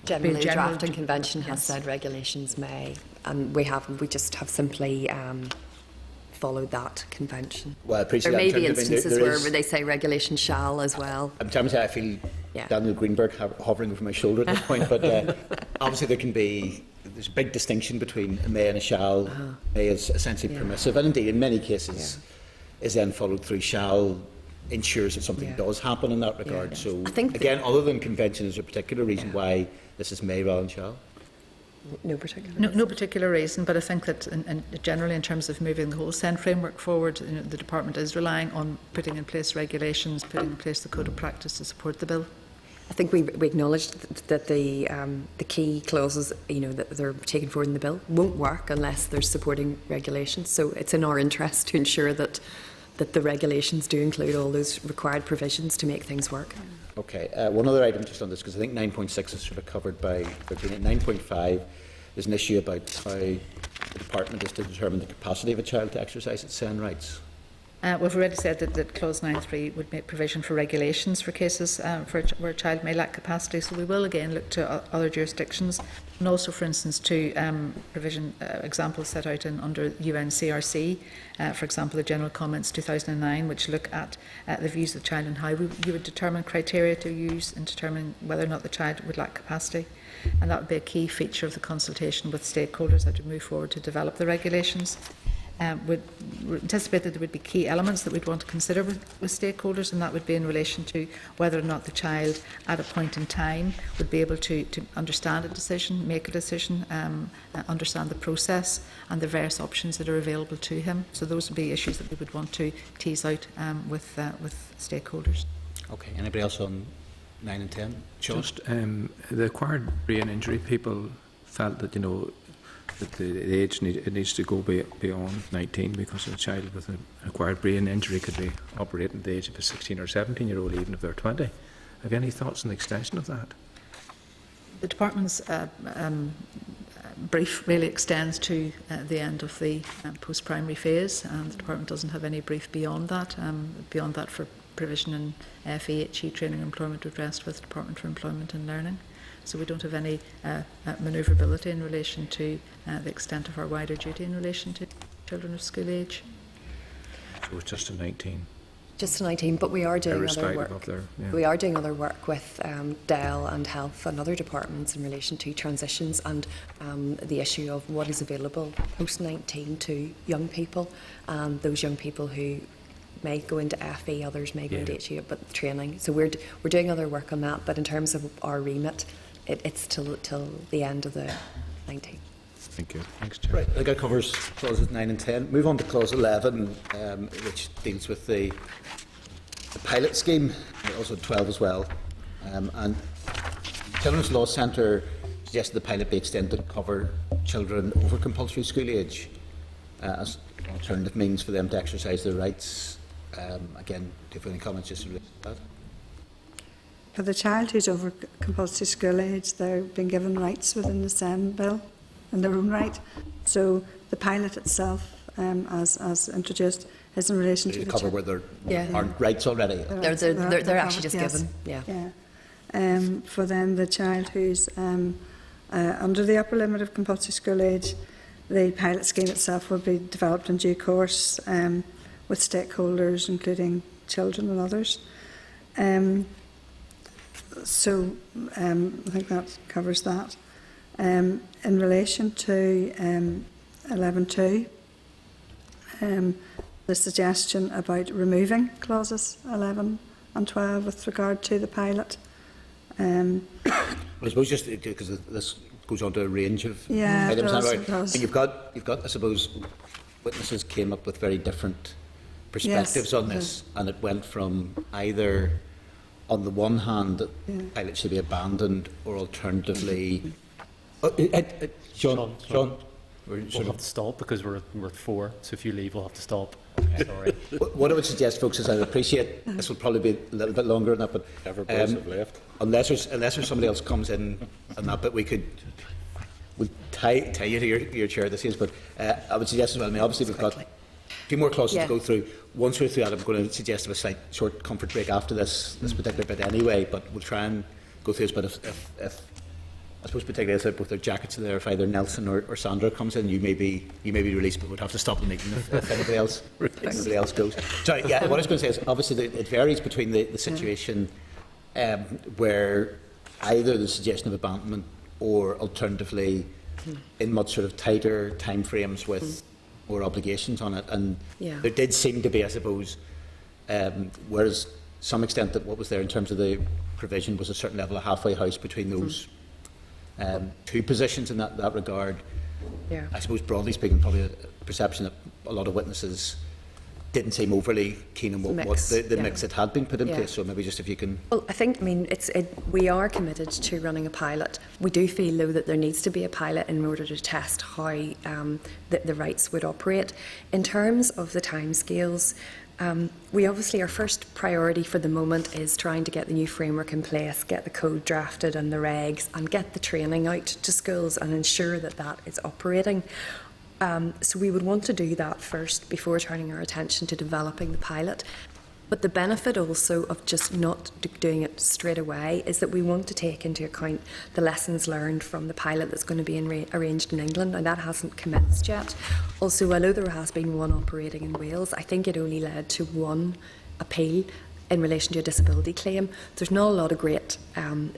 Generally, the drafting convention has said regulations may, and we just have simply followed that convention. Well, I appreciate there may that be in terms of- instances there where is- they say regulation shall as well. In terms of, I feel Yeah. Daniel Greenberg hovering over my shoulder at this point, but obviously there's a big distinction between a may and a shall. May is essentially permissive, and indeed in many cases is then followed through. Shall ensures that something does happen in that regard. So I think again, other than convention, is there a particular reason why this is may rather than shall? No particular no particular reason, but I think that generally in terms of moving the whole SEND framework forward, the department is relying on putting in place regulations, putting in place the code of practice to support the bill. I think we acknowledge that the key clauses, that they're taken forward in the bill won't work unless there's supporting regulations. So it's in our interest to ensure that the regulations do include all those required provisions to make things work. Okay, one other item just on this, because I think 9.6 is sort of covered by 9.5 is an issue about how the department is to determine the capacity of a child to exercise its SEN rights. We've already said that Clause 9.3 would make provision for regulations for cases where a child may lack capacity, so we will again look to other jurisdictions, and also, for instance, to provision examples set out under UNCRC, for example, the General Comments 2009, which look at the views of the child and how you would determine criteria to use in determining whether or not the child would lack capacity. And that would be a key feature of the consultation with stakeholders as we move forward to develop the regulations. Would anticipate that there would be key elements that we'd want to consider with stakeholders, and that would be in relation to whether or not the child at a point in time would be able to understand a decision, make a decision, understand the process and the various options that are available to him. So those would be issues that we would want to tease out with stakeholders. Okay, anybody else on 9 and 10? Sean? Just the acquired brain injury people felt that, that the age needs to go beyond 19, because a child with an acquired brain injury could be operating at the age of a 16 or 17-year-old, even if they're 20. Have you any thoughts on the extension of that? The department's brief really extends to the end of the post-primary phase, and the department doesn't have any brief beyond that for provision in FEHE training and employment redress with the Department for Employment and Learning. So we don't have any manoeuvrability in relation to the extent of our wider duty in relation to children of school age. So it's just to 19? Just to 19, but we are doing other work. Of their, yeah. We are doing other work with DEL and Health and other departments in relation to transitions and the issue of what is available post-19 to young people, and those young people who may go into FE, others may go into HE, but training. So we're doing other work on that, but in terms of our remit, it's till the end of the 19. Thank you. Thanks, Chair. Right, I think that covers clauses 9 and 10. Move on to clause 11, which deals with the pilot scheme, and also 12 as well. And Children's Law Centre suggested the pilot be extended to cover children over compulsory school age as an alternative means for them to exercise their rights. Again, do you have any comments just related to that? For the child who's over compulsory school age, they're being given rights within the SEN bill in their own right. So the pilot itself, as introduced, is in relation to the cover where there aren't rights already. They're actually just given. For then the child who's under the upper limit of compulsory school age, the pilot scheme itself will be developed in due course with stakeholders, including children and others. So I think that covers that. In relation to 11.2, the suggestion about removing clauses 11 and 12 with regard to the pilot. I suppose just because this goes on to a range of items. It does. And you've got, I suppose, witnesses came up with very different perspectives on this, and it went from either, on the one hand, that pilots should be abandoned, or alternatively, Sean, we'll have to stop because we're at 4. So if you leave, we'll have to stop. Sorry. What I would suggest, folks, is I appreciate this will probably be a little bit longer than that, but left. unless there's somebody else comes in on that, but we'll tie you to your chair this is. But I would suggest as well. I mean, obviously we've got a few more clauses to go through. Once we're through that, I'm going to suggest a slight short comfort break after this particular bit anyway. But we'll try and go through this. But if I suppose particularly as both their jackets are there, if either Nelson or Sandra comes in, you may be released, but we'd have to stop the meeting if anybody else goes. Sorry, what I was going to say is obviously it varies between the situation where either the suggestion of abandonment or alternatively in much sort of tighter timeframes with more obligations on it, and there did seem to be, I suppose, whereas some extent that what was there in terms of the provision was a certain level of halfway house between those two positions in that regard. I suppose broadly speaking, probably a perception that a lot of witnesses didn't seem overly keen on what the mix that had been put in place. So maybe just if you can. Well, I think, we are committed to running a pilot. We do feel, though, that there needs to be a pilot in order to test how the rights would operate. In terms of the timescales, we obviously, our first priority for the moment is trying to get the new framework in place, get the code drafted and the regs, and get the training out to schools and ensure that that is operating. So we would want to do that first before turning our attention to developing the pilot. But the benefit also of just not doing it straight away is that we want to take into account the lessons learned from the pilot that's going to be arranged in England, and that hasn't commenced yet. Also, although there has been one operating in Wales, I think it only led to one appeal in relation to a disability claim. There's not a lot of great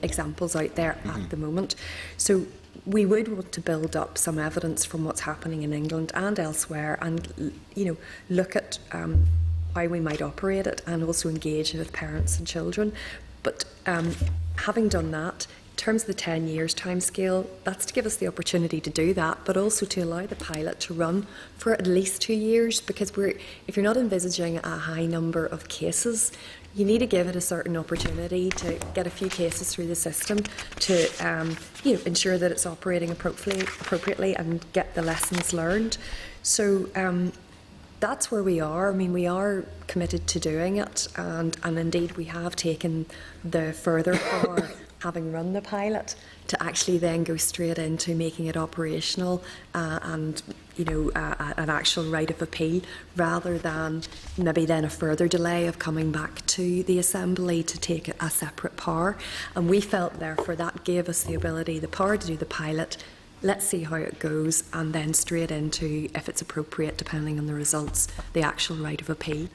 examples out there at the moment. So we would want to build up some evidence from what's happening in England and elsewhere, and look at how we might operate it, and also engage with parents and children. But having done that, in terms of the 10 years timescale, that's to give us the opportunity to do that, but also to allow the pilot to run for at least 2 years, because if you're not envisaging a high number of cases, you need to give it a certain opportunity to get a few cases through the system to ensure that it's operating appropriately and get the lessons learned. So that's where we are. I mean, we are committed to doing it, and indeed we have taken the further for having run the pilot to actually then go straight into making it operational and an actual right of appeal, rather than maybe then a further delay of coming back to the Assembly to take a separate power. And we felt therefore that gave us the ability, the power to do the pilot. Let's see how it goes, and then straight into, if it's appropriate, depending on the results, the actual right of appeal.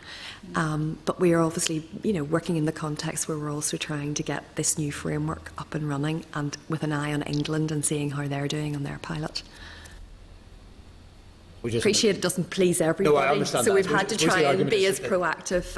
But we are obviously, working in the context where we're also trying to get this new framework up and running, and with an eye on England and seeing how they're doing on their pilot. Appreciate it doesn't please everybody, no, I understand so that. we've had to try and be as proactive.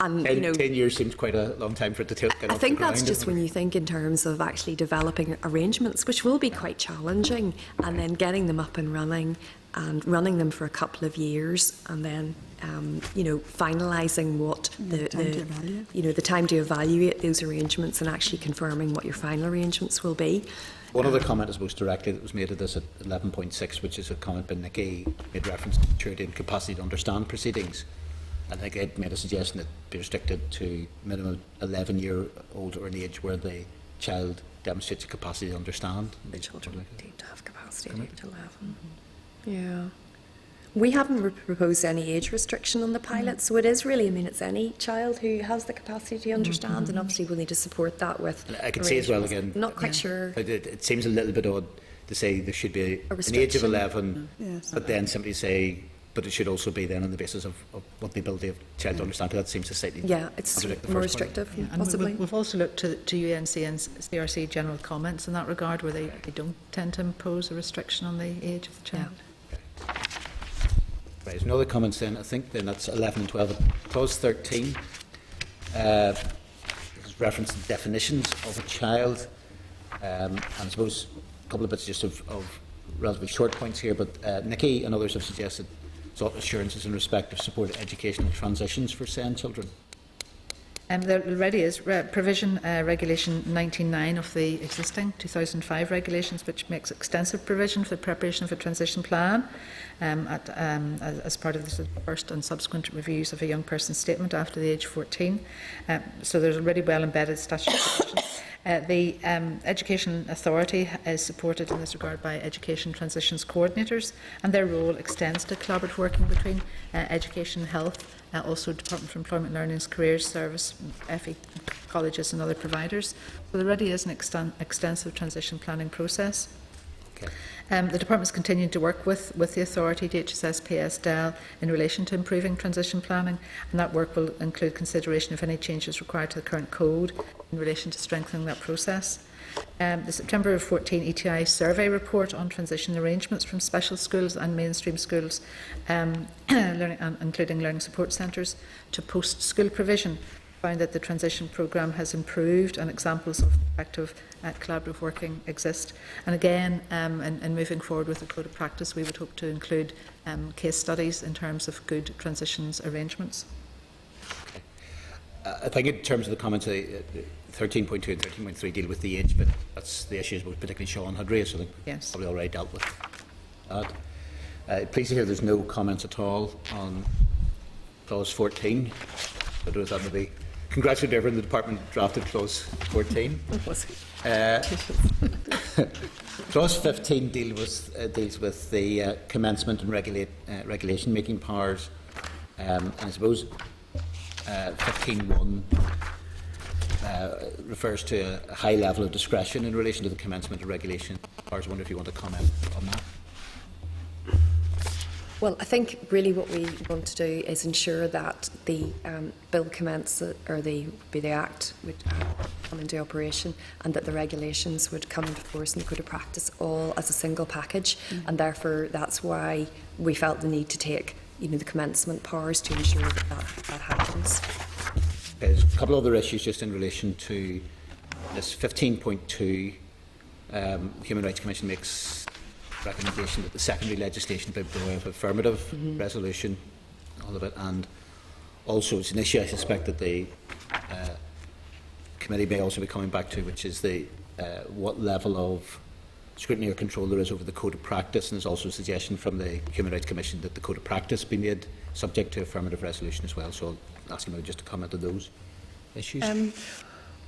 And 10 years seems quite a long time for it to get off the ground. I think that's just when you think in terms of actually developing arrangements, which will be quite challenging, and then getting them up and running them for a couple of years, and then finalising what the time to evaluate those arrangements, and actually confirming what your final arrangements will be. One other comment, I suppose, directly that was made at this at 11.6, which is a comment by Nikki, made reference to maturity and capacity to understand proceedings. I think it made a suggestion that be restricted to minimum 11-year-old or an age where the child demonstrates a capacity to understand. The children need to have capacity at age 11. Yeah. We haven't proposed any age restriction on the pilot, so it is really, it's any child who has the capacity to understand, and obviously we'll need to support that with. I can say as well again. Not quite sure. It seems a little bit odd to say there should be an age of 11, but then simply say. But it should also be then on the basis of what the ability of child to understand. That seems to slightly it's more restrictive, possibly. We've also looked to UNC and CRC general comments in that regard, where they don't tend to impose a restriction on the age of the child. Yeah. Right, there's no other comments then. I think then that's 11 and 12. Clause 13 is reference to definitions of a child. And I suppose a couple of bits just of relatively short points here, but Nikki and others have suggested sought assurances in respect of supported educational transitions for SEND children. There already is provision, Regulation 99 of the existing 2005 regulations, which makes extensive provision for the preparation of a transition plan as part of the first and subsequent reviews of a young person's statement after the age of 14. So there's already well embedded statutory provision. The Education Authority is supported in this regard by Education Transitions Coordinators, and their role extends to collaborative working between Education, Health, also Department for Employment, Learning, Careers Service, FE colleges and other providers. So there already is an extensive transition planning process. Okay. The Department is continuing to work with the Authority, DHSS, PSDEL, in relation to improving transition planning, and that work will include consideration of any changes required to the current code in relation to strengthening that process. The September 14 ETI survey report on transition arrangements from special schools and mainstream schools, including learning support centres, to post-school provision, found that the transition programme has improved and examples of effective collaborative working exist. And again, in moving forward with the code of practice, we would hope to include case studies in terms of good transitions arrangements. I think in terms of the comments, 13.2 and 13.3 deal with the age, but that's the issues which particularly Sean had raised, so I think yes. probably already dealt with that. Pleased to hear there's no comments at all on clause 14. I don't know if that would be. Congratulate everyone, the department drafted clause 14. Clause 15 deals with the commencement and regulation making powers, and I suppose 15.1 refers to a high level of discretion in relation to the commencement and regulation powers. I wonder if you want to comment on that. Well, I think really what we want to do is ensure that the bill commences, or the Act would come into operation, and that the regulations would come into force in the Code of Practice all as a single package, and therefore that's why we felt the need to take the commencement powers to ensure that that happens. There's a couple of other issues just in relation to this 15.2. The Human Rights Commission makes recommendation that the secondary legislation be by way of affirmative resolution, all of it, and also it's an issue I suspect that the committee may also be coming back to, which is the what level of scrutiny or control there is over the Code of Practice, and there's also a suggestion from the Human Rights Commission that the Code of Practice be made subject to affirmative resolution as well. So I'll ask you just to comment on those issues.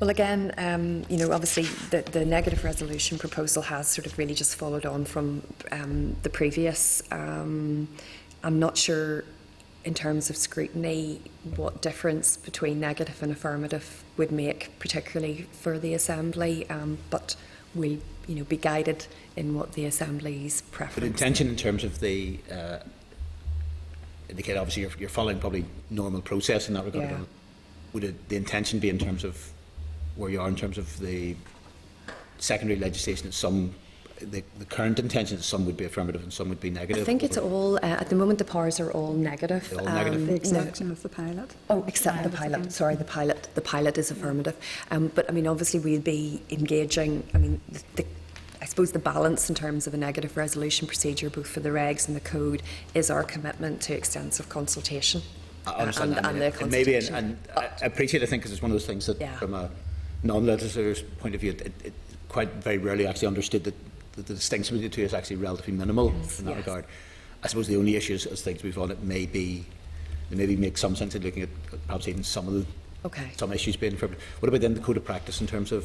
Well, again, obviously the negative resolution proposal has sort of really just followed on from the previous. I'm not sure in terms of scrutiny what difference between negative and affirmative would make, particularly for the Assembly, but we'll be guided in what the Assembly's preference. But intention in terms of the indicate obviously you're following probably normal process in that regard. Yeah. Would the intention be in terms of where you are in terms of the secondary legislation that the current intention is some would be affirmative and some would be negative? I think it's all, at the moment the powers are all negative. They're all negative. The exception of the pilot. Oh, except the pilot. Sorry, the pilot. The pilot is affirmative. But I mean, obviously we'll be engaging, I suppose the balance in terms of a negative resolution procedure, both for the regs and the code, is our commitment to extensive consultation. I understand and the and maybe, constitution. and I appreciate, I think, because it's one of those things that from a non-legislator's point of view, it quite very rarely actually understood that the distinction between the two is actually relatively minimal in that regard. I suppose the only issues as things move on, it maybe make some sense in looking at perhaps even some of the some issues being affirmative. What about then the Code of Practice in terms of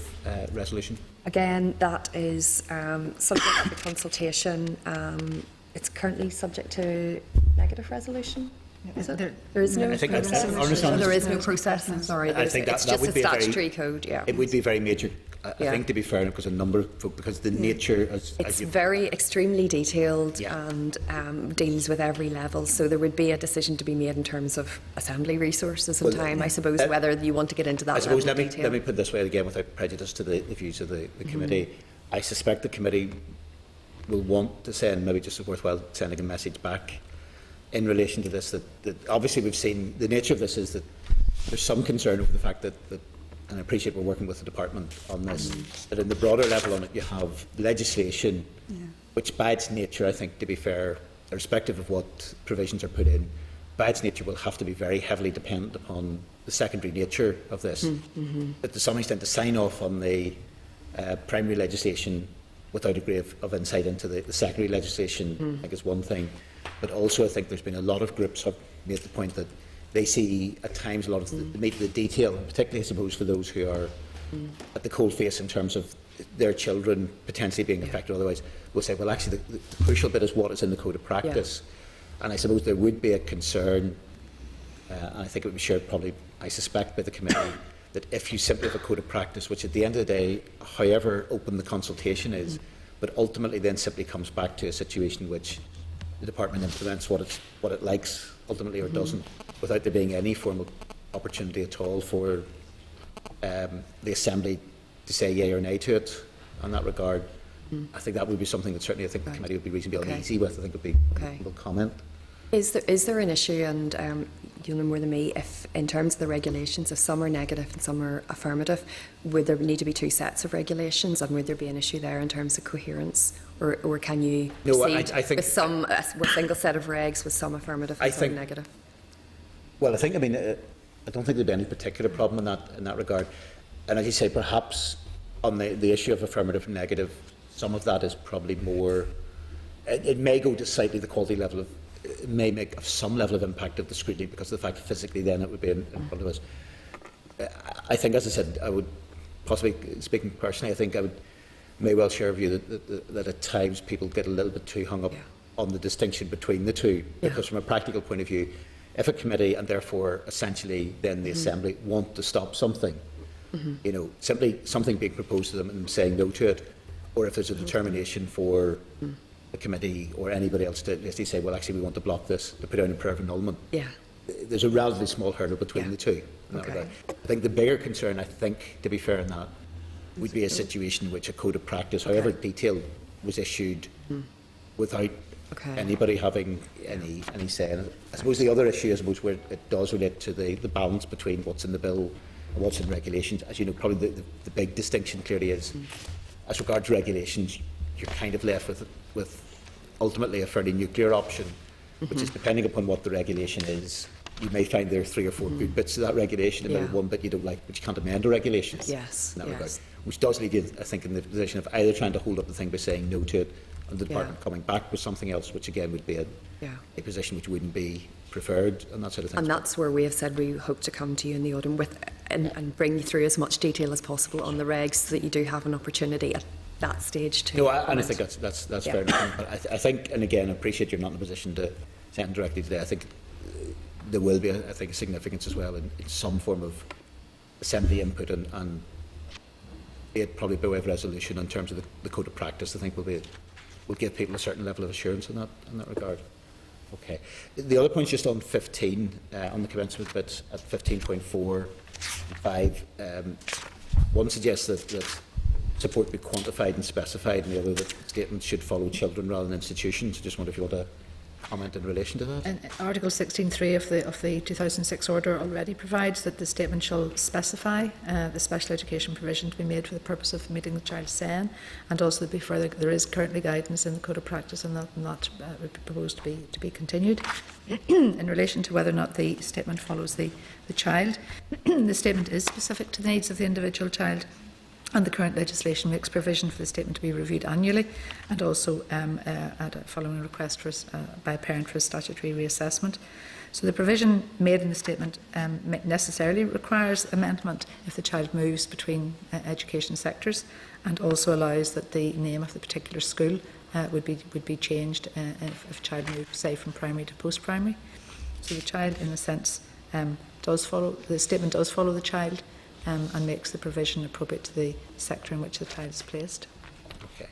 resolution? Again, that is subject to the consultation. It's currently subject to negative resolution. Is it? There is no. I think that's there is no process. I'm sorry. I think it's that just would a be statutory code. Yeah. It would be very major. I think, to be fair, because a number of, because the nature it's very extremely detailed and deals with every level. So there would be a decision to be made in terms of Assembly resources and time. I suppose whether you want to get into that. I suppose level of detail. let me put it this way again, without prejudice to the views of the committee. I suspect the committee will want to send, maybe just worthwhile sending a message back in relation to this. That obviously we've seen the nature of this is that there's some concern over the fact that and I appreciate we're working with the department on this, that in the broader level on it you have legislation which by its nature, I think, to be fair, irrespective of what provisions are put in, by its nature will have to be very heavily dependent upon the secondary nature of this. But to some extent to sign off on the primary legislation without a degree of insight into the secondary legislation I think is one thing. But also I think there's been a lot of groups have made the point that they see at times a lot of the detail, and particularly I suppose for those who are at the coalface in terms of their children potentially being affected otherwise, will say, well actually the crucial bit is what is in the Code of Practice. And I suppose there would be a concern, and I think it would be shared probably, I suspect, by the committee, that if you simply have a Code of Practice, which at the end of the day, however open the consultation is, but ultimately then simply comes back to a situation in which the department implements what it likes ultimately or doesn't, without there being any formal opportunity at all for the Assembly to say yea or nay to it in that regard. I think that would be something that certainly I think the committee would be reasonably uneasy with. I think it would be a comment. Is there an issue, and you'll know more than me, if in terms of the regulations, if some are negative and some are affirmative, would there need to be two sets of regulations, and would there be an issue there in terms of coherence, or can you proceed I think with some a single set of regs with some affirmative and some negative? Well, I don't think there'd be any particular problem in that regard. And as you say, perhaps on the issue of affirmative and negative, some of that is probably more. It may go to slightly the quality level of. It may make of some level of impact of the scrutiny because of the fact that physically then it would be in front of us. I think, as I said, I would possibly, speaking personally, I think I may well share a view that at times people get a little bit too hung up on the distinction between the two, because from a practical point of view, if a committee and therefore essentially then the Assembly want to stop something, you know, simply something being proposed to them and saying no to it, or if there's a determination for the committee or anybody else to basically say, well, actually we want to block this, to put down a prayer of annulment. There's a relatively small hurdle between the two. I think the bigger concern, I think, to be fair in that, would be a situation in which a code of practice, however detailed, was issued without anybody having any say in it. I suppose the other issue, where it does relate to the balance between what's in the bill and what's in regulations. As you know, probably the big distinction clearly is, as regards regulations, you're kind of left with ultimately a fairly nuclear option, which is depending upon what the regulation is. You may find there are 3 or 4 good bits of that regulation, and maybe one bit you don't like, but you can't amend the regulations. In that regard, which does leave you, I think, in the position of either trying to hold up the thing by saying no to it, and the department coming back with something else, which again would be a position which wouldn't be preferred, and that sort of thing. And that's where we have said we hope to come to you in the autumn with and bring you through as much detail as possible on the regs, so that you do have an opportunity at that stage to. And I think that's fair enough. But I think, and again, I appreciate you're not in a position to send directly today. I think there will be, a significance as well in some form of Assembly input and be it probably by way of resolution in terms of the code of practice. I think will give people a certain level of assurance in that regard. Okay. The other point is just on 15, on the commencement bit at 15.4 and 5. One suggests that support be quantified and specified, and the other that statements should follow children rather than institutions. I just wonder if you want to comment in relation to that. And Article 16.3 of the 2006 order already provides that the statement shall specify the special education provision to be made for the purpose of meeting the child's SEN, and also be further. There is currently guidance in the Code of Practice, and that would be proposed to be continued. In relation to whether or not the statement follows the child, the statement is specific to the needs of the individual child. And the current legislation makes provision for the statement to be reviewed annually, and also following a request by a parent for a statutory reassessment. So the provision made in the statement necessarily requires amendment if the child moves between education sectors, and also allows that the name of the particular school would be changed if a child moves, say, from primary to post-primary. So the child, in a sense, the statement does follow the child. And makes the provision appropriate to the sector in which the child is placed. Okay.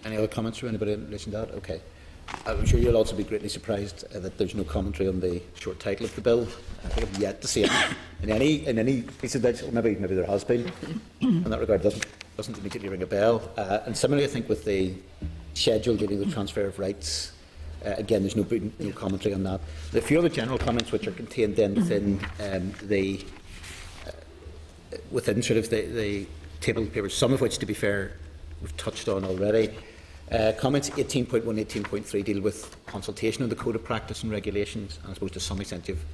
Any other comments from anybody in relation to that? Okay. I'm sure you'll also be greatly surprised that there's no commentary on the short title of the bill. I think I've yet to see it in any piece of legislation. Maybe there has been. In that regard, doesn't immediately ring a bell. And similarly, I think with the schedule dealing with transfer of rights. Again, there's no commentary on that. There are a few other general comments which are contained then within sort of the table of papers, some of which, to be fair, we've touched on already. Comments 18.1 and 18.3 deal with consultation on the Code of Practice and Regulations, and I suppose to some extent you've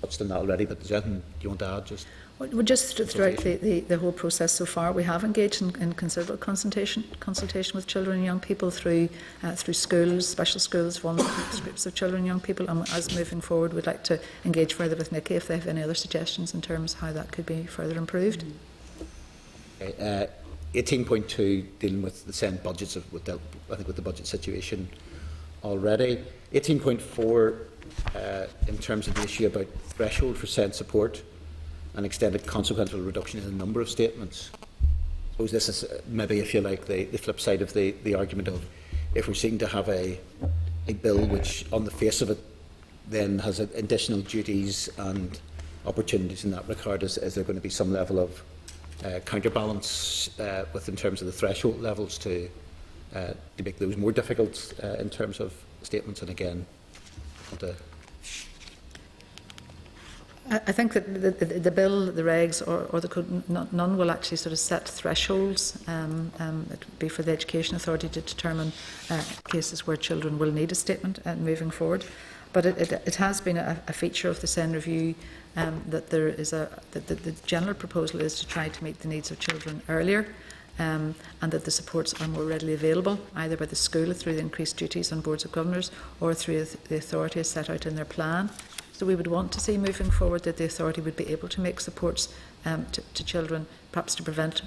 touched on that already, but is there anything you want to add? Well, just throughout the whole process so far, we have engaged in considerable consultation with children and young people through schools, special schools, vulnerable groups of children and young people. And as moving forward, we'd like to engage further with Nikki if they have any other suggestions in terms of how that could be further improved. Okay, 18.2 dealing with the SEN budgets, I think with the budget situation already. 18.4 in terms of the issue about threshold for SEN support and extended consequential reduction in the number of statements. I suppose this is maybe, if you like, the flip side of the argument of if we're seeking to have a bill which on the face of it then has additional duties and opportunities in that regard, is there going to be some level of counterbalance in terms of the threshold levels to make those more difficult in terms of statements? And again, I want to I think that the bill, the regs, or the code, none will actually sort of set thresholds. It would be for the Education Authority to determine cases where children will need a statement moving forward. But it has been a feature of the SEN review that there is the general proposal is to try to meet the needs of children earlier. And that the supports are more readily available, either by the school through the increased duties on boards of governors or through the authority as set out in their plan. So we would want to see moving forward that the authority would be able to make supports to children, perhaps to prevent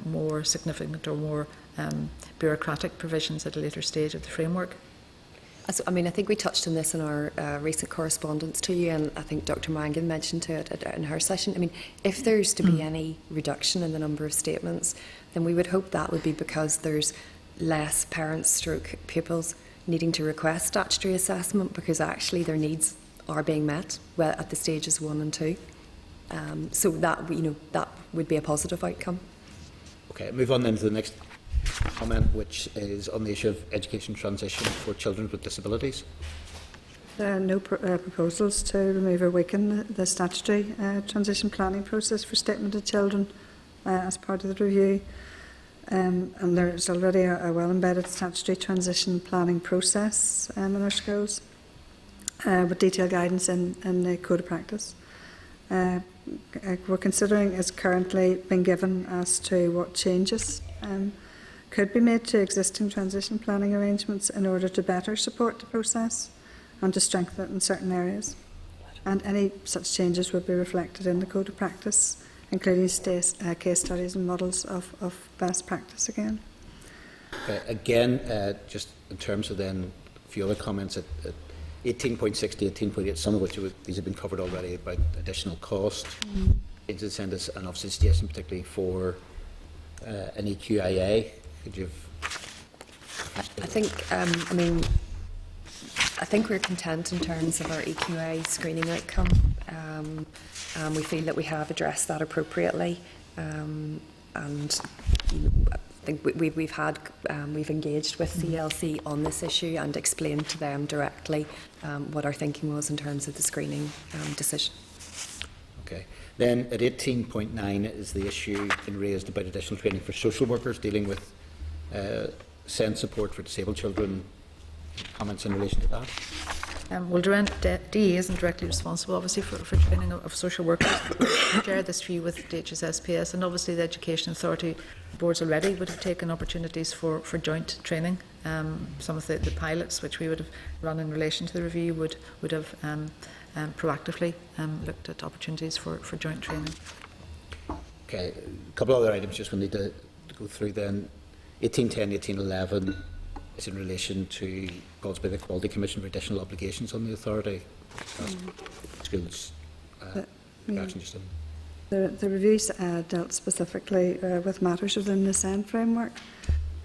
more significant or more bureaucratic provisions at a later stage of the framework. So, I mean, I think we touched on this in our recent correspondence to you, and I think Dr. Mangan mentioned to it in her session. I mean, if there's to be any reduction in the number of statements, then we would hope that would be because there's less parents stroke pupils needing to request statutory assessment because actually their needs are being met well at the stages 1 and 2. So that, that would be a positive outcome. Okay, move on then to the next comment, which is on the issue of education transition for children with disabilities. There are no proposals to remove or weaken the statutory transition planning process for statemented children as part of the review. And there is already a well-embedded statutory transition planning process in our schools with detailed guidance in the Code of Practice. We're considering is currently being given as to what changes could be made to existing transition planning arrangements in order to better support the process and to strengthen it in certain areas. And any such changes would be reflected in the Code of Practice, including case studies and models of best practice again. Again, just in terms of then a few other comments at 18.6 to 18.8, some of which these have been covered already about additional cost, incentives, and obviously suggestion particularly for an EQIA. Could you I think we're content in terms of our EQA screening outcome. We feel that we have addressed that appropriately, and I think we've engaged with CLC on this issue and explained to them directly what our thinking was in terms of the screening decision. Okay. Then at 18.9 is the issue been raised about additional training for social workers dealing with SEND support for disabled children. Comments in relation to that? Well, DE isn't directly responsible, obviously, for training of social workers. We share this view with DHSSPS, and obviously the Education Authority boards already would have taken opportunities for joint training. Some of the pilots which we would have run in relation to the review would have proactively looked at opportunities for joint training. Okay, a couple of other items just we need to go through then. 1810, 1811 is in relation to calls by the Quality Commission for additional obligations on the authority. Schools reaction just on. The reviews dealt specifically with matters within the SEND framework,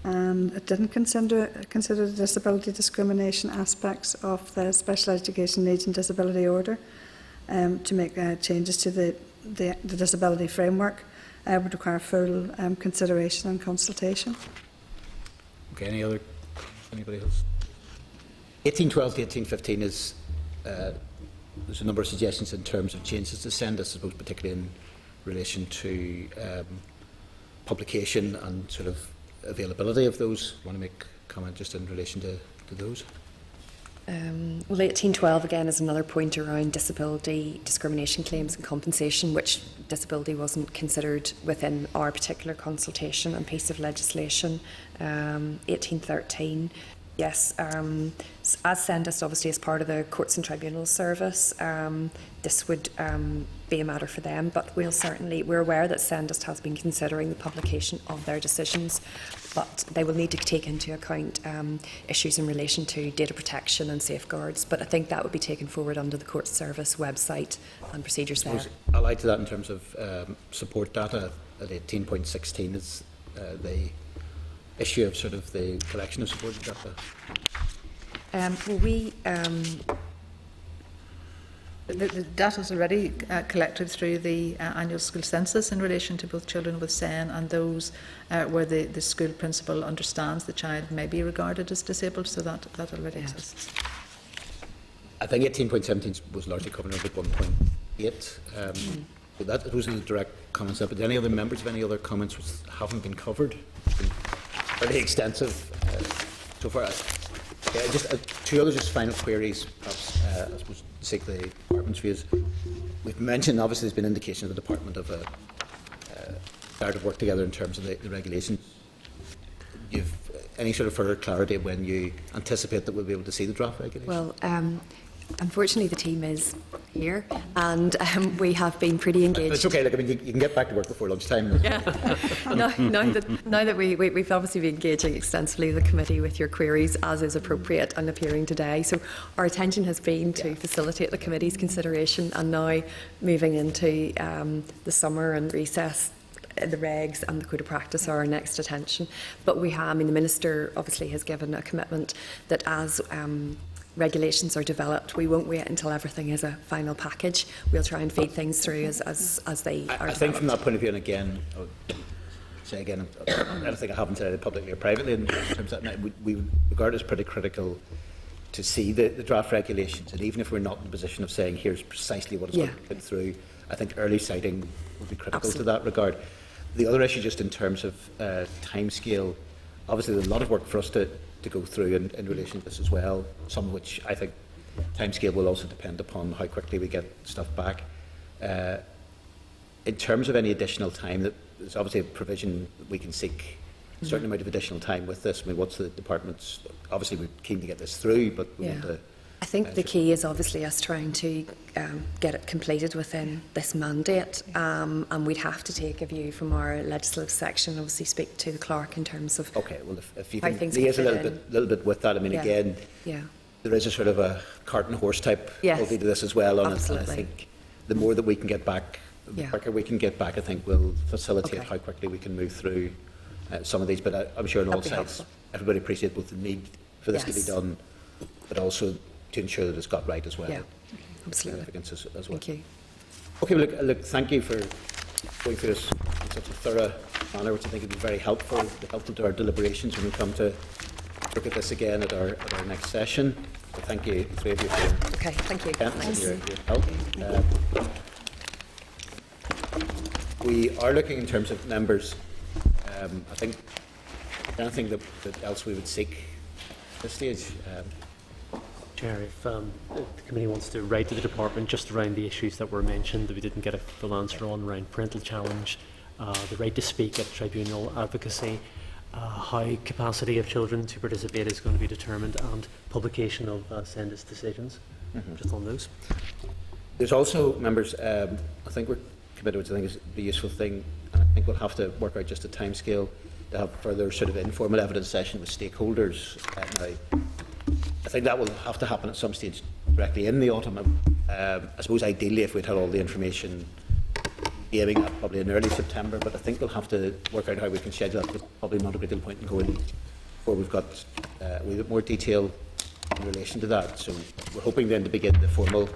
and it didn't consider the disability discrimination aspects of the Special Education Needs and Disability Order to make changes to the disability framework would require full consideration and consultation. Okay, anybody else? 1812 to 1815 is there's a number of suggestions in terms of changes to SEND, I suppose, particularly in relation to publication and sort of availability of those. Want to make a comment just in relation to those? Well, 1812 again is another point around disability discrimination claims and compensation, which disability wasn't considered within our particular consultation and piece of legislation. 1813, yes, as SENDIST obviously as part of the Courts and Tribunals Service, this would be a matter for them, but we're aware that SENDIST has been considering the publication of their decisions, but they will need to take into account issues in relation to data protection and safeguards. But I think that would be taken forward under the Court Service website and procedures there. Allied to that in terms of support data at 18.16 is the issue of sort of the collection of supported data. The data is already collected through the annual school census in relation to both children with SEN and those where the school principal understands the child may be regarded as disabled, so that already exists. I think 18.17 was largely covered over at one point. 8. So those are the direct comments. But any other members have any other comments which haven't been covered? It's been fairly extensive so far. Just 2 other final queries, perhaps, I suppose, to seek the department's views. We've mentioned, obviously, there's been indication of the department of a desire to work together in terms of the regulations. You've any sort of further clarity when you anticipate that we'll be able to see the draft regulations? Well, unfortunately, the team is here, and we have been pretty engaged. It's okay. Look, I mean, you can get back to work before lunchtime. Yeah. now that we've obviously been engaging extensively the committee with your queries, as is appropriate, and appearing today. So our attention has been to facilitate the committee's consideration, and now moving into the summer and recess. The regs and the code of practice are our next attention. But we have, I mean, the Minister obviously has given a commitment that as regulations are developed, we won't wait until everything is a final package. We'll try and feed things through as they are I think from that point of view, and again, I would say again, I don't think I haven't said it publicly or privately in terms of that, we would regard it as pretty critical to see the draft regulations, and even if we're not in a position of saying here's precisely what is going to be put through, I think early sighting would be critical to that regard. The other issue, just in terms of timescale, obviously there's a lot of work for us to go through in relation to this as well, some of which I think timescale will also depend upon how quickly we get stuff back. In terms of any additional time, there's obviously a provision that we can seek a certain amount of additional time with this. I mean, what's the department's, obviously we're keen to get this through, but we want to... I think the key is obviously us trying to get it completed within this mandate, and we'd have to take a view from our legislative section, obviously speak to the clerk in terms of okay, well, if you can liaise a little bit with that, I mean, again, there is a sort of a cart and horse type quality to this as well on it, and I think the more that we can get back, the quicker we can get back, I think will facilitate how quickly we can move through some of these, but I'm sure on all sides everybody appreciates both the need for this to be done, but also to ensure that it's got right as well. Yeah, absolutely. Significance as well. Thank you. Okay, well, look, thank you for going through this in such a thorough manner, which I think will be very helpful to our deliberations when we come to look at this again at our next session. So thank you, the three of you, for thank you. And your help. We are looking in terms of members. I think anything that else we would seek at this stage. Chair, if the committee wants to write to the department just around the issues that were mentioned that we didn't get a full answer on, around parental challenge, the right to speak at tribunal, advocacy, how capacity of children to participate is going to be determined, and publication of SENDIS decisions, just on those. There's also, members, I think we're committed, which I think is the useful thing, and I think we'll have to work out just a timescale to have further sort of informal evidence session with stakeholders now. I think that will have to happen at some stage directly in the autumn. I suppose ideally if we'd had all the information aiming at probably in early September, but I think we'll have to work out how we can schedule that. There's probably not a great deal point in going before we've got a wee bit more detail in relation to that. So we're hoping then to begin the formal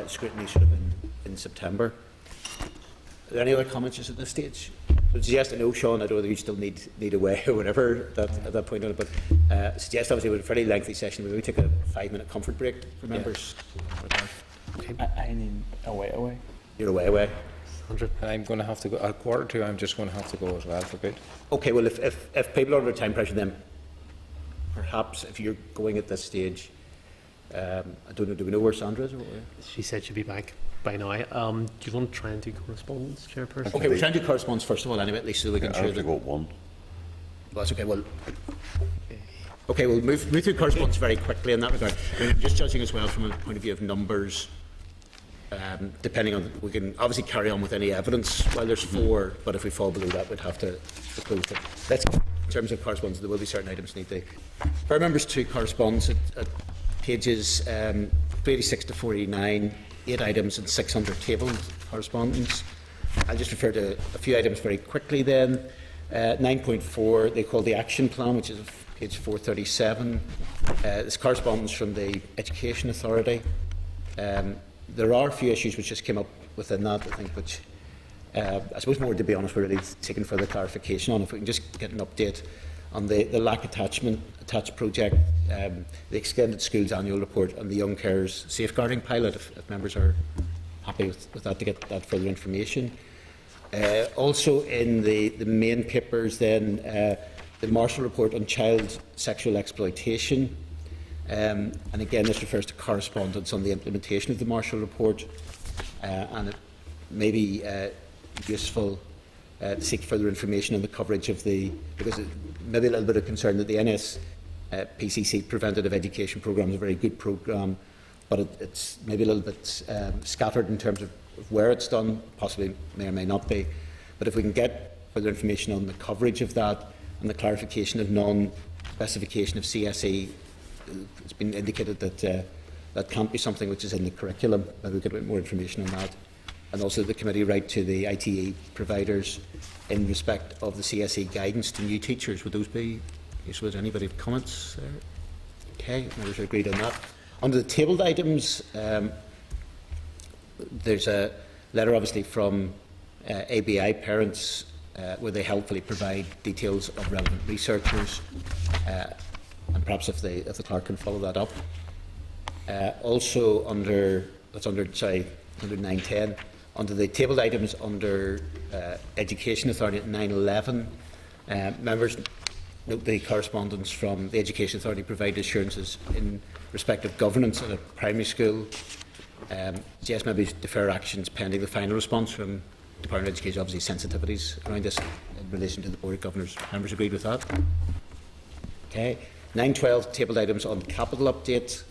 scrutiny sort of in September. Are there any other comments just at this stage? I would suggest, I know, Sean, I don't know whether you still need a way or whatever at that point on it, but suggest obviously with a fairly lengthy session, we maybe take a 5-minute comfort break for members. Okay. I need away. You're away. I'm going to have to go at 1:45. I'm just going to have to go as well for good. Okay, well, if people are under time pressure, then perhaps if you're going at this stage, I don't know, do we know where Sandra is? Or where? She said she'd be back by now. Do you want to try and do correspondence, Chairperson? Okay, we're trying to do correspondence first of all, anyway, at least so we can ensure that. Go one. Well, that's okay. Well, okay, we'll move through correspondence very quickly in that regard. I'm just judging as well from a point of view of numbers. Depending on, we can obviously carry on with any evidence while there's 4, but if we fall below that, we'd have to close it. In terms of correspondence, there will be certain items need to. For our members to correspondence at pages 386 to 489, 8 items and 600 tabled correspondence. I'll just refer to a few items very quickly then. 9.4, they call the action plan, which is page 437. This correspondence from the Education Authority. There are a few issues which just came up within that, I think, which I suppose more, to be honest, we're really seeking further clarification on. If we can just get an update on the lack attached project, the Extended Schools Annual Report and the Young Carers Safeguarding Pilot, if members are happy with that to get that further information. Also in the main papers then, the Marshall report on child sexual exploitation. And again, this refers to correspondence on the implementation of the Marshall report. And it may be useful to seek further information on the coverage of because it may be a little bit of concern that the NSPCC Preventative Education Programme is a very good programme, but it's maybe a little bit scattered in terms of where it's done, possibly may or may not be. But if we can get further information on the coverage of that and the clarification of non-specification of CSE, it's been indicated that that can't be something which is in the curriculum. Maybe we'll get a bit more information on that. And also the committee right to the ITE providers in respect of the CSE guidance to new teachers. Would those be useful? Does anybody have comments there? Okay, members are agreed on that. Under the tabled items, there's a letter obviously from ABI parents where they helpfully provide details of relevant researchers, and perhaps if the clerk can follow that up. Also under 910, under the tabled items under Education Authority at 911, members note the correspondence from the Education Authority provided assurances in respect of governance at a primary school. Yes, maybe defer actions pending the final response from Department of Education, obviously sensitivities around this in relation to the Board of Governors. Members agreed with that? Okay. 912, tabled items on capital update.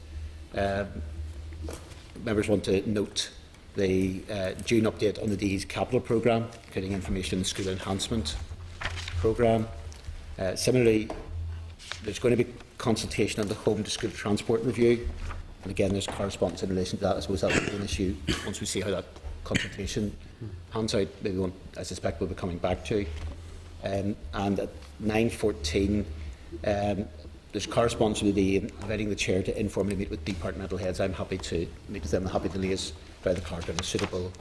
Members want to note the June update on the DE's capital programme, including information in the school enhancement programme. Similarly, there's going to be consultation on the home to school transport review. And again, there's correspondence in relation to that. I suppose that will be an issue once we see how that consultation pans out. Maybe one I suspect we'll be coming back to. And at 9:14, there's correspondence with the inviting the chair to informally meet with departmental heads. I'm happy to meet with them. I'm happy to liaise by the clerk on a suitable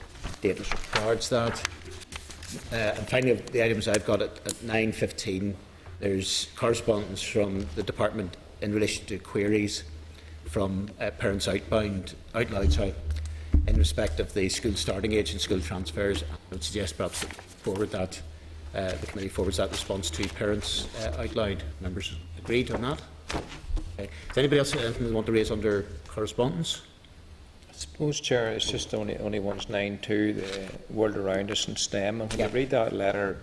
date as regards that. And finally, of the items I've got at 9:15, there's correspondence from the department in relation to queries from parents out loud, in respect of the school starting age and school transfers. I would suggest perhaps that the committee forwards that response to parents out loud. Members agreed on that? Okay. Does anybody else have anything they want to raise under correspondence? I suppose, Chair, it's just only one's 9.2, the world around us in STEM. And when you read that letter,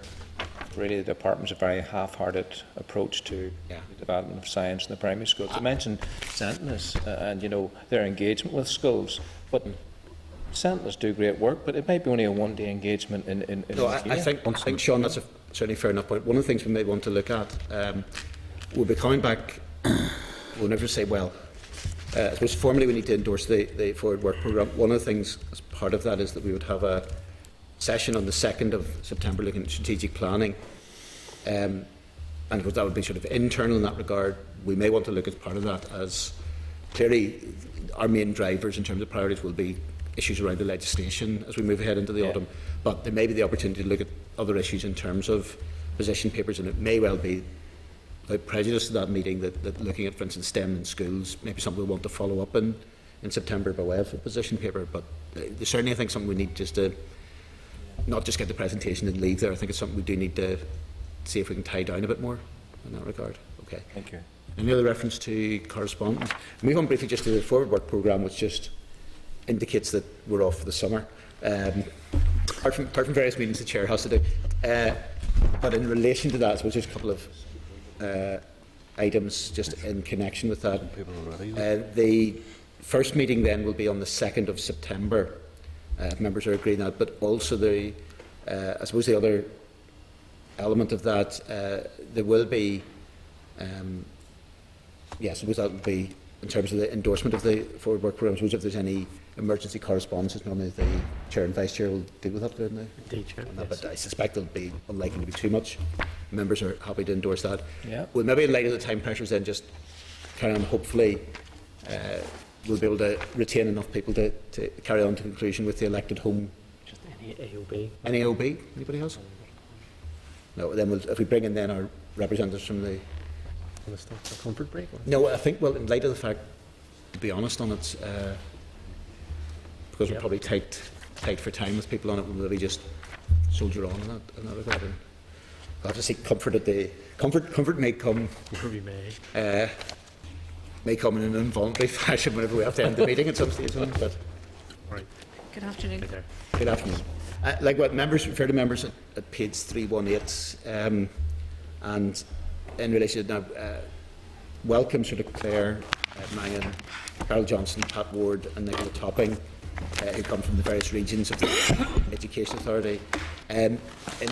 really the department's a very half-hearted approach to the development of science in the primary schools. I mentioned Sentinels and their engagement with schools, but Sentinels do great work, but it might be only a one-day engagement in no, I think, Sean, that's certainly fair enough point. One of the things we may want to look at, we'll be coming back, we'll never say, well, I suppose formally we need to endorse the forward work programme. One of the things as part of that is that we would have a session on the 2nd of September looking at strategic planning, and that would be sort of internal in that regard. We may want to look as part of that as clearly our main drivers in terms of priorities will be issues around the legislation as we move ahead into the autumn, but there may be the opportunity to look at other issues in terms of position papers, and it may well be without prejudice to that meeting that looking at, for instance, STEM in schools, maybe something we want to follow up in September by way of a position paper. But there's certainly, I think, something we need just to not just get the presentation and leave there. I think it's something we do need to see if we can tie down a bit more in that regard. Okay. Thank you. Any other reference to correspondence? Move on briefly just to the forward work programme, which just indicates that we're off for the summer. Apart from various meetings the chair has to do. But in relation to that, I suppose there's a couple of items just in connection with that. The first meeting then will be on the 2nd of September. Members are agreeing that, but also I suppose the other element of that, there will be, I suppose that would be in terms of the endorsement of the forward work programme. I suppose if there's any emergency correspondence, normally the Chair and Vice Chair will deal with that, don't they? Indeed, Chair. Yes. But I suspect it'll be unlikely to be too much. Members are happy to endorse that. Yeah. Well, maybe in light of the time pressures then just carry on. Hopefully we'll be able to retain enough people to carry on to conclusion with the elected home. Just any AOB. Any AOB? Anybody else? No, then if we bring in then our representatives from the... Want to start a comfort break? Or? No, I think, well, in light of the fact, to be honest on it, because we're probably tight tight for time with people on it, we'll maybe just soldier on in that regard. And I'll have to seek comfort at the comfort may come. We may. May come in an involuntary fashion whenever we have to end the meeting at some stage. But Right. Good afternoon. Right there. good afternoon. Like what members refer to members at page 318, and in relation to now, welcome sort of Claire Mangan, Carol Johnson, Pat Ward, and Nicola Topping, who come from the various regions of the Education Authority. In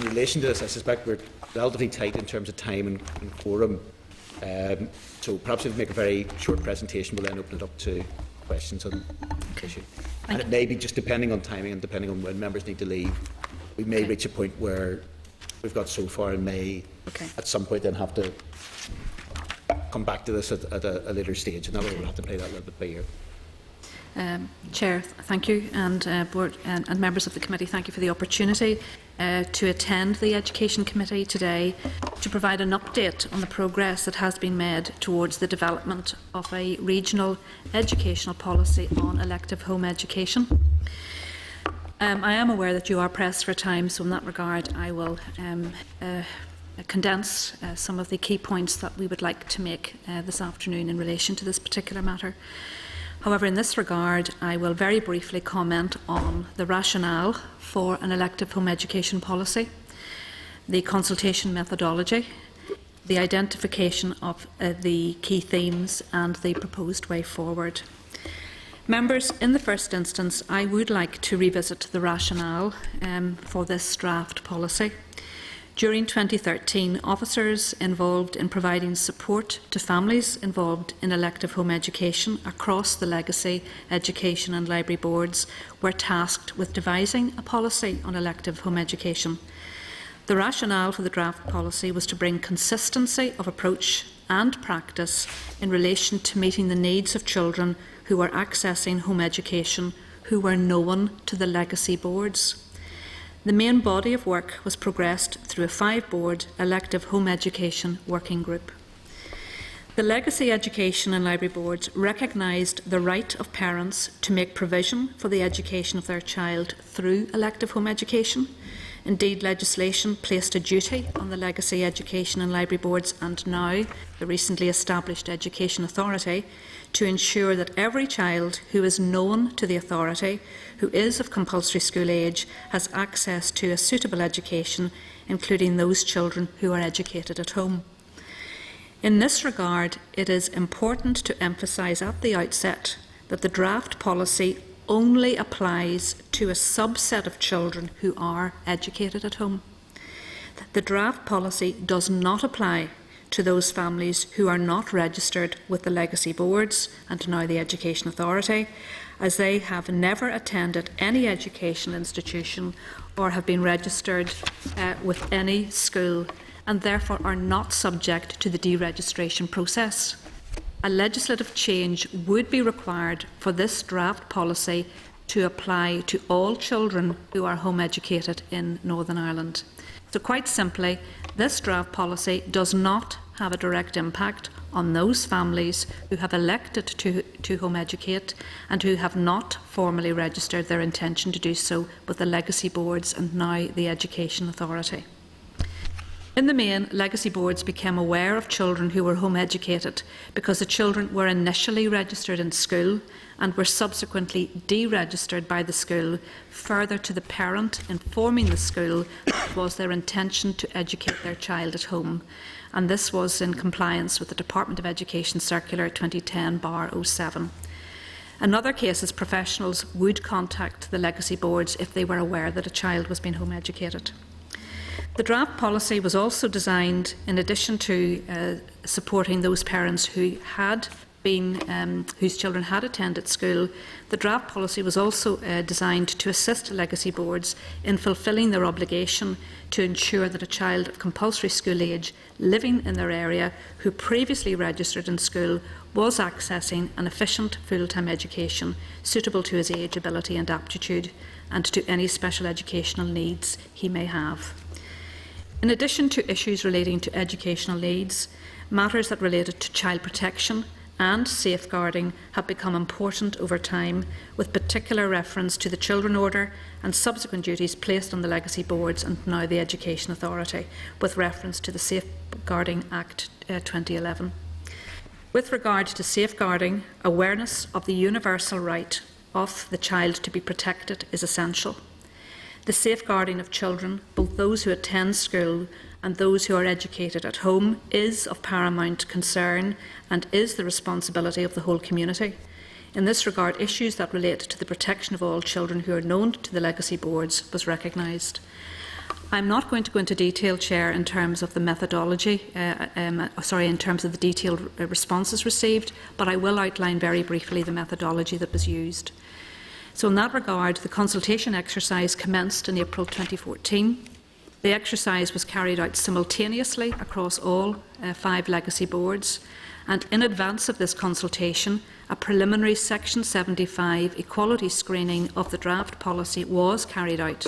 relation to this, I suspect we're relatively tight in terms of time and quorum. So perhaps we'll make a very short presentation. We'll then open it up to questions on the issue. And it may be just depending on timing and depending on when members need to leave, we may reach a point where we've got so far and may at some point then have to come back to this at a later stage, and that way we'll have to play that a little bit by ear. Chair, thank you, and board and members of the committee, thank you for the opportunity to attend the Education Committee today to provide an update on the progress that has been made towards the development of a regional educational policy on elective home education. I am aware that you are pressed for time, so in that regard I will condense some of the key points that we would like to make this afternoon in relation to this particular matter. However, in this regard, I will very briefly comment on the rationale for an elective home education policy, the consultation methodology, the identification of the key themes and the proposed way forward. Members, in the first instance, I would like to revisit the rationale for this draft policy. During 2013, officers involved in providing support to families involved in elective home education across the legacy, education and library boards were tasked with devising a policy on elective home education. The rationale for the draft policy was to bring consistency of approach and practice in relation to meeting the needs of children who were accessing home education who were known to the legacy boards. The main body of work was progressed through a 5-board elective home education working group. The legacy education and library boards recognised the right of parents to make provision for the education of their child through elective home education. Indeed, legislation placed a duty on the legacy education and library boards and now the recently established Education Authority to ensure that every child who is known to the authority, who is of compulsory school age, has access to a suitable education, including those children who are educated at home. In this regard, it is important to emphasise at the outset that the draft policy only applies to a subset of children who are educated at home. The draft policy does not apply to those families who are not registered with the legacy boards and now the Education Authority, as they have never attended any educational institution or have been registered with any school and therefore are not subject to the deregistration process. A legislative change would be required for this draft policy to apply to all children who are home educated in Northern Ireland. So quite simply, this draft policy does not have a direct impact on those families who have elected to home educate and who have not formally registered their intention to do so with the legacy boards and now the Education Authority. In the main, legacy boards became aware of children who were home educated because the children were initially registered in school and were subsequently deregistered by the school, further to the parent informing the school that it was their intention to educate their child at home. And this was in compliance with the Department of Education Circular 2010/07. In other cases, professionals would contact the legacy boards if they were aware that a child was being home educated. The draft policy was also designed, in addition to supporting those parents who had been, whose children had attended school, the draft policy was also designed to assist legacy boards in fulfilling their obligation to ensure that a child of compulsory school age living in their area who previously registered in school was accessing an efficient full-time education suitable to his age, ability and aptitude and to any special educational needs he may have. In addition to issues relating to educational needs, matters that related to child protection, and safeguarding have become important over time, with particular reference to the Children Order and subsequent duties placed on the legacy boards and now the Education Authority, with reference to the Safeguarding Act 2011. With regard to safeguarding, awareness of the universal right of the child to be protected is essential. The safeguarding of children, both those who attend school and those who are educated at home, is of paramount concern and is the responsibility of the whole community. In this regard, issues that relate to the protection of all children who are known to the legacy boards was recognised. I'm not going to go into detail, Chair, in terms of the methodology, in terms of the detailed responses received, but I will outline very briefly the methodology that was used. So in that regard, the consultation exercise commenced in April 2014. The exercise was carried out simultaneously across all 5 legacy boards, and in advance of this consultation, a preliminary Section 75 equality screening of the draft policy was carried out.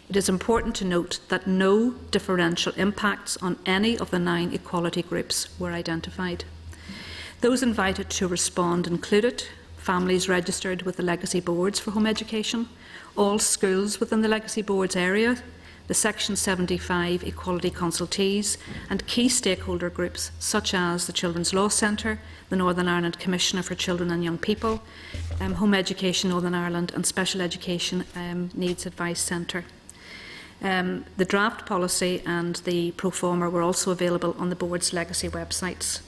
It is important to note that no differential impacts on any of the 9 equality groups were identified. Those invited to respond included families registered with the legacy boards for home education, all schools within the legacy boards area, the Section 75 equality consultees, and key stakeholder groups such as the Children's Law Centre, the Northern Ireland Commissioner for Children and Young People, Home Education Northern Ireland and Special Education Needs Advice Centre. The draft policy and the pro forma were also available on the board's legacy websites.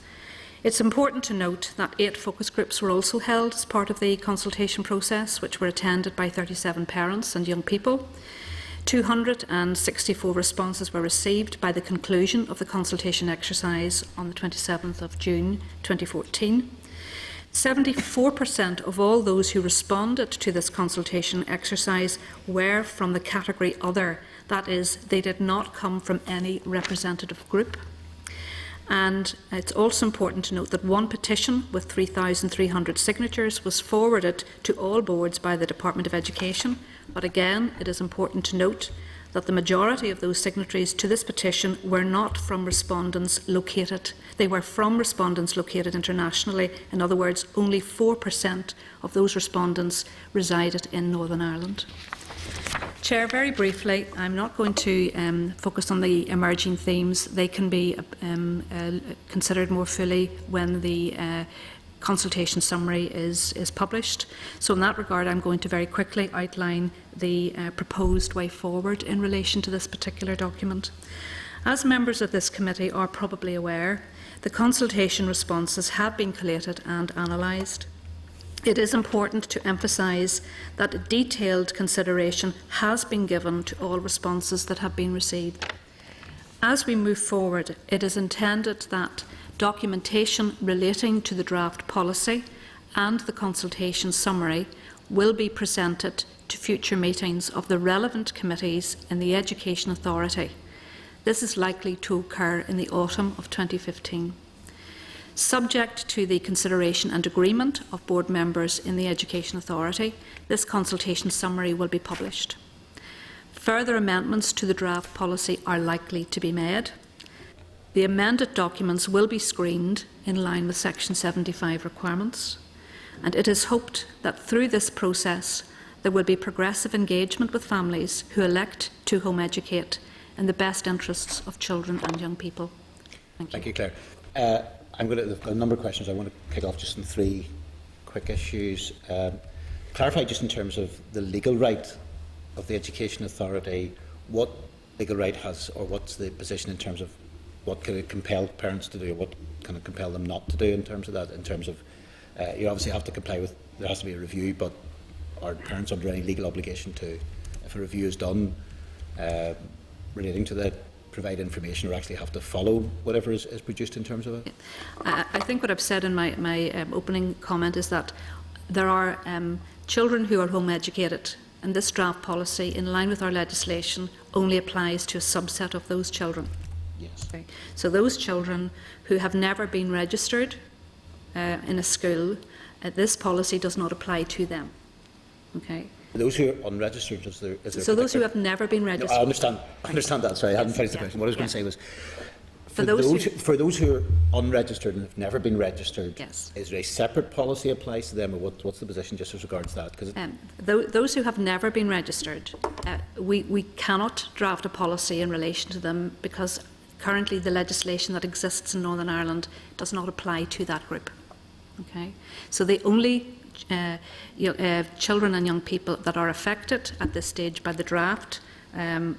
It's important to note that 8 focus groups were also held as part of the consultation process, which were attended by 37 parents and young people. 264 responses were received by the conclusion of the consultation exercise on the 27th of June 2014. 74% of all those who responded to this consultation exercise were from the category Other, that is, they did not come from any representative group. And it's also important to note that 1 petition with 3,300 signatures was forwarded to all boards by the Department of Education. But again, it is important to note that the majority of those signatories to this petition were not from respondents located. They were from respondents located internationally. In other words, only 4% of those respondents resided in Northern Ireland. Chair, very briefly, I'm not going to focus on the emerging themes. They can be considered more fully when the consultation summary is published. So in that regard, I'm going to very quickly outline the proposed way forward in relation to this particular document. As members of this committee are probably aware, the consultation responses have been collated and analysed. It is important to emphasise that detailed consideration has been given to all responses that have been received. As we move forward, it is intended that documentation relating to the draft policy and the consultation summary will be presented to future meetings of the relevant committees in the Education Authority. This is likely to occur in the autumn of 2015. Subject to the consideration and agreement of board members in the Education Authority, this consultation summary will be published. Further amendments to the draft policy are likely to be made. The amended documents will be screened in line with Section 75 requirements, and it is hoped that through this process there will be progressive engagement with families who elect to home educate in the best interests of children and young people. Thank you, Claire. I'm going to, a number of questions. I want to kick off just on 3 quick issues. Clarify just in terms of the legal right of the Education Authority, what legal right has, or what's the position in terms of what can it compel parents to do, or what can it compel them not to do in terms of that, in terms of, you obviously have to comply with, there has to be a review, but are parents under any legal obligation to, if a review is done relating to that, provide information or actually have to follow whatever is produced in terms of it? I think what I've said in my opening comment is that there are children who are home educated, and this draft policy, in line with our legislation, only applies to a subset of those children. Yes. Okay. So those children who have never been registered in a school, this policy does not apply to them. Okay. Those who are unregistered, is there so those who have never been registered. No, I understand that. Sorry, I hadn't finished the question. What I was going to say was, For those who are unregistered and have never been registered, Yes. is there a separate policy applies to them, or what's the position just as regards that? 'Cause Those who have never been registered, we cannot draft a policy in relation to them because currently the legislation that exists in Northern Ireland does not apply to that group. Okay, so the only children and young people that are affected at this stage by the draft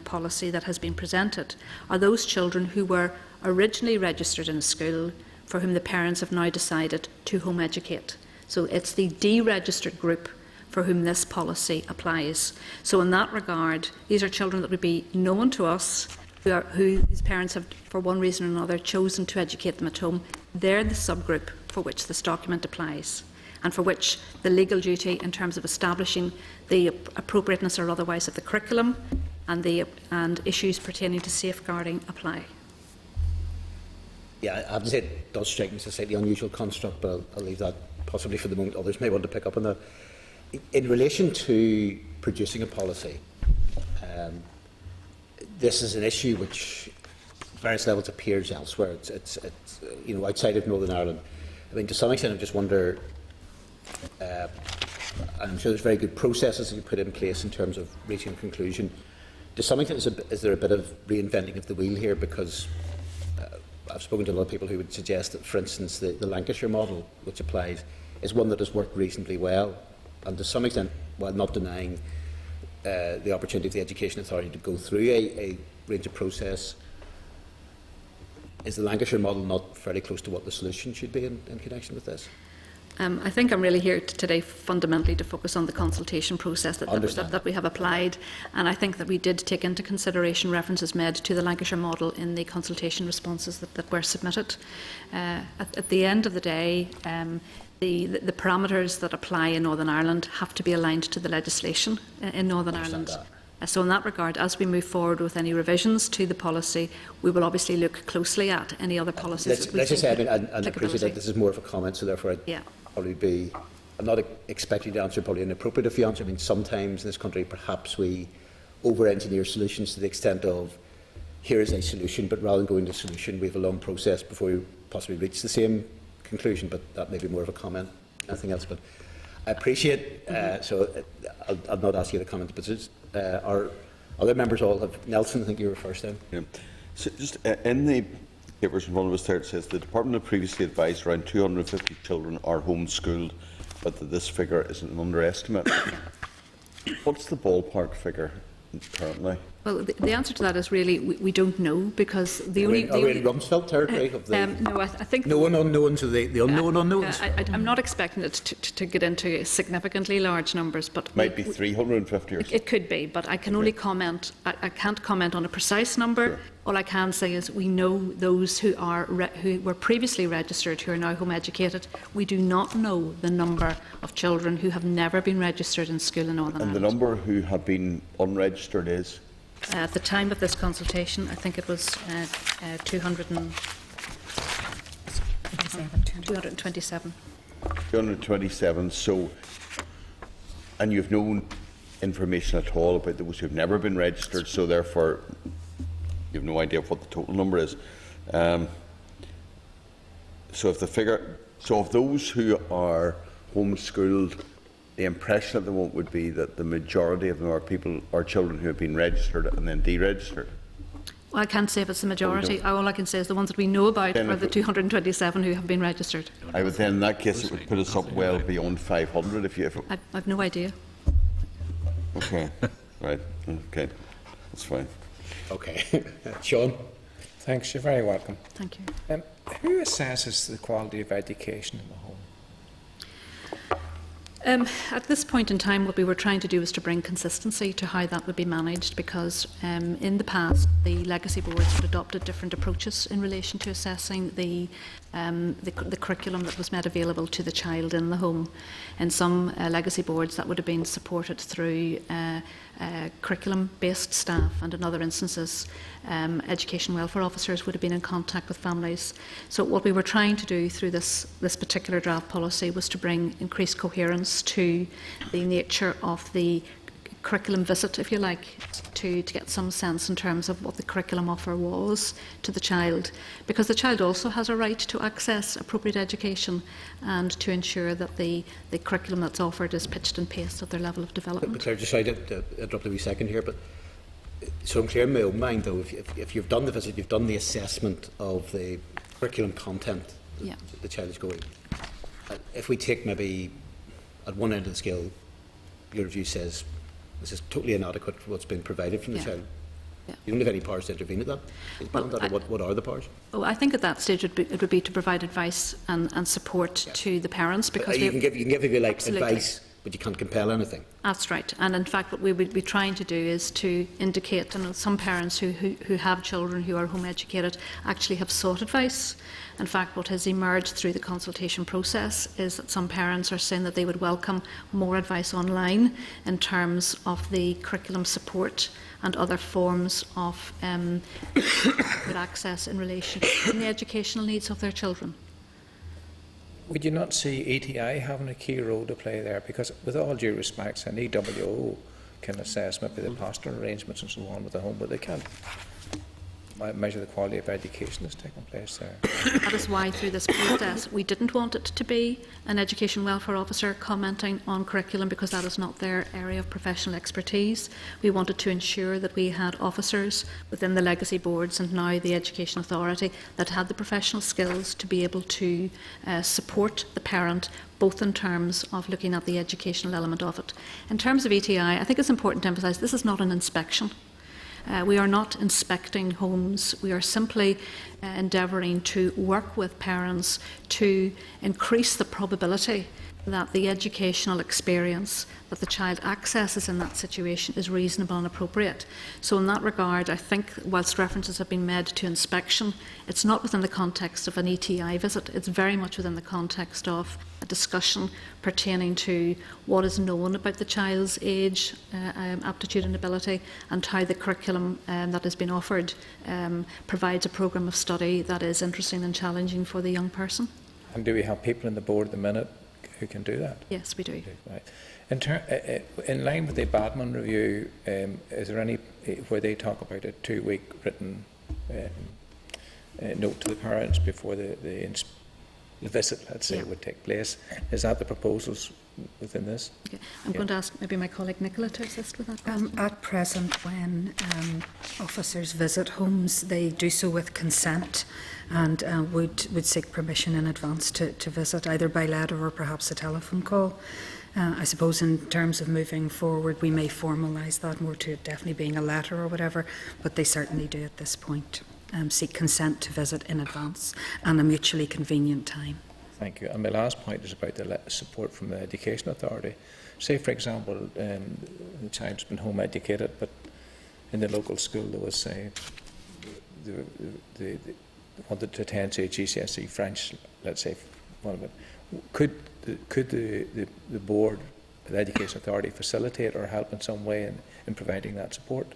policy that has been presented are those children who were originally registered in a school for whom the parents have now decided to home educate. So it's the deregistered group for whom this policy applies. So in that regard, these are children that would be known to us whose parents have, for one reason or another, chosen to educate them at home. They're the subgroup for which this document applies, and for which the legal duty in terms of establishing the appropriateness or otherwise of the curriculum and issues pertaining to safeguarding apply. Yeah, I have to say it does strike me as a slightly unusual construct, but I'll leave that possibly for the moment. Others may want to pick up on that. In relation to producing a policy, this is an issue which at various levels appears elsewhere. It's outside of Northern Ireland. I mean, to some extent, I just wonder, and I'm sure there's very good processes that you put in place in terms of reaching a conclusion. To some extent, is there a bit of reinventing of the wheel here? Because I've spoken to a lot of people who would suggest that, for instance, the Lancashire model, which applies, is one that has worked reasonably well, and to some extent, while not denying the opportunity of the Education Authority to go through a range of process, is the Lancashire model not very close to what the solution should be in connection with this? I think I'm really here today fundamentally to focus on the consultation process that we have applied, and I think that we did take into consideration references made to the Lancashire model in the consultation responses that were submitted. At the end of the day, the parameters that apply in Northern Ireland have to be aligned to the legislation in Northern Ireland. So in that regard, as we move forward with any revisions to the policy, we will obviously look closely at any other policies. Let's just say, I appreciate that this is more of a comment, so therefore I'm not expecting to answer probably inappropriate if you answer. I mean, sometimes in this country perhaps we over-engineer solutions to the extent of here is a solution, but rather than going to a solution we have a long process before we possibly reach the same conclusion, but that may be more of a comment, nothing else. But I appreciate, so I'll not ask you to comment, but our other members all have. Nelson, I think you were first then. Yeah. So just in the papers in front of us there, it says the Department have previously advised around 250 children are homeschooled, but that this figure is an underestimate. What's the ballpark figure currently? Well, the answer to that is really we don't know, because Are we in Rumsfeld territory of the no, I think known unknowns of the unknown unknowns? I'm not expecting it to get into significantly large numbers, but might be 350 or something. It could be, but I can only comment. I can't comment on a precise number. Sure. All I can say is we know those who were previously registered who are now home educated. We do not know the number of children who have never been registered in school in Northern Ireland. And the number who have been unregistered is? At the time of this consultation, I think it was 227. 227. So, and you've no information at all about those who've never been registered, so therefore you've no idea what the total number is. So if those who are homeschooled, the impression at the moment would be that the majority of them are children who have been registered and then deregistered. Well, I can't say if it's the majority. All I can say is the ones that we know about then are the 227 who have been registered. I would then, in that case, it would put us up well beyond 500 if you. I've no idea. Okay, right. Okay, that's fine. Okay, Sean. Thanks. You're very welcome. Thank you. Who assesses the quality of education in the home? At this point in time, what we were trying to do was to bring consistency to how that would be managed, because in the past the legacy boards had adopted different approaches in relation to assessing the curriculum that was made available to the child in the home. In some legacy boards that would have been supported through curriculum-based staff, and in other instances education welfare officers would have been in contact with families. So what we were trying to do through this particular draft policy was to bring increased coherence to the nature of the curriculum visit, if you like, to get some sense in terms of what the curriculum offer was to the child, because the child also has a right to access appropriate education and to ensure that the curriculum that's offered is pitched and paced at their level of development. But Claire, just sorry to interrupt a wee second here, but so I'm clear in my own mind, though, if you've done the visit, you've done the assessment of the curriculum content that the child is going. If we take maybe at one end of the scale, your review says this is totally inadequate for what's been provided from the child. Yeah. You don't have any powers to intervene at that? What are the powers? I think at that stage it would be to provide advice and support to the parents, because you can give if you like advice, but you can't compel anything. That's right. And in fact, what we would be trying to do is to indicate, and some parents who have children who are home educated actually have sought advice. In fact, what has emerged through the consultation process is that some parents are saying that they would welcome more advice online in terms of the curriculum support and other forms of good access in relation to the educational needs of their children. Would you not see ETI having a key role to play there? Because with all due respect, an EWO can assess maybe the pastoral arrangements and so on with the home, but they can't measure the quality of education that's taking place there. That is why through this process we didn't want it to be an education welfare officer commenting on curriculum, because that is not their area of professional expertise. We wanted to ensure that we had officers within the legacy boards and now the Education Authority that had the professional skills to be able to support the parent, both in terms of looking at the educational element of it. In terms of ETI, I think it's important to emphasise this is not an inspection. We are not inspecting homes. We are simply endeavouring to work with parents to increase the probability that the educational experience that the child accesses in that situation is reasonable and appropriate. So in that regard, I think whilst references have been made to inspection, it's not within the context of an ETI visit. It's very much within the context of a discussion pertaining to what is known about the child's age, aptitude and ability, and how the curriculum that has been offered provides a programme of study that is interesting and challenging for the young person. And do we have people in the board at the minute who can do that? Yes, we do. Right. In line with the Badman review, is there any where they talk about a 2-week written note to the parents before the visit, let's say, would take place? Is that the proposals within this? Okay. I'm going to ask maybe my colleague Nicola to assist with that question. At present, when officers visit homes, they do so with consent and would seek permission in advance to visit, either by letter or perhaps a telephone call. I suppose in terms of moving forward, we may formalise that more to definitely being a letter or whatever, but they certainly do at this point seek consent to visit in advance and a mutually convenient time. Thank you. And my last point is about the support from the Education Authority. Say, for example, the child's been home educated, but in the local school there was, say, they wanted to attend, say, GCSE French, let's say, one of it. Could the board, the Education Authority, facilitate or help in some way in providing that support?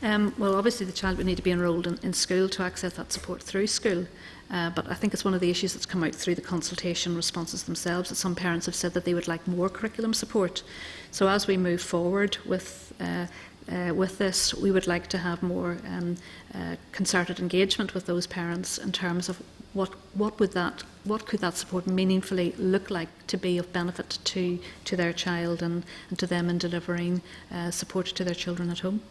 Well, obviously the child would need to be enrolled in school to access that support through school. But I think it's one of the issues that's come out through the consultation responses themselves, that some parents have said that they would like more curriculum support. So as we move forward with this, we would like to have more concerted engagement with those parents in terms of what could that support meaningfully look like to be of benefit to their child and to them in delivering support to their children at home.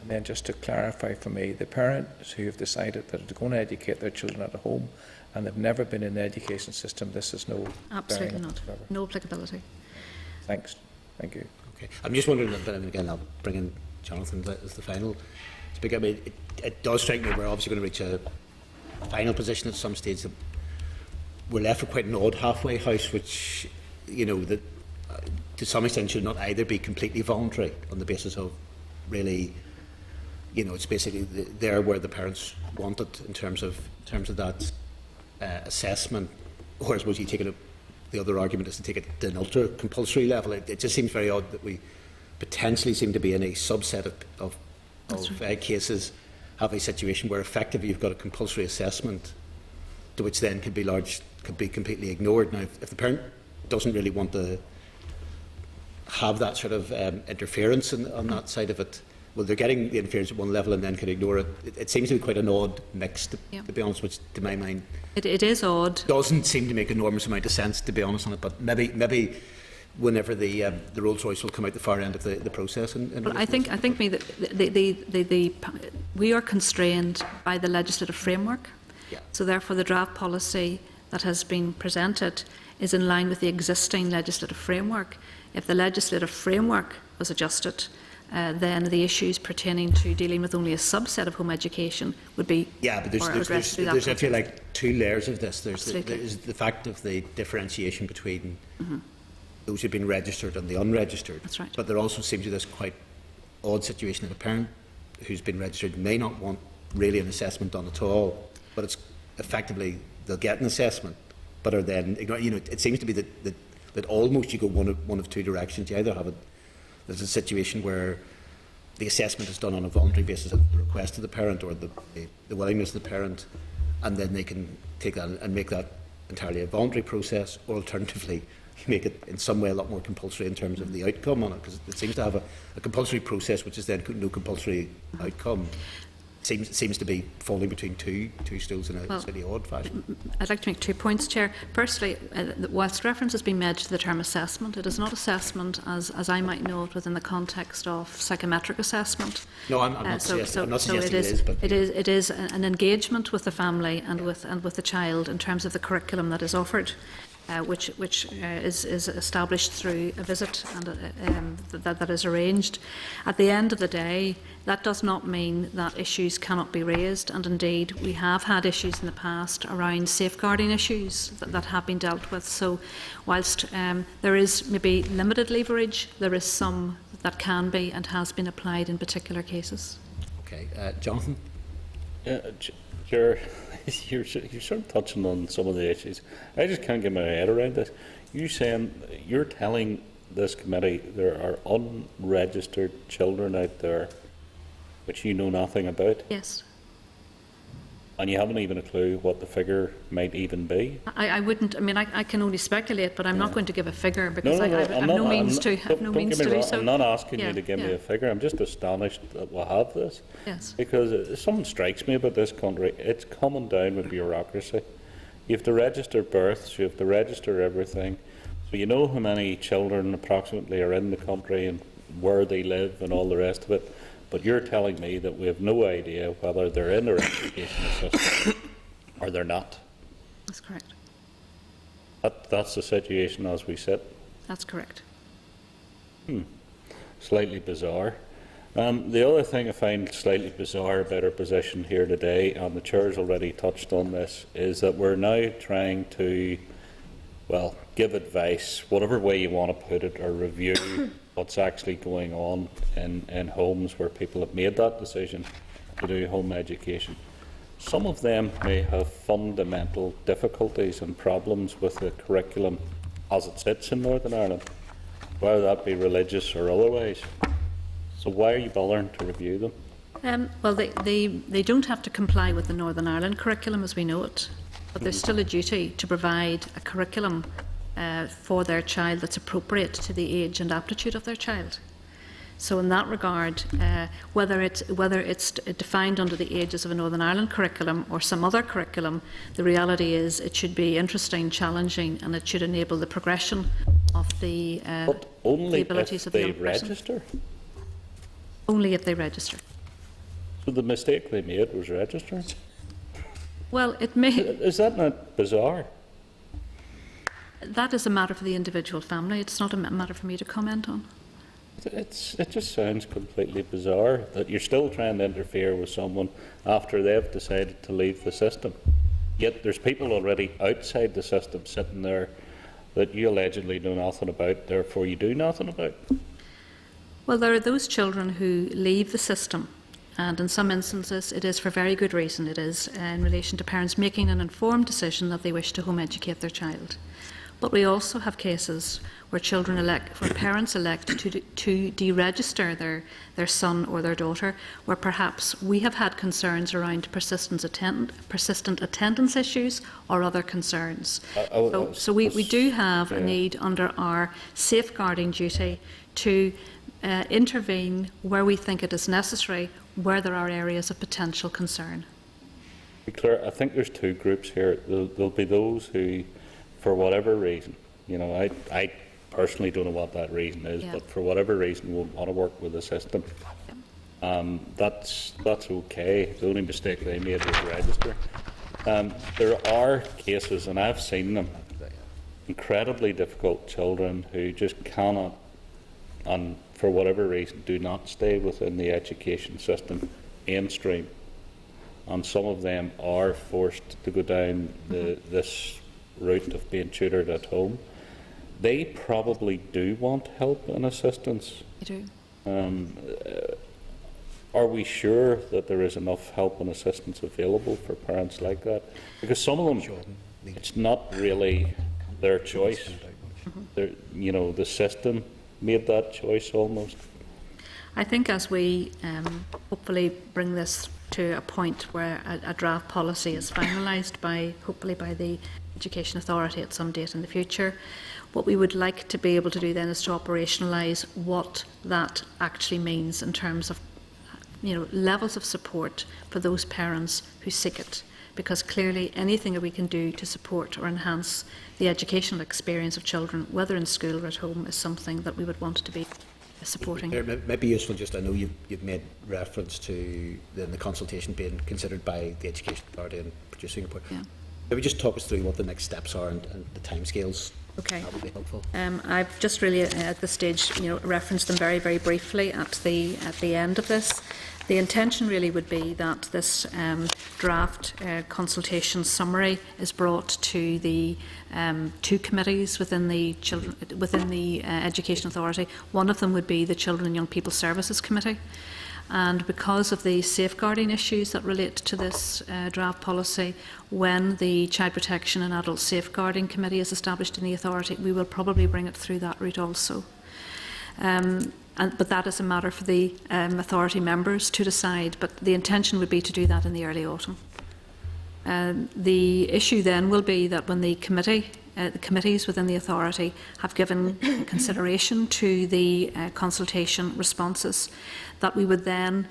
And then just to clarify for me, the parents who have decided that they're going to educate their children at home and they've never been in the education system, this is no absolutely not, no applicability. Thanks. Thank you. Okay. I'm just wondering, but again, I'll bring in Jonathan as the final speaker. I mean, it does strike me we're obviously going to reach a final position at some stage. That we're left with quite an odd halfway house, which, you know, that to some extent should not either be completely voluntary on the basis of really, you know, it's basically there where the parents want it in terms of that assessment, or I suppose you take it. The other argument is to take it to an ultra compulsory level. It just seems very odd that we potentially seem to be in a subset of cases have a situation where effectively you've got a compulsory assessment, to which then could be completely ignored. Now, if the parent doesn't really want to have that sort of interference on that side of it. Well, they're getting the interference at one level and then can ignore it. It seems to be quite an odd mix, to be honest, which to my mind It is odd. doesn't seem to make an enormous amount of sense, to be honest on it. But maybe whenever the Rolls Royce will come out the far end of the process. Well, I think we are constrained by the legislative framework. Yeah. So therefore, the draft policy that has been presented is in line with the existing legislative framework. If the legislative framework was adjusted, then the issues pertaining to dealing with only a subset of home education would be but there's I feel like two layers of this. There's the fact of the differentiation between those who've been registered and the unregistered. That's right. But there also seems to be this quite odd situation that a parent who's been registered may not want really an assessment done at all, but it's effectively they'll get an assessment, but are then it seems to be that almost you go one of two directions. You either have there's a situation where the assessment is done on a voluntary basis at the request of the parent or the willingness of the parent, and then they can take that and make that entirely a voluntary process, or alternatively make it in some way a lot more compulsory in terms of the outcome on it, because it seems to have a compulsory process which is then no compulsory outcome. Seems to be falling between two stools in a slightly odd fashion. I'd like to make 2 points, Chair. Firstly, whilst reference has been made to the term assessment, it is not assessment as I might know it within the context of psychometric assessment. No, I'm not suggesting it is, but it is an engagement with the family and with the child in terms of the curriculum that is offered. Which is established through a visit and that is arranged. At the end of the day, that does not mean that issues cannot be raised, and indeed we have had issues in the past around safeguarding issues that have been dealt with. So whilst there is maybe limited leverage, there is some that can be and has been applied in particular cases. Okay, Jonathan? You're sort of touching on some of the issues. I just can't get my head around this. You're telling this committee there are unregistered children out there which you know nothing about? Yes. And you haven't even a clue what the figure might even be? I wouldn't. I mean, I can only speculate, but I'm not going to give a figure because I have no means to do so. I'm not asking you to give me a figure. I'm just astonished that we have this. Yes. Because something strikes me about this country. It's coming down with bureaucracy. You have to register births. You have to register everything. So you know how many children approximately are in the country and where they live and all the rest of it. But you're telling me that we have no idea whether they're in our educational system or they're not. That's correct. That's the situation as we sit. That's correct. Slightly bizarre. The other thing I find slightly bizarre about our position here today, and the Chair's already touched on this, is that we're now trying to, give advice, whatever way you want to put it, or review what's actually going on in homes where people have made that decision to do home education. Some of them may have fundamental difficulties and problems with the curriculum as it sits in Northern Ireland, whether that be religious or otherwise. So why are you bothering to review them? Well, they don't have to comply with the Northern Ireland curriculum as we know it, but there's still a duty to provide a curriculum for their child that's appropriate to the age and aptitude of their child. So in that regard, whether it's defined under the ages of a Northern Ireland curriculum or some other curriculum, the reality is it should be interesting, challenging, and it should enable the progression of the abilities of the young person. Only if they register? Only if they register. So the mistake they made was registering? Well, it may... Is that not bizarre? That is a matter for the individual family. It's not a matter for me to comment on. It just sounds completely bizarre that you're still trying to interfere with someone after they've decided to leave the system. Yet there's people already outside the system sitting there that you allegedly know nothing about, therefore you do nothing about. Well, there are those children who leave the system, and in some instances it is for very good reason. It is in relation to parents making an informed decision that they wish to home educate their child. But we also have cases where parents elect to deregister their son or their daughter, where perhaps we have had concerns around persistent attendance issues or other concerns. So we do have a need under our safeguarding duty to intervene where we think it is necessary, where there are areas of potential concern. To be clear, I think there's two groups here. There'll be those who, for whatever reason, I personally don't know what that reason is, but for whatever reason will want to work with the system. That's okay. The only mistake they made was register. There are cases, and I've seen them, incredibly difficult children who just cannot, and for whatever reason, do not stay within the education system mainstream. And some of them are forced to go down this route of being tutored at home. They probably do want help and assistance. They do. Are we sure that there is enough help and assistance available for parents like that? Because some of them, it's not really their choice. The system made that choice almost. I think as we hopefully bring this to a point where a draft policy is finalised hopefully by the Education Authority at some date in the future, what we would like to be able to do then is to operationalise what that actually means in terms of levels of support for those parents who seek it, because clearly anything that we can do to support or enhance the educational experience of children, whether in school or at home, is something that we would want to be supporting. It might be useful, I know you've made reference to the consultation being considered by the Education Authority and producing a report. Yeah. Maybe just talk us through what the next steps are and the timescales. Okay. That would be helpful. I've just really at this stage, referenced them very, very briefly at the end of this. The intention really would be that this draft consultation summary is brought to the two committees within the Education Authority. One of them would be the Children and Young People Services Committee. And because of the safeguarding issues that relate to this draft policy, when the Child Protection and Adult Safeguarding Committee is established in the Authority, we will probably bring it through that route also. But that is a matter for the Authority members to decide, but the intention would be to do that in the early autumn. The issue then will be that when the committees within the Authority have given consideration to the consultation responses, that we would then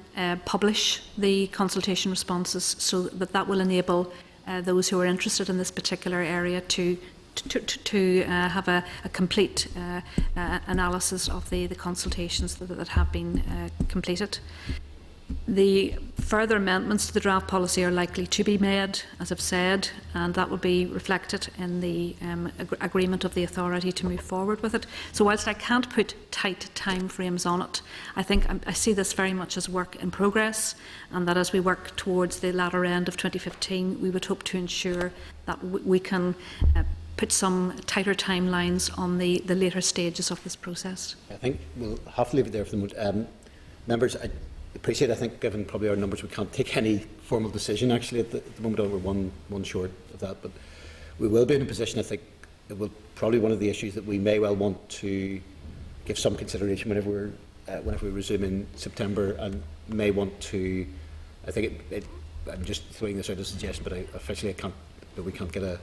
publish the consultation responses so that will enable those who are interested in this particular area to have a complete analysis of the consultations that have been completed. The further amendments to the draft policy are likely to be made, as I've said, and that will be reflected in the agreement of the Authority to move forward with it. So whilst I can't put tight time frames on it, I think I see this very much as work in progress, and that as we work towards the latter end of 2015, we would hope to ensure that we can put some tighter timelines on the later stages of this process. I think we'll have to leave it there for the moment. Members, I appreciate, I think, given probably our numbers, we can't take any formal decision actually at the moment. We're one short of that, but we will be in a position, I think, it will probably one of the issues that we may well want to give some consideration whenever we resume in September, and may want to, I think I'm just throwing this out as a suggestion, but we can't get a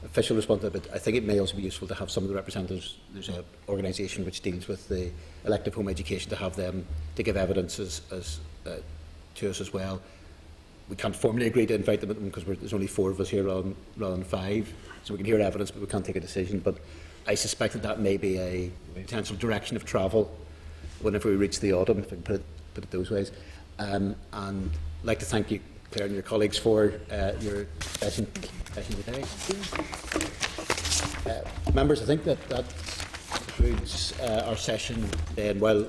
official response to it, but I think it may also be useful to have some of the representatives. There's an organisation which deals with the elective home education, to have them to give evidence to us as well. We can't formally agree to invite them because there's only 4 of us here rather than 5, so we can hear evidence but we can't take a decision. But I suspect that may be a potential direction of travel whenever we reach the autumn, if I can put it those ways. And I'd like to thank you, Claire, and your colleagues for your session today. Members, I think that concludes our session today, and while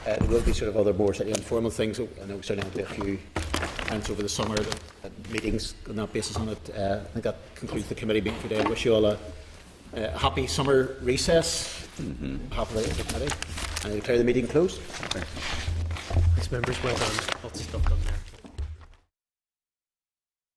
there will be sort of other more informal things, I know we certainly had a few events over the summer, meetings on that basis on it. I think that concludes the committee meeting for today. I wish you all a happy summer recess on behalf of the committee, and I declare the meeting closed. Thanks, members. Well done.